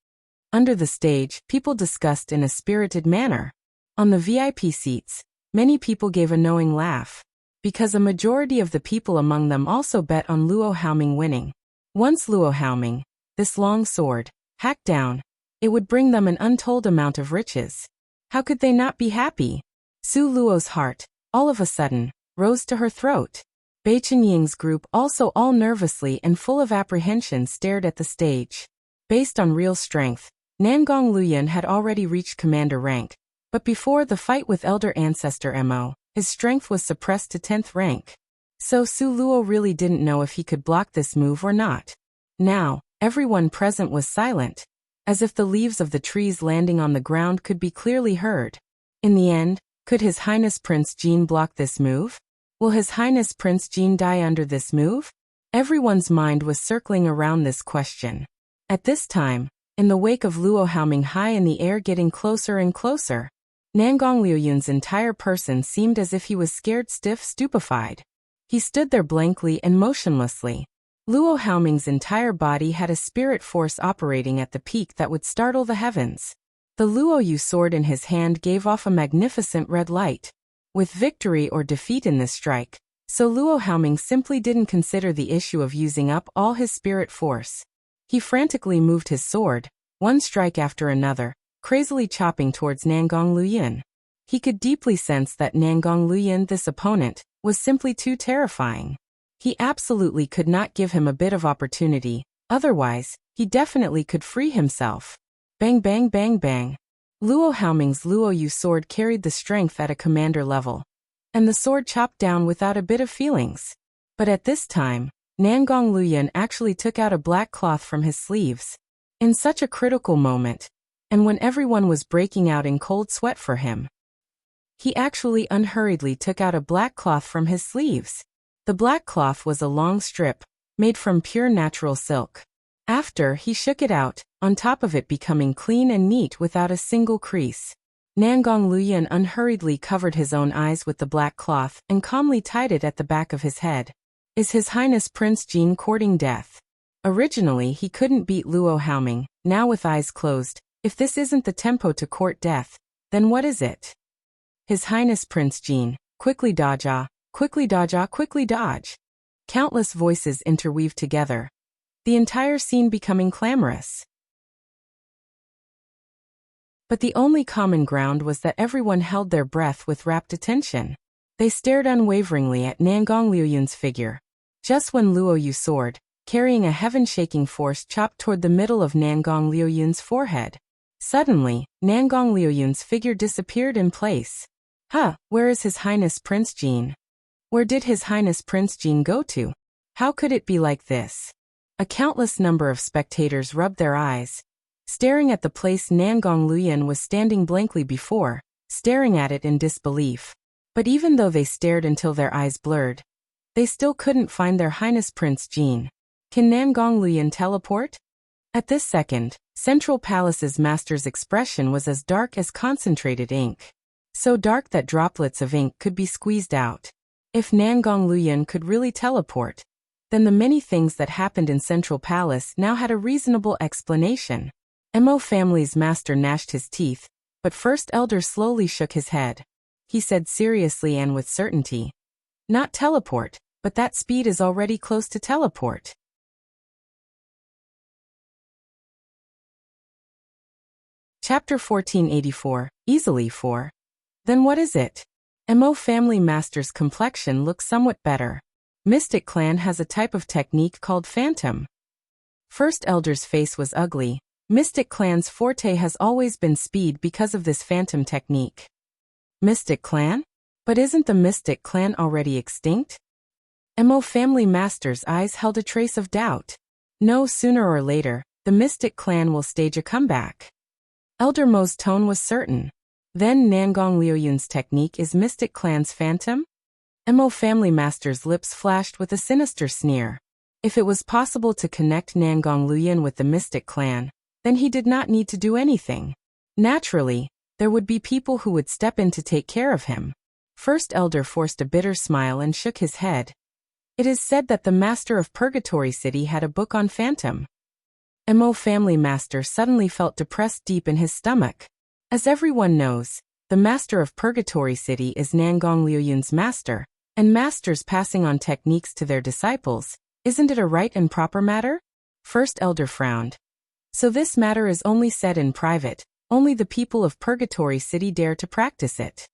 Under the stage, people discussed in a spirited manner. On the VIP seats, many people gave a knowing laugh, because a majority of the people among them also bet on Luo Haoming winning. Once Luo Haoming, this long sword, hacked down, it would bring them an untold amount of riches. How could they not be happy? Su Luo's heart, all of a sudden, rose to her throat. Bei Chenying's group also all nervously and full of apprehension stared at the stage. Based on real strength, Nangong Luyun had already reached commander rank, but before the fight with Elder Ancestor Mo, his strength was suppressed to 10th rank. So Su Luo really didn't know if he could block this move or not. Now, everyone present was silent, as if the leaves of the trees landing on the ground could be clearly heard. In the end, could His Highness Prince Jean block this move? Will His Highness Prince Jean die under this move? Everyone's mind was circling around this question. At this time, in the wake of Luo Haoming high in the air getting closer and closer, Nangong Liuyun's entire person seemed as if he was scared stiff, stupefied. He stood there blankly and motionlessly. Luo Haoming's entire body had a spirit force operating at the peak that would startle the heavens. The Luo Yu sword in his hand gave off a magnificent red light. With victory or defeat in this strike, so Luo Haoming simply didn't consider the issue of using up all his spirit force. He frantically moved his sword, one strike after another, crazily chopping towards Nangong Luyun. He could deeply sense that Nangong Luyun, this opponent, was simply too terrifying. He absolutely could not give him a bit of opportunity, otherwise, he definitely could free himself. Bang bang bang bang. Luo Haoming's Luo Yu sword carried the strength at a commander level, and the sword chopped down without a bit of feelings. But at this time, Nangong Luyun actually took out a black cloth from his sleeves. In such a critical moment, and when everyone was breaking out in cold sweat for him, he actually unhurriedly took out a black cloth from his sleeves. The black cloth was a long strip, made from pure natural silk. After he shook it out, on top of it becoming clean and neat without a single crease. Nangong Luyun unhurriedly covered his own eyes with the black cloth and calmly tied it at the back of his head. Is His Highness Prince Jean courting death? Originally he couldn't beat Luo Haoming, now with eyes closed. If this isn't the tempo to court death, then what is it? His Highness Prince Jean, quickly dodge ah. Quickly dodge ah, quickly dodge. Countless voices interweaved together, the entire scene becoming clamorous. But the only common ground was that everyone held their breath with rapt attention. They stared unwaveringly at Nangong Liuyun's figure. Just when Luo Yu's sword, carrying a heaven-shaking force, chopped toward the middle of Nangong Liuyun's forehead. Suddenly, Nangong Liuyun's figure disappeared in place. Where is His Highness Prince Jean? Where did His Highness Prince Jean go to? How could it be like this? A countless number of spectators rubbed their eyes, staring at the place Nangong Luyun was standing blankly before, staring at it in disbelief. But even though they stared until their eyes blurred, they still couldn't find their Highness Prince Jean. Can Nangong Luyun teleport? At this second, Central Palace's master's expression was as dark as concentrated ink. So dark that droplets of ink could be squeezed out. If Nangong Luyun could really teleport, then the many things that happened in Central Palace now had a reasonable explanation. Mo family's master gnashed his teeth, but First Elder slowly shook his head. He said seriously and with certainty, "Not teleport, but that speed is already close to teleport." Chapter 1484, Easily 4. Then what is it? Mo family master's complexion looks somewhat better. Mystic clan has a type of technique called phantom. First elder's face was ugly. Mystic clan's forte has always been speed because of this phantom technique. Mystic clan? But isn't the Mystic clan already extinct? Mo family master's eyes held a trace of doubt. No, sooner or later, the Mystic clan will stage a comeback. Elder Mo's tone was certain. Then Nangong Liuyun's technique is Mystic clan's phantom? Mo family master's lips flashed with a sinister sneer. If it was possible to connect Nangong Liuyun with the Mystic clan, then he did not need to do anything. Naturally, there would be people who would step in to take care of him. First elder forced a bitter smile and shook his head. It is said that the master of Purgatory City had a book on phantom. Mo family master suddenly felt depressed deep in his stomach. As everyone knows, the master of Purgatory City is Nangong Liuyun's master, and masters passing on techniques to their disciples, isn't it a right and proper matter? First elder frowned. So this matter is only said in private, only the people of Purgatory City dare to practice it.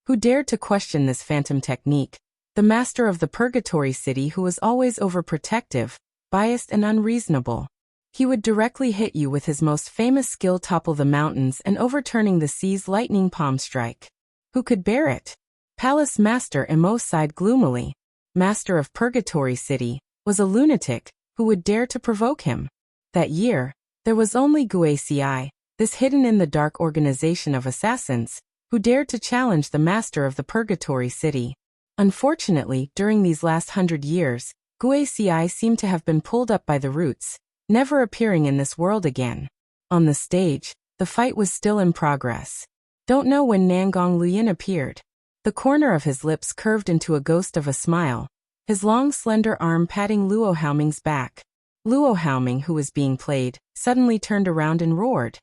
Who dared to question this phantom technique? The master of the Purgatory City, who was always overprotective, biased and unreasonable. He would directly hit you with his most famous skill, topple the mountains and overturning the sea's lightning palm strike. Who could bear it? Palace Master Mo sighed gloomily. Master of Purgatory City was a lunatic who would dare to provoke him. That year, there was only Wuxia, this hidden in the dark organization of assassins, who dared to challenge the master of the Purgatory City. Unfortunately, during these last 100 years, Wuxia seemed to have been pulled up by the roots, never appearing in this world again. On the stage, the fight was still in progress. Don't know when Nangong Liuyun appeared. The corner of his lips curved into a ghost of a smile, his long slender arm patting Luo Haoming's back. Luo Haoming, who was being played, suddenly turned around and roared.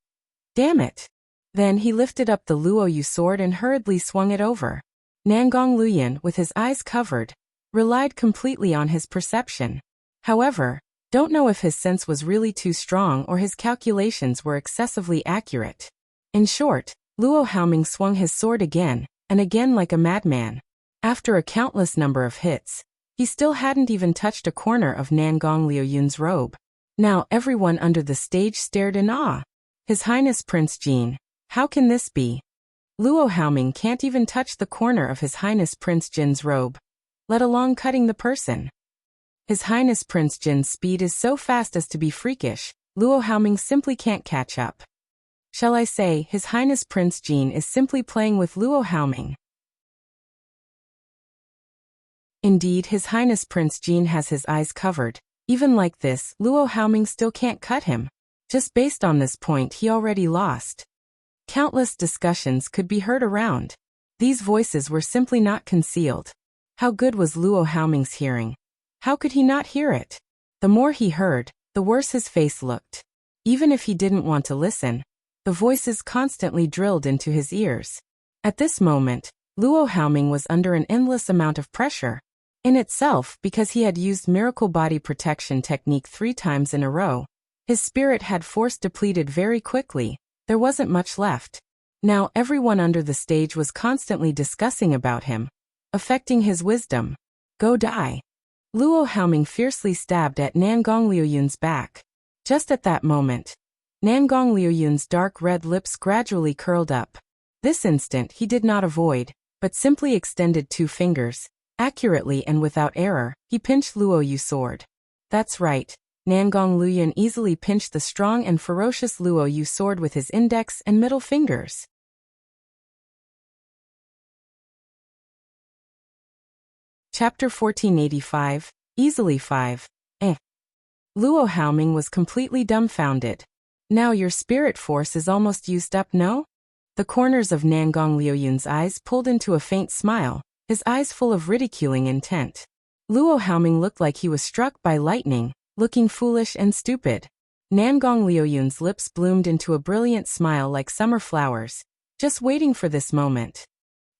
Damn it! Then he lifted up the Luo Yu sword and hurriedly swung it over. Nangong Liuyun, with his eyes covered, relied completely on his perception. However, don't know if his sense was really too strong or his calculations were excessively accurate. In short, Luo Haoming swung his sword again, and again like a madman. After a countless number of hits, he still hadn't even touched a corner of Nangong Liuyun's robe. Now everyone under the stage stared in awe. His Highness Prince Jin, how can this be? Luo Haoming can't even touch the corner of His Highness Prince Jin's robe, let alone cutting the person. His Highness Prince Jin's speed is so fast as to be freakish, Luo Haoming simply can't catch up. Shall I say, His Highness Prince Jin is simply playing with Luo Haoming. Indeed, His Highness Prince Jin has his eyes covered. Even like this, Luo Haoming still can't cut him. Just based on this point, he already lost. Countless discussions could be heard around. These voices were simply not concealed. How good was Luo Haoming's hearing? How could he not hear it? The more he heard, the worse his face looked. Even if he didn't want to listen, the voices constantly drilled into his ears. At this moment, Luo Haoming was under an endless amount of pressure. In itself, because he had used Miracle Body Protection technique 3 times in a row, his spirit had force depleted very quickly. There wasn't much left. Now everyone under the stage was constantly discussing about him, affecting his wisdom. Go die. Luo Haoming fiercely stabbed at Nangong Liuyun's back. Just at that moment, Nangong Liuyun's dark red lips gradually curled up. This instant he did not avoid, but simply extended 2 fingers. Accurately and without error, he pinched Luo Yu's sword. That's right, Nangong Liuyun easily pinched the strong and ferocious Luo Yu sword with his index and middle fingers. Chapter 1485, Easily 5. Luo Haoming was completely dumbfounded. Now your spirit force is almost used up, no? The corners of Nangong Liuyun's eyes pulled into a faint smile, his eyes full of ridiculing intent. Luo Haoming looked like he was struck by lightning, looking foolish and stupid. Nangong Liuyun's lips bloomed into a brilliant smile like summer flowers, just waiting for this moment.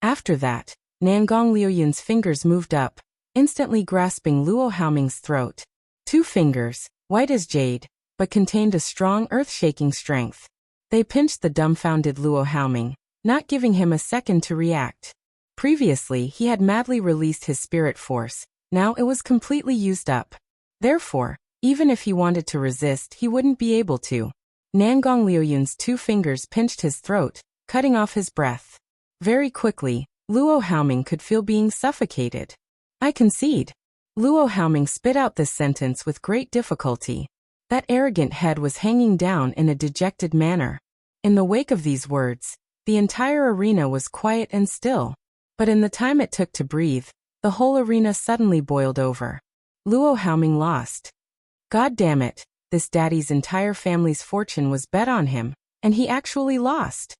After that, Nangong Liuyun's fingers moved up, instantly grasping Luo Haoming's throat. 2 fingers, white as jade, but contained a strong earth-shaking strength. They pinched the dumbfounded Luo Haoming, not giving him a second to react. Previously, he had madly released his spirit force. Now it was completely used up. Therefore, even if he wanted to resist, he wouldn't be able to. Nangong Liuyun's 2 fingers pinched his throat, cutting off his breath. Very quickly, Luo Haoming could feel being suffocated. I concede. Luo Haoming spit out this sentence with great difficulty. That arrogant head was hanging down in a dejected manner. In the wake of these words, the entire arena was quiet and still. But in the time it took to breathe, the whole arena suddenly boiled over. Luo Haoming lost. God damn it, this daddy's entire family's fortune was bet on him, and he actually lost.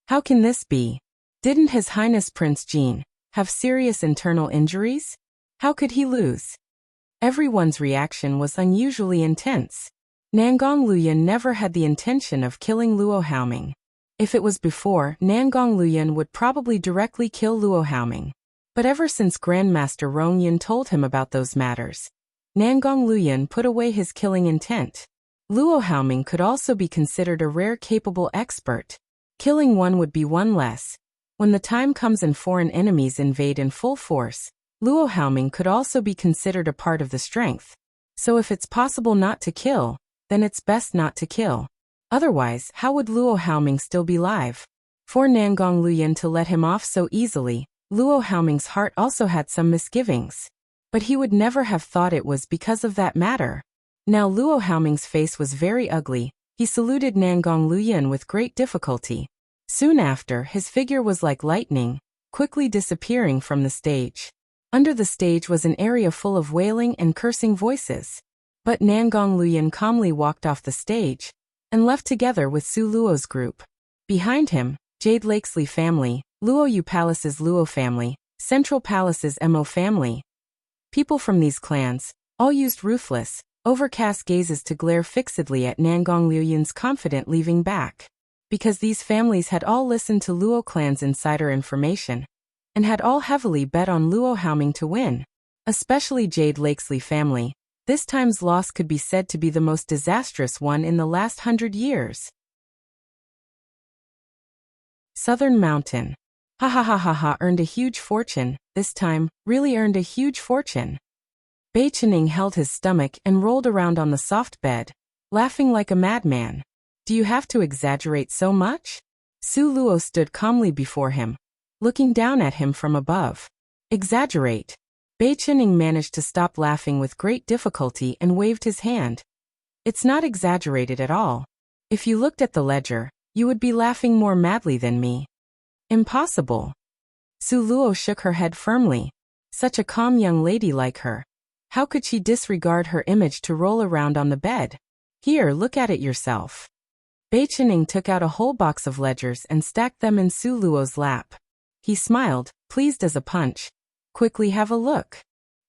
How can this be? Didn't His Highness Prince Jin have serious internal injuries? How could he lose? Everyone's reaction was unusually intense. Nangong Luoyun never had the intention of killing Luo Haoming. If it was before, Nangong Luoyun would probably directly kill Luo Haoming. But ever since Grandmaster Rongyun told him about those matters, Nangong Luoyun put away his killing intent. Luo Haoming could also be considered a rare capable expert. Killing one would be one less. When the time comes and foreign enemies invade in full force, Luo Haoming could also be considered a part of the strength. So if it's possible not to kill, then it's best not to kill. Otherwise, how would Luo Haoming still be alive? For Nangong Luoyun to let him off so easily, Luo Haoming's heart also had some misgivings. But he would never have thought it was because of that matter. Now Luo Haoming's face was very ugly. He saluted Nangong Luoyun with great difficulty. Soon after, his figure was like lightning, quickly disappearing from the stage. Under the stage was an area full of wailing and cursing voices. But Nangong Luoyun calmly walked off the stage and left together with Su Luo's group. Behind him, Jade Lakesley family, Luo Yu Palace's Luo family, Central Palace's Mo family. People from these clans all used ruthless, overcast gazes to glare fixedly at Nangong Liuyun's confident leaving back. Because these families had all listened to Luo clan's insider information and had all heavily bet on Luo Haoming to win. Especially Jade Lakesley family. This time's loss could be said to be the most disastrous one in the last 100 years. Southern Mountain. Ha ha ha ha ha, earned a huge fortune, this time, really earned a huge fortune. Bei Chening held his stomach and rolled around on the soft bed, laughing like a madman. Do you have to exaggerate so much? Su Luo stood calmly before him, looking down at him from above. Exaggerate. Bei Chening managed to stop laughing with great difficulty and waved his hand. It's not exaggerated at all. If you looked at the ledger, you would be laughing more madly than me. Impossible. Su Luo shook her head firmly. Such a calm young lady like her. How could she disregard her image to roll around on the bed? Here, look at it yourself. Bei Chening took out a whole box of ledgers and stacked them in Su Luo's lap. He smiled, pleased as a punch. Quickly have a look.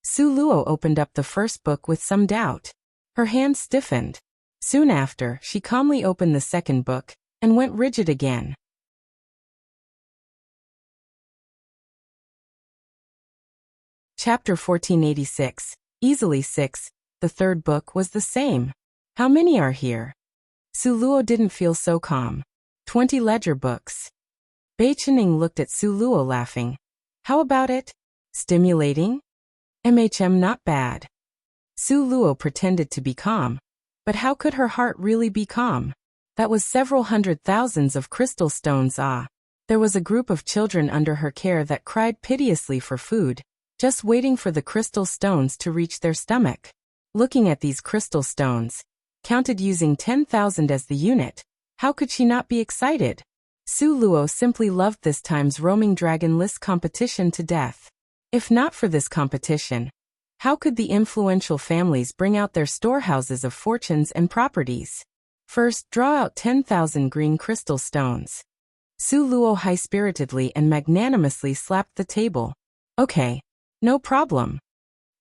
Su Luo opened up the first book with some doubt. Her hand stiffened. Soon after, she calmly opened the second book and went rigid again. Chapter 1486. Easily 6. The third book was the same. How many are here? Su Luo didn't feel so calm. 20 ledger books. Bei Chening looked at Su Luo laughing. How about it? Stimulating? Not bad. Su Luo pretended to be calm. But how could her heart really be calm? That was several hundred thousands of crystal stones. There was a group of children under her care that cried piteously for food, just waiting for the crystal stones to reach their stomach. Looking at these crystal stones, counted using 10,000 as the unit, how could she not be excited? Su Luo simply loved this time's roaming dragon list competition to death. If not for this competition, how could the influential families bring out their storehouses of fortunes and properties? First, draw out 10,000 green crystal stones. Su Luo high-spiritedly and magnanimously slapped the table. Okay. No problem.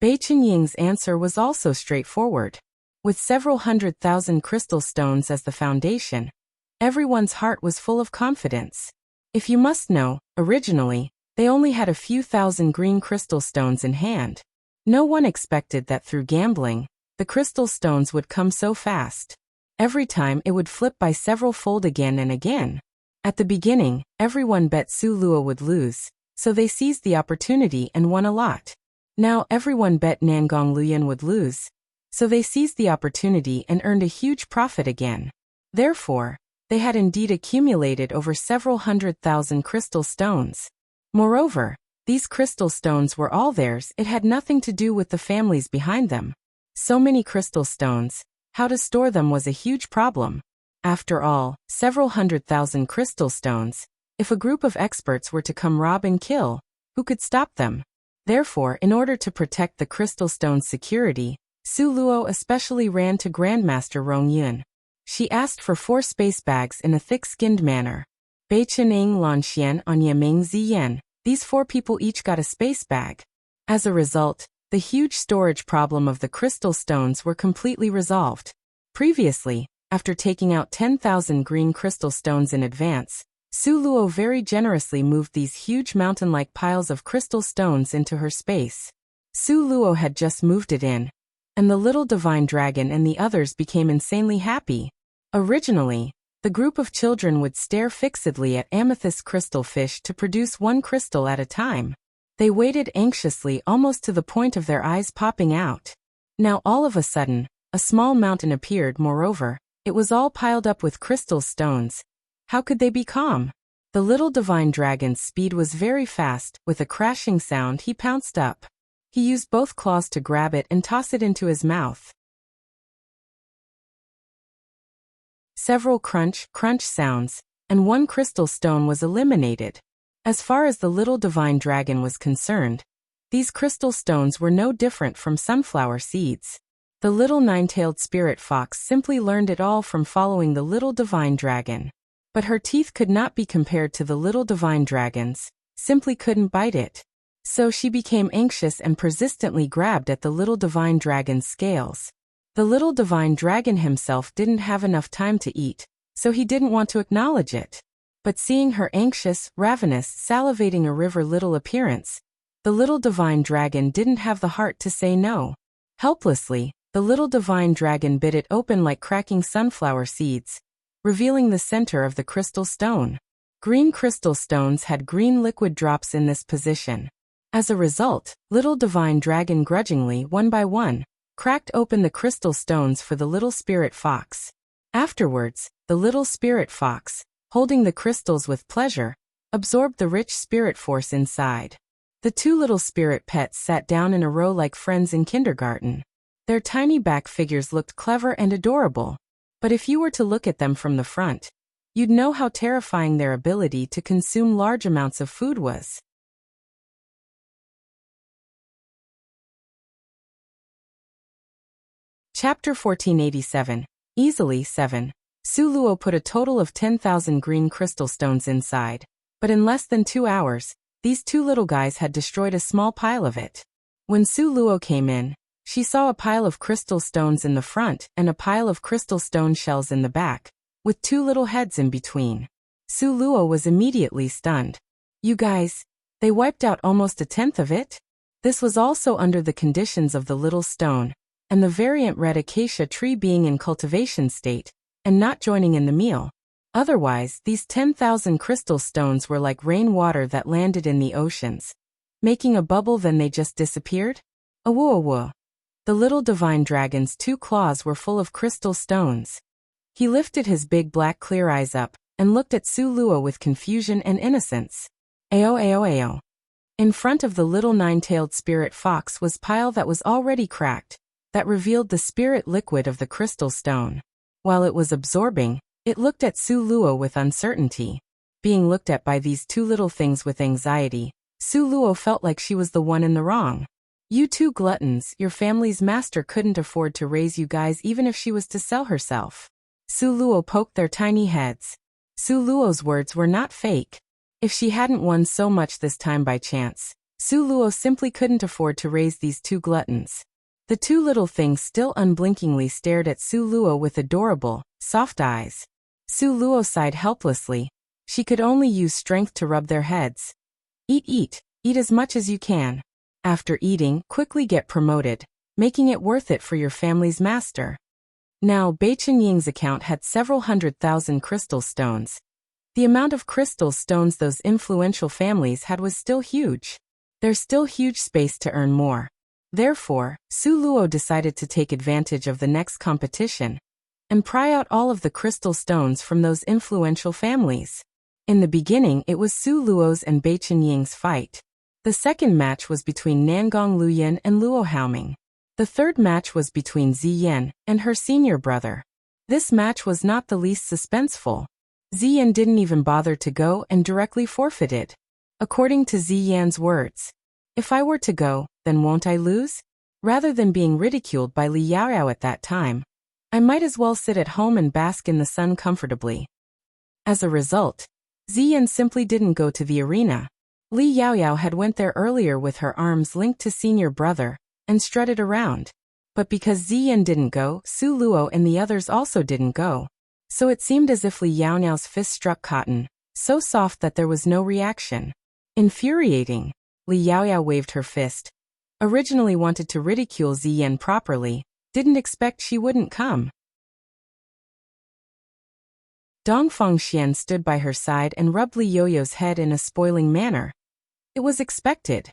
Bei Chenying's answer was also straightforward. With several 100,000 crystal stones as the foundation, everyone's heart was full of confidence. If you must know, originally, they only had a few thousand green crystal stones in hand. No one expected that through gambling, the crystal stones would come so fast. Every time it would flip by several fold again and again. At the beginning, everyone bet Su Luo would lose. So they seized the opportunity and won a lot. Now everyone bet Nangong Luyan would lose. So they seized the opportunity and earned a huge profit again. Therefore, they had indeed accumulated over several 100,000 crystal stones. Moreover, these crystal stones were all theirs. It had nothing to do with the families behind them. So many crystal stones, how to store them was a huge problem. After all, several 100,000 crystal stones, if a group of experts were to come rob and kill, who could stop them? Therefore, in order to protect the crystal stone's security, Su Luo especially ran to Grandmaster Rong Yun. She asked for 4 space bags in a thick-skinned manner. Bei Cheneng Lan Xian on Yaming Ziyan. These 4 people each got a space bag. As a result, the huge storage problem of the crystal stones were completely resolved. Previously, after taking out 10,000 green crystal stones in advance, Su Luo very generously moved these huge mountain-like piles of crystal stones into her space. Su Luo had just moved it in, and the little divine dragon and the others became insanely happy. Originally, the group of children would stare fixedly at amethyst crystal fish to produce 1 crystal at a time. They waited anxiously almost to the point of their eyes popping out. Now all of a sudden, a small mountain appeared. Moreover, it was all piled up with crystal stones. How could they be calm? The little divine dragon's speed was very fast. With a crashing sound, he pounced up. He used both claws to grab it and toss it into his mouth. Several crunch sounds, and 1 crystal stone was eliminated. As far as the little divine dragon was concerned, these crystal stones were no different from sunflower seeds. The little 9-tailed spirit fox simply learned it all from following the little divine dragon. But her teeth could not be compared to the little divine dragon's, simply couldn't bite it. So she became anxious and persistently grabbed at the little divine dragon's scales. The little divine dragon himself didn't have enough time to eat, so he didn't want to acknowledge it. But seeing her anxious, ravenous, salivating a river little appearance, the little divine dragon didn't have the heart to say no. Helplessly, the little divine dragon bit it open like cracking sunflower seeds, revealing the center of the crystal stone. Green crystal stones had green liquid drops in this position. As a result, little divine dragon grudgingly, one by one, cracked open the crystal stones for the little spirit fox. Afterwards, the little spirit fox, holding the crystals with pleasure, absorbed the rich spirit force inside. The 2 little spirit pets sat down in a row like friends in kindergarten. Their tiny back figures looked clever and adorable. But if you were to look at them from the front, you'd know how terrifying their ability to consume large amounts of food was. Chapter 1487. Easily 7. Su Luo put a total of 10,000 green crystal stones inside, but in less than 2 hours, these 2 little guys had destroyed a small pile of it. When Su Luo came in, she saw a pile of crystal stones in the front and a pile of crystal stone shells in the back, with 2 little heads in between. Su Luo was immediately stunned. You guys, they wiped out almost 1/10 of it? This was also under the conditions of the little stone, and the variant red acacia tree being in cultivation state, and not joining in the meal. Otherwise, these 10,000 crystal stones were like rainwater that landed in the oceans, making a bubble, then they just disappeared? Awoo awoo. The little divine dragon's 2 claws were full of crystal stones. He lifted his big black clear eyes up, and looked at Su Luo with confusion and innocence. Ao ao ao. In front of the little 9-tailed spirit fox was pile that was already cracked, that revealed the spirit liquid of the crystal stone. While it was absorbing, it looked at Su Luo with uncertainty. Being looked at by these 2 little things with anxiety, Su Luo felt like she was the one in the wrong. You 2 gluttons, your family's master couldn't afford to raise you guys even if she was to sell herself. Su Luo poked their tiny heads. Su Luo's words were not fake. If she hadn't won so much this time by chance, Su Luo simply couldn't afford to raise these 2 gluttons. The 2 little things still unblinkingly stared at Su Luo with adorable, soft eyes. Su Luo sighed helplessly. She could only use strength to rub their heads. Eat as much as you can. After eating, quickly get promoted, making it worth it for your family's master. Now, Bei Chen Ying's account had several 100,000 crystal stones. The amount of crystal stones those influential families had was still huge. There's still huge space to earn more. Therefore, Su Luo decided to take advantage of the next competition and pry out all of the crystal stones from those influential families. In the beginning, it was Su Luo's and Bai Qinying's fight. The second match was between Nangong Luyin and Luo Haoming. The third match was between Ziyan and her senior brother. This match was not the least suspenseful. Ziyan didn't even bother to go and directly forfeited. According to Ziyan's words, "If I were to go, then won't I lose?" Rather than being ridiculed by Li Yaoyao at that time, I might as well sit at home and bask in the sun comfortably. As a result, Ziyan simply didn't go to the arena. Li Yaoyao had went there earlier with her arms linked to senior brother and strutted around. But because Ziyan didn't go, Su Luo and the others also didn't go. So it seemed as if Li Yaoyao's fist struck cotton, so soft that there was no reaction. Infuriating. Li Yaoyao waved her fist. Originally wanted to ridicule Ziyan properly, didn't expect she wouldn't come. Dong Fengxian stood by her side and rubbed Li Yoyo's head in a spoiling manner. It was expected.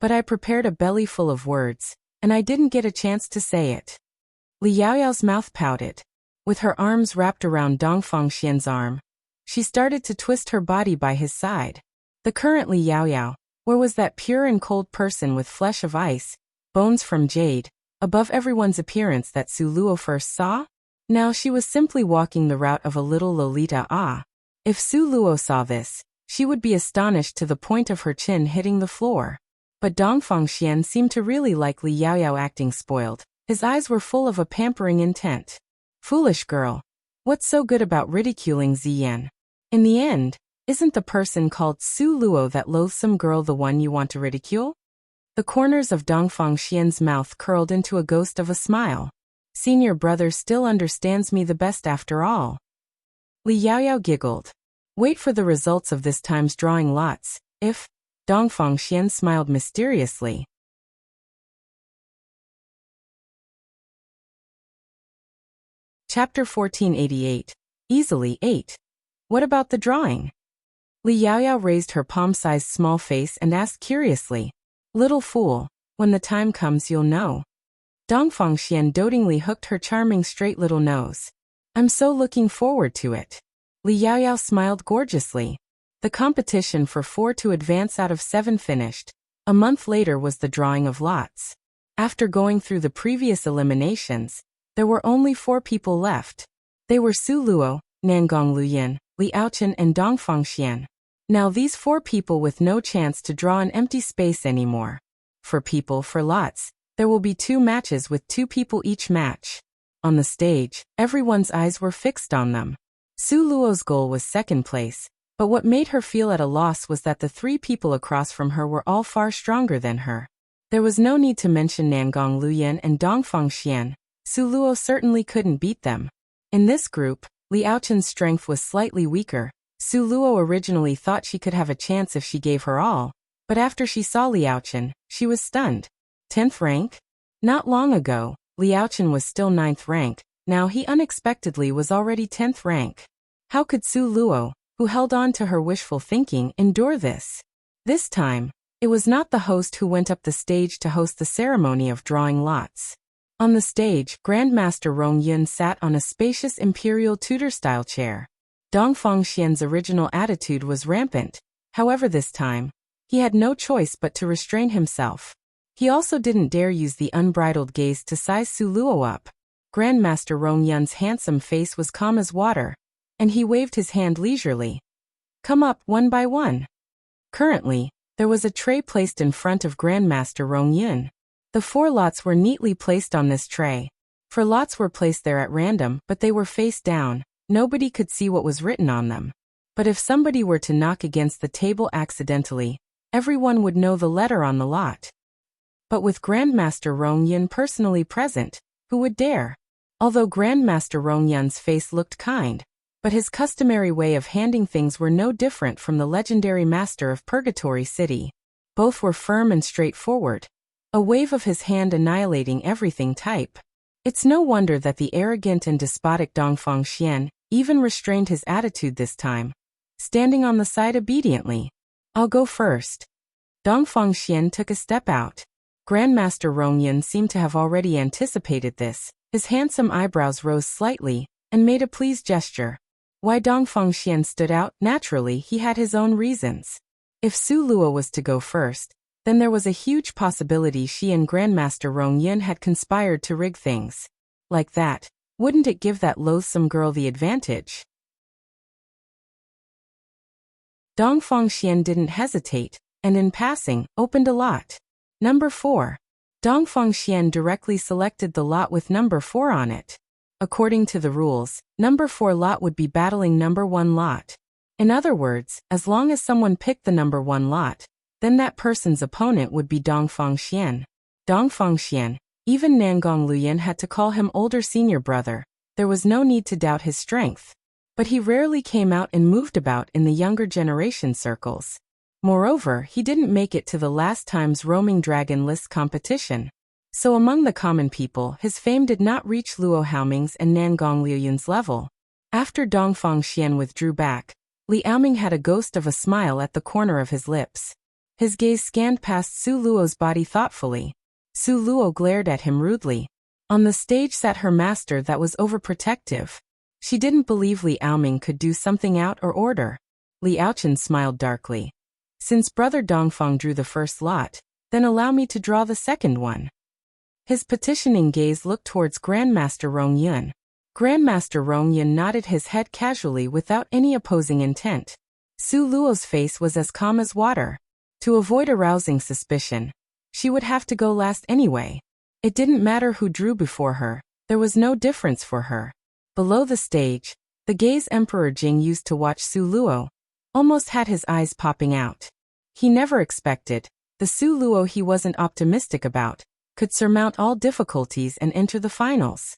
But I prepared a belly full of words, and I didn't get a chance to say it. Li Yaoyao's mouth pouted. With her arms wrapped around Dong Fengxian's arm, she started to twist her body by his side. The current Li Yaoyao, where was that pure and cold person with flesh of ice, bones from jade, above everyone's appearance that Su Luo first saw? Now she was simply walking the route of a little Lolita. If Su Luo saw this, she would be astonished to the point of her chin hitting the floor. But Dong Fengxian seemed to really like Li Yaoyao acting spoiled. His eyes were full of a pampering intent. Foolish girl. What's so good about ridiculing Ziyan? In the end, isn't the person called Su Luo that loathsome girl the one you want to ridicule? The corners of Dong Fengxian's mouth curled into a ghost of a smile. Senior brother still understands me the best after all. Li Yaoyao giggled. Wait for the results of this time's drawing lots, if... Dong Fengxian smiled mysteriously. Chapter 1488. Easily 8. What about the drawing? Li Yaoyao raised her palm-sized small face and asked curiously. Little fool, when the time comes you'll know. Dong Fengxian dotingly hooked her charming straight little nose. I'm so looking forward to it. Li Yaoyao smiled gorgeously. The competition for 4 to advance out of 7 finished. A month later was the drawing of lots. After going through the previous eliminations, there were only 4 people left. They were Su Luo, Nangong Luyin, Li Aochen and Dong Fengxian. Now these 4 people with no chance to draw an empty space anymore. For lots, there will be 2 matches with 2 people each match. On the stage, everyone's eyes were fixed on them. Su Luo's goal was 2nd place, but what made her feel at a loss was that the 3 people across from her were all far stronger than her. There was no need to mention Nangong Luyin and Dong Fengxian. Su Luo certainly couldn't beat them. In this group, Li Aochen's strength was slightly weaker. Su Luo originally thought she could have a chance if she gave her all, but after she saw Li Aochen, she was stunned. 10th rank? Not long ago, Li Aochen was still 9th rank, now he unexpectedly was already 10th rank. How could Su Luo, who held on to her wishful thinking, endure this? This time, it was not the host who went up the stage to host the ceremony of drawing lots. On the stage, Grandmaster Rong Yun sat on a spacious imperial Tudor-style chair. Dong Fengxian's original attitude was rampant. However this time, he had no choice but to restrain himself. He also didn't dare use the unbridled gaze to size Su Luo up. Grandmaster Rong Yun's handsome face was calm as water, and he waved his hand leisurely. Come up one by one. Currently, there was a tray placed in front of Grandmaster Rong Yun. The 4 lots were neatly placed on this tray. 4 lots were placed there at random, but they were face down. Nobody could see what was written on them. But if somebody were to knock against the table accidentally, everyone would know the letter on the lot. But with Grandmaster Rong Yun personally present, who would dare? Although Grandmaster Rong Yun's face looked kind, but his customary way of handing things were no different from the legendary master of Purgatory City. Both were firm and straightforward. A wave of his hand annihilating everything type. It's no wonder that the arrogant and despotic Dong Fengxian even restrained his attitude this time. standing on the side obediently. I'll go first. Dong Fengxian took a step out. Grandmaster Rongyun seemed to have already anticipated this. His handsome eyebrows rose slightly, and made a pleased gesture. Why Dong Fengxian stood out? Naturally, he had his own reasons. If Su Luo was to go first, then there was a huge possibility she and Grandmaster Rongyun had conspired to rig things. Like that, wouldn't it give that loathsome girl the advantage? Dong Fengxian didn't hesitate, and in passing, opened a lot. Number 4. Dong Fengxian directly selected the lot with number 4 on it. According to the rules, number 4 lot would be battling number 1 lot. In other words, as long as someone picked the number 1 lot, then that person's opponent would be Dong Fengxian. Dong Fengxian, even Nangong Luyan had to call him older senior brother. There was no need to doubt his strength. But he rarely came out and moved about in the younger generation circles. Moreover, he didn't make it to the last time's roaming dragon list competition. So among the common people, his fame did not reach Luo Haoming's and Nangong Liuyun's level. After Dong Fengxian withdrew back, Li Aoming had a ghost of a smile at the corner of his lips. His gaze scanned past Su Luo's body thoughtfully. Su Luo glared at him rudely. On the stage sat her master that was overprotective. She didn't believe Li Aoming could do something out of order. Li Aochen smiled darkly. Since brother Dongfeng drew the first lot, then allow me to draw the second one. His petitioning gaze looked towards Grandmaster Rongyun. Grandmaster Rongyun nodded his head casually without any opposing intent. Su Luo's face was as calm as water. To avoid arousing suspicion, she would have to go last anyway. It didn't matter who drew before her, there was no difference for her. Below the stage, the gaze Emperor Jing used to watch Su Luo almost had his eyes popping out. He never expected the Su Luo he wasn't optimistic about could surmount all difficulties and enter the finals.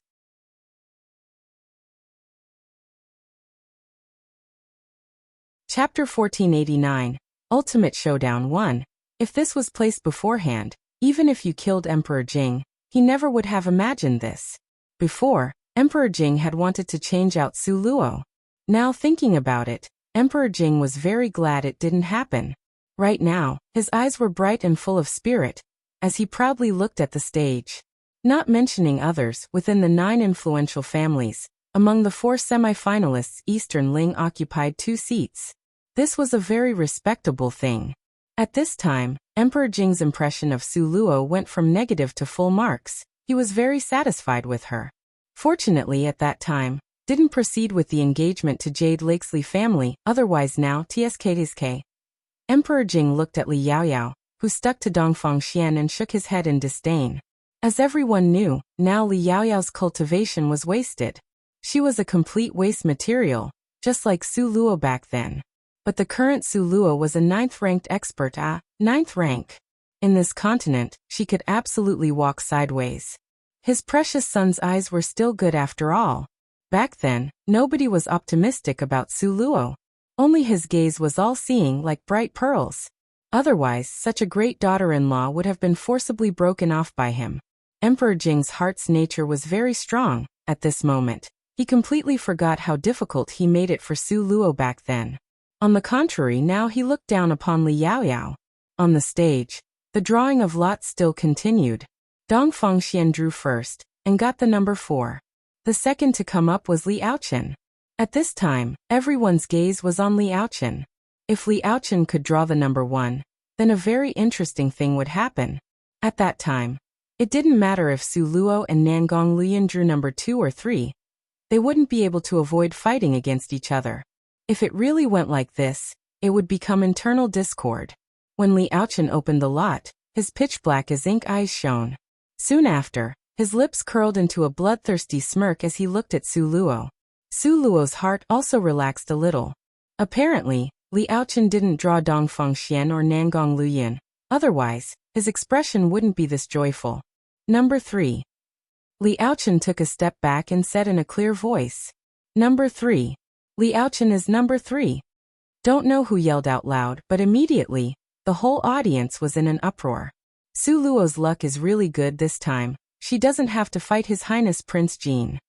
Chapter 1489, Ultimate Showdown 1. If this was placed beforehand, even if you killed Emperor Jing, he never would have imagined this. Before, Emperor Jing had wanted to change out Su Luo. Now thinking about it, Emperor Jing was very glad it didn't happen. Right now, his eyes were bright and full of spirit, as he proudly looked at the stage. Not mentioning others within the 9 influential families, among the 4 semi-finalists Eastern Ling occupied 2 seats. This was a very respectable thing. At this time, Emperor Jing's impression of Su Luo went from negative to full marks. He was very satisfied with her. Fortunately at that time, didn't proceed with the engagement to Jade Lakesley family, otherwise now TSK. Emperor Jing looked at Li Yaoyao, who stuck to Dong Fengxian and shook his head in disdain. As everyone knew, now Li Yaoyao's cultivation was wasted. She was a complete waste material, just like Su Luo back then. But the current Su Luo was a 9th-ranked expert, 9th rank. In this continent, she could absolutely walk sideways. His precious son's eyes were still good after all. Back then, nobody was optimistic about Su Luo. Only his gaze was all-seeing like bright pearls. Otherwise, such a great daughter-in-law would have been forcibly broken off by him. Emperor Jing's heart's nature was very strong. At this moment, he completely forgot how difficult he made it for Su Luo back then. On the contrary, now he looked down upon Li Yaoyao. On the stage, the drawing of lots still continued. Dong Fengxian drew first, and got the number 4. The second to come up was Li Aochen. At this time, everyone's gaze was on Li Aochen. If Li Aochen could draw the number 1, then a very interesting thing would happen. At that time, it didn't matter if Su Luo and Nangong Liuyun drew number 2 or 3. They wouldn't be able to avoid fighting against each other. If it really went like this, it would become internal discord. When Li Aochen opened the lot, his pitch-black as ink eyes shone. Soon after, his lips curled into a bloodthirsty smirk as he looked at Su Luo. Su Luo's heart also relaxed a little. Apparently, Li Aochen didn't draw Dong Fengxian or Nangong Liuyun. Otherwise, his expression wouldn't be this joyful. Number 3. Li Aochen took a step back and said in a clear voice. Number 3. Li Aochen is number 3. Don't know who yelled out loud, but immediately, the whole audience was in an uproar. Su Luo's luck is really good this time. She doesn't have to fight His Highness Prince Jean.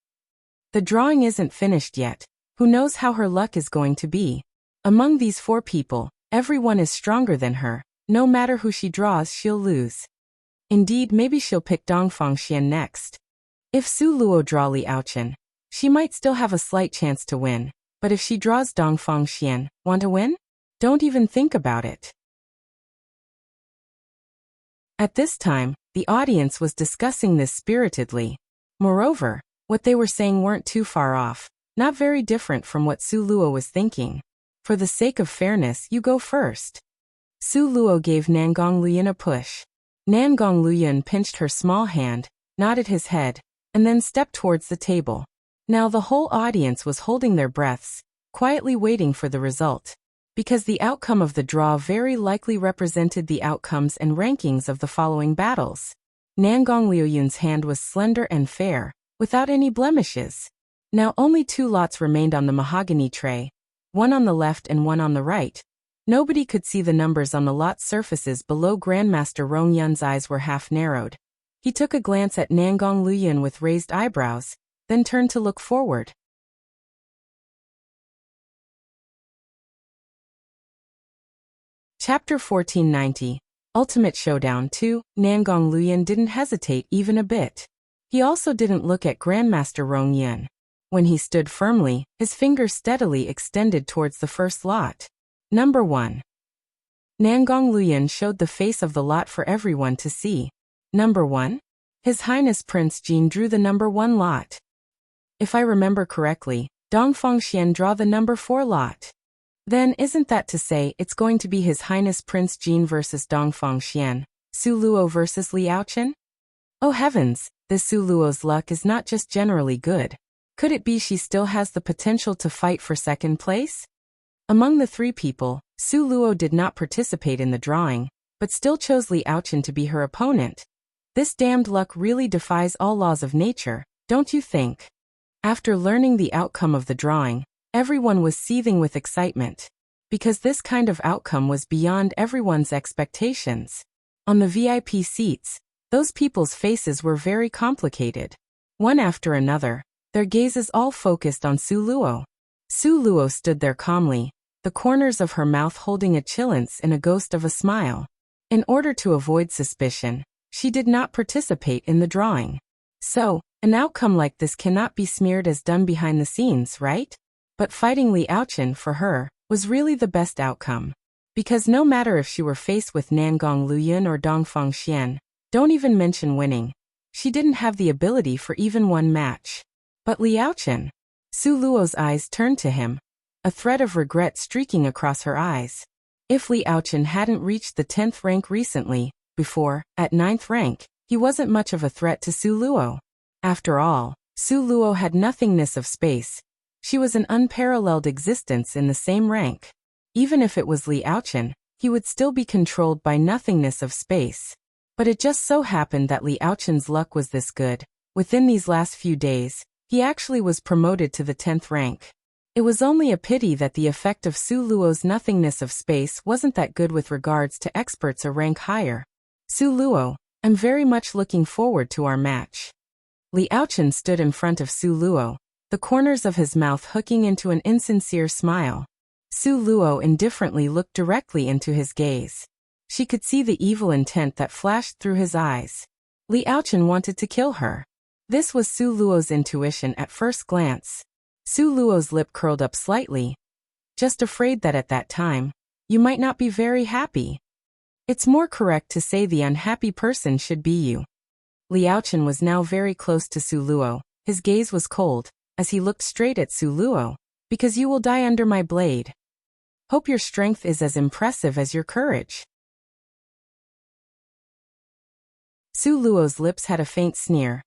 The drawing isn't finished yet. Who knows how her luck is going to be? Among these 4 people, everyone is stronger than her. No matter who she draws, she'll lose. Indeed, maybe she'll pick Dongfang Xian next. If Su Luo draw Li Aochen, she might still have a slight chance to win, but if she draws Dongfang Xian, want to win? Don't even think about it. At this time, the audience was discussing this spiritedly. Moreover, what they were saying weren't too far off, not very different from what Su Luo was thinking. For the sake of fairness, you go first. Su Luo gave Nangong Luyan a push. Nangong Luyan pinched her small hand, nodded his head, and then stepped towards the table. Now the whole audience was holding their breaths, quietly waiting for the result. Because the outcome of the draw very likely represented the outcomes and rankings of the following battles. Nangong Liuyun's hand was slender and fair, without any blemishes. Now only 2 lots remained on the mahogany tray, one on the left and one on the right. Nobody could see the numbers on the lot surfaces below. Grandmaster Rong Yun's eyes were half narrowed. He took a glance at Nangong Luyun with raised eyebrows, then turned to look forward. Chapter 1490. Ultimate Showdown 2. Nangong Luyan didn't hesitate even a bit. He also didn't look at Grandmaster Rong Yun. When he stood firmly, his fingers steadily extended towards the first lot. Number 1. Nangong Luyan showed the face of the lot for everyone to see. Number 1. His Highness Prince Jin drew the number 1 lot. If I remember correctly, Dongfang Xian draw the number 4 lot. Then isn't that to say it's going to be His Highness Prince Jin versus Dongfang Xian, Su Luo versus Li Aochen? Oh heavens, this Su Luo's luck is not just generally good. Could it be she still has the potential to fight for second place? Among the 3 people, Su Luo did not participate in the drawing, but still chose Li Aochen to be her opponent. This damned luck really defies all laws of nature, don't you think? After learning the outcome of the drawing, everyone was seething with excitement, because this kind of outcome was beyond everyone's expectations. On the VIP seats, those people's faces were very complicated. One after another, their gazes all focused on Su Luo. Su Luo stood there calmly, the corners of her mouth holding a chillance and a ghost of a smile. In order to avoid suspicion, she did not participate in the drawing. So, an outcome like this cannot be smeared as done behind the scenes, right? But fighting Li Aochen, for her, was really the best outcome. Because no matter if she were faced with Nangong Luyan or Dongfang Xian, don't even mention winning, she didn't have the ability for even one match. But Li Aochen? Su Luo's eyes turned to him, a thread of regret streaking across her eyes. If Li Aochen hadn't reached the 10th rank recently, before, at 9th rank, he wasn't much of a threat to Su Luo. After all, Su Luo had nothingness of space. She was an unparalleled existence in the same rank. Even if it was Li Aochen, he would still be controlled by nothingness of space. But it just so happened that Li Aochen's luck was this good. Within these last few days, he actually was promoted to the 10th rank. It was only a pity that the effect of Su Luo's nothingness of space wasn't that good with regards to experts a rank higher. Su Luo, I'm very much looking forward to our match. Li Aochen stood in front of Su Luo, the corners of his mouth hooking into an insincere smile. Su Luo indifferently looked directly into his gaze. She could see the evil intent that flashed through his eyes. Li Aochen wanted to kill her. This was Su Luo's intuition at first glance. Su Luo's lip curled up slightly. Just afraid that at that time, you might not be very happy. It's more correct to say the unhappy person should be you. Li Aochen was now very close to Su Luo. His gaze was cold, as he looked straight at Su Luo. Because you will die under my blade. Hope your strength is as impressive as your courage. Su Luo's lips had a faint sneer.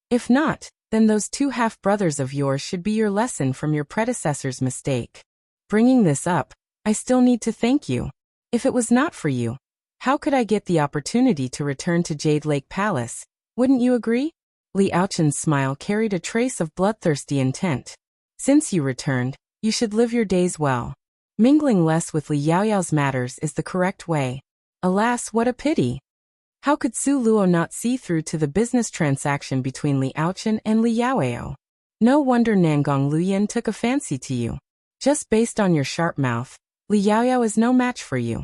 If not, then those 2 half-brothers of yours should be your lesson from your predecessor's mistake. Bringing this up, I still need to thank you. If it was not for you, how could I get the opportunity to return to Jade Lake Palace? Wouldn't you agree? Li Aochen's smile carried a trace of bloodthirsty intent. Since you returned, you should live your days well. Mingling less with Li Yaoyao's matters is the correct way. Alas, what a pity. How could Su Luo not see through to the business transaction between Li Aochen and Li Yaoyao? No wonder Nangong Luyan took a fancy to you. Just based on your sharp mouth, Li Yaoyao is no match for you.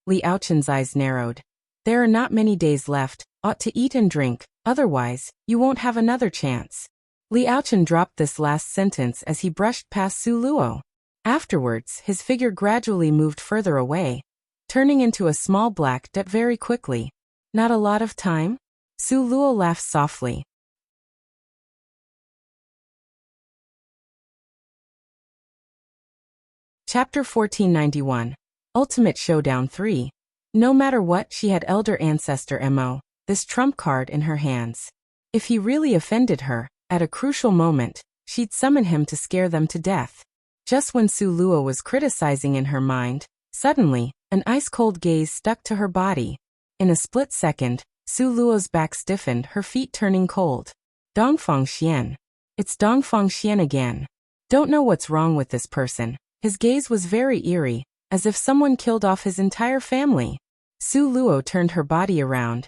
Li Yaochen's eyes narrowed. There are not many days left, ought to eat and drink, otherwise, you won't have another chance. Li Yaochen dropped this last sentence as he brushed past Su Luo. Afterwards, his figure gradually moved further away, turning into a small black dot very quickly. Not a lot of time? Su Luo laughed softly. Chapter 1491. Ultimate Showdown 3. No matter what, she had Elder Ancestor Mo, this trump card in her hands. If he really offended her, at a crucial moment, she'd summon him to scare them to death. Just when Su Luo was criticizing in her mind, suddenly, an ice-cold gaze stuck to her body. In a split second, Su Luo's back stiffened, her feet turning cold. Dongfang Xian. It's Dongfang Xian again. Don't know what's wrong with this person. His gaze was very eerie, as if someone killed off his entire family. Su Luo turned her body around,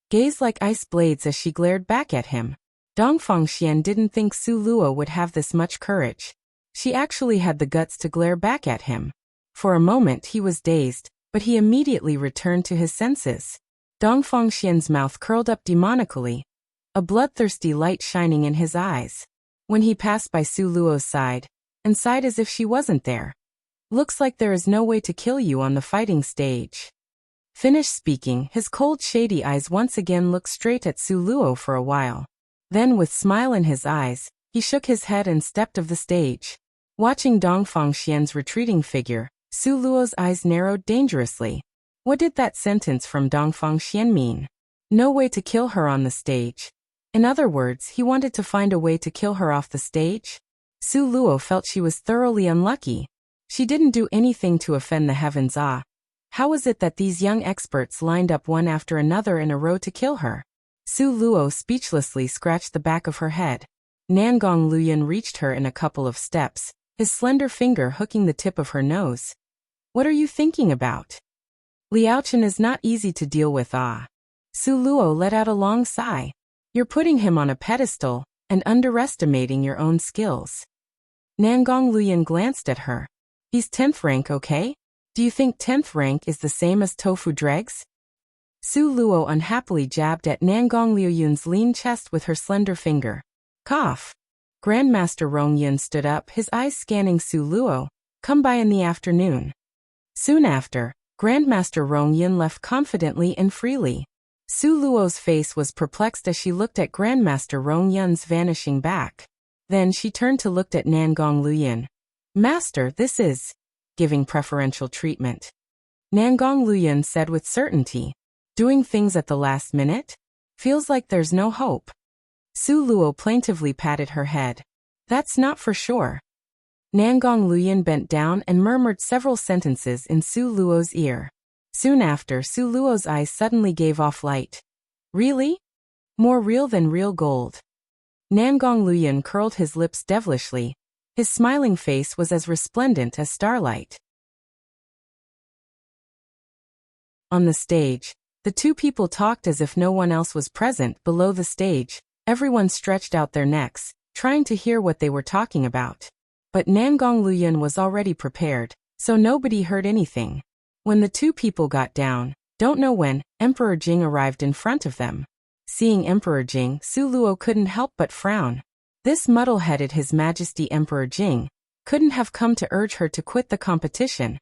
gazed like ice blades as she glared back at him. Dongfang Xian didn't think Su Luo would have this much courage. She actually had the guts to glare back at him. For a moment he was dazed, but he immediately returned to his senses. Dongfang Xian's mouth curled up demonically, a bloodthirsty light shining in his eyes. When he passed by Su Luo's side, and sighed as if she wasn't there. Looks like there is no way to kill you on the fighting stage. Finished speaking, his cold shady eyes once again looked straight at Su Luo for a while. Then with smile in his eyes, he shook his head and stepped off the stage. Watching Dongfang Xian's retreating figure, Su Luo's eyes narrowed dangerously. What did that sentence from Dongfang Xian mean? No way to kill her on the stage. In other words, he wanted to find a way to kill her off the stage? Su Luo felt she was thoroughly unlucky. She didn't do anything to offend the heavens. How was it that these young experts lined up one after another in a row to kill her? Su Luo speechlessly scratched the back of her head. Nangong Luyan reached her in a couple of steps, his slender finger hooking the tip of her nose. What are you thinking about? Li Yaochen is not easy to deal with. Su Luo let out a long sigh. You're putting him on a pedestal and underestimating your own skills. Nangong Luyan glanced at her. He's 10th rank, okay? Do you think 10th rank is the same as tofu dregs? Su Luo unhappily jabbed at Nangong Luyan's lean chest with her slender finger. Cough. Grandmaster Rong Yun stood up, his eyes scanning Su Luo. Come by in the afternoon. Soon after, Grandmaster Rong Yun left confidently and freely. Su Luo's face was perplexed as she looked at Grandmaster Rong Yun's vanishing back. Then she turned to look at Nangong Luyan. Master, this is giving preferential treatment. Nangong Luyan said with certainty. Doing things at the last minute? Feels like there's no hope. Su Luo plaintively patted her head. That's not for sure. Nangong Luyan bent down and murmured several sentences in Su Luo's ear. Soon after, Su Luo's eyes suddenly gave off light. Really? More real than real gold. Nangong Luyan curled his lips devilishly. His smiling face was as resplendent as starlight. On the stage, the two people talked as if no one else was present. Below the stage, everyone stretched out their necks, trying to hear what they were talking about. But Nangong Luyan was already prepared, so nobody heard anything. When the two people got down, don't know when, Emperor Jing arrived in front of them. Seeing Emperor Jing, Su Luo couldn't help but frown. This muddle-headed His Majesty Emperor Jing couldn't have come to urge her to quit the competition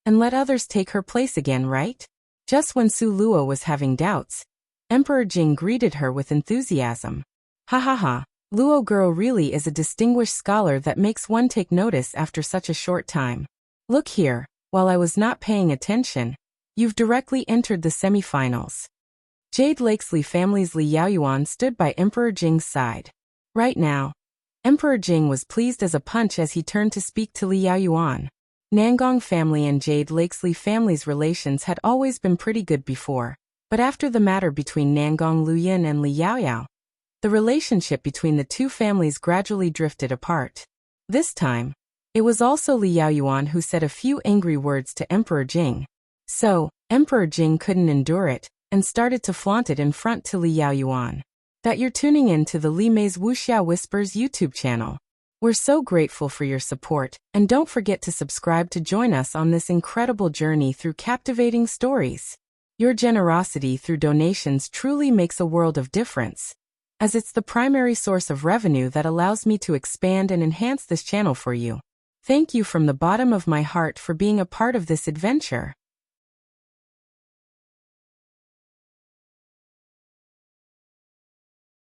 and let others take her place again, right? Just when Su Luo was having doubts, Emperor Jing greeted her with enthusiasm. Ha ha ha, Luo girl really is a distinguished scholar that makes one take notice after such a short time. Look here, while I was not paying attention, you've directly entered the semifinals. Jade Lakesley family's Li Yaoyuan stood by Emperor Jing's side. Right now, Emperor Jing was pleased as a punch as he turned to speak to Li Yaoyuan. Nangong family and Jade Lakesley family's relations had always been pretty good before, but after the matter between Nangong Luyan and Li Yaoyao, the relationship between the two families gradually drifted apart. This time, it was also Li Yaoyuan who said a few angry words to Emperor Jing. So, Emperor Jing couldn't endure it, and started to flaunt it in front to Li Yaoyuan. That you're tuning in to the Li Mei's Wuxia Whispers YouTube channel. We're so grateful for your support, and don't forget to subscribe to join us on this incredible journey through captivating stories. Your generosity through donations truly makes a world of difference, as it's the primary source of revenue that allows me to expand and enhance this channel for you. Thank you from the bottom of my heart for being a part of this adventure.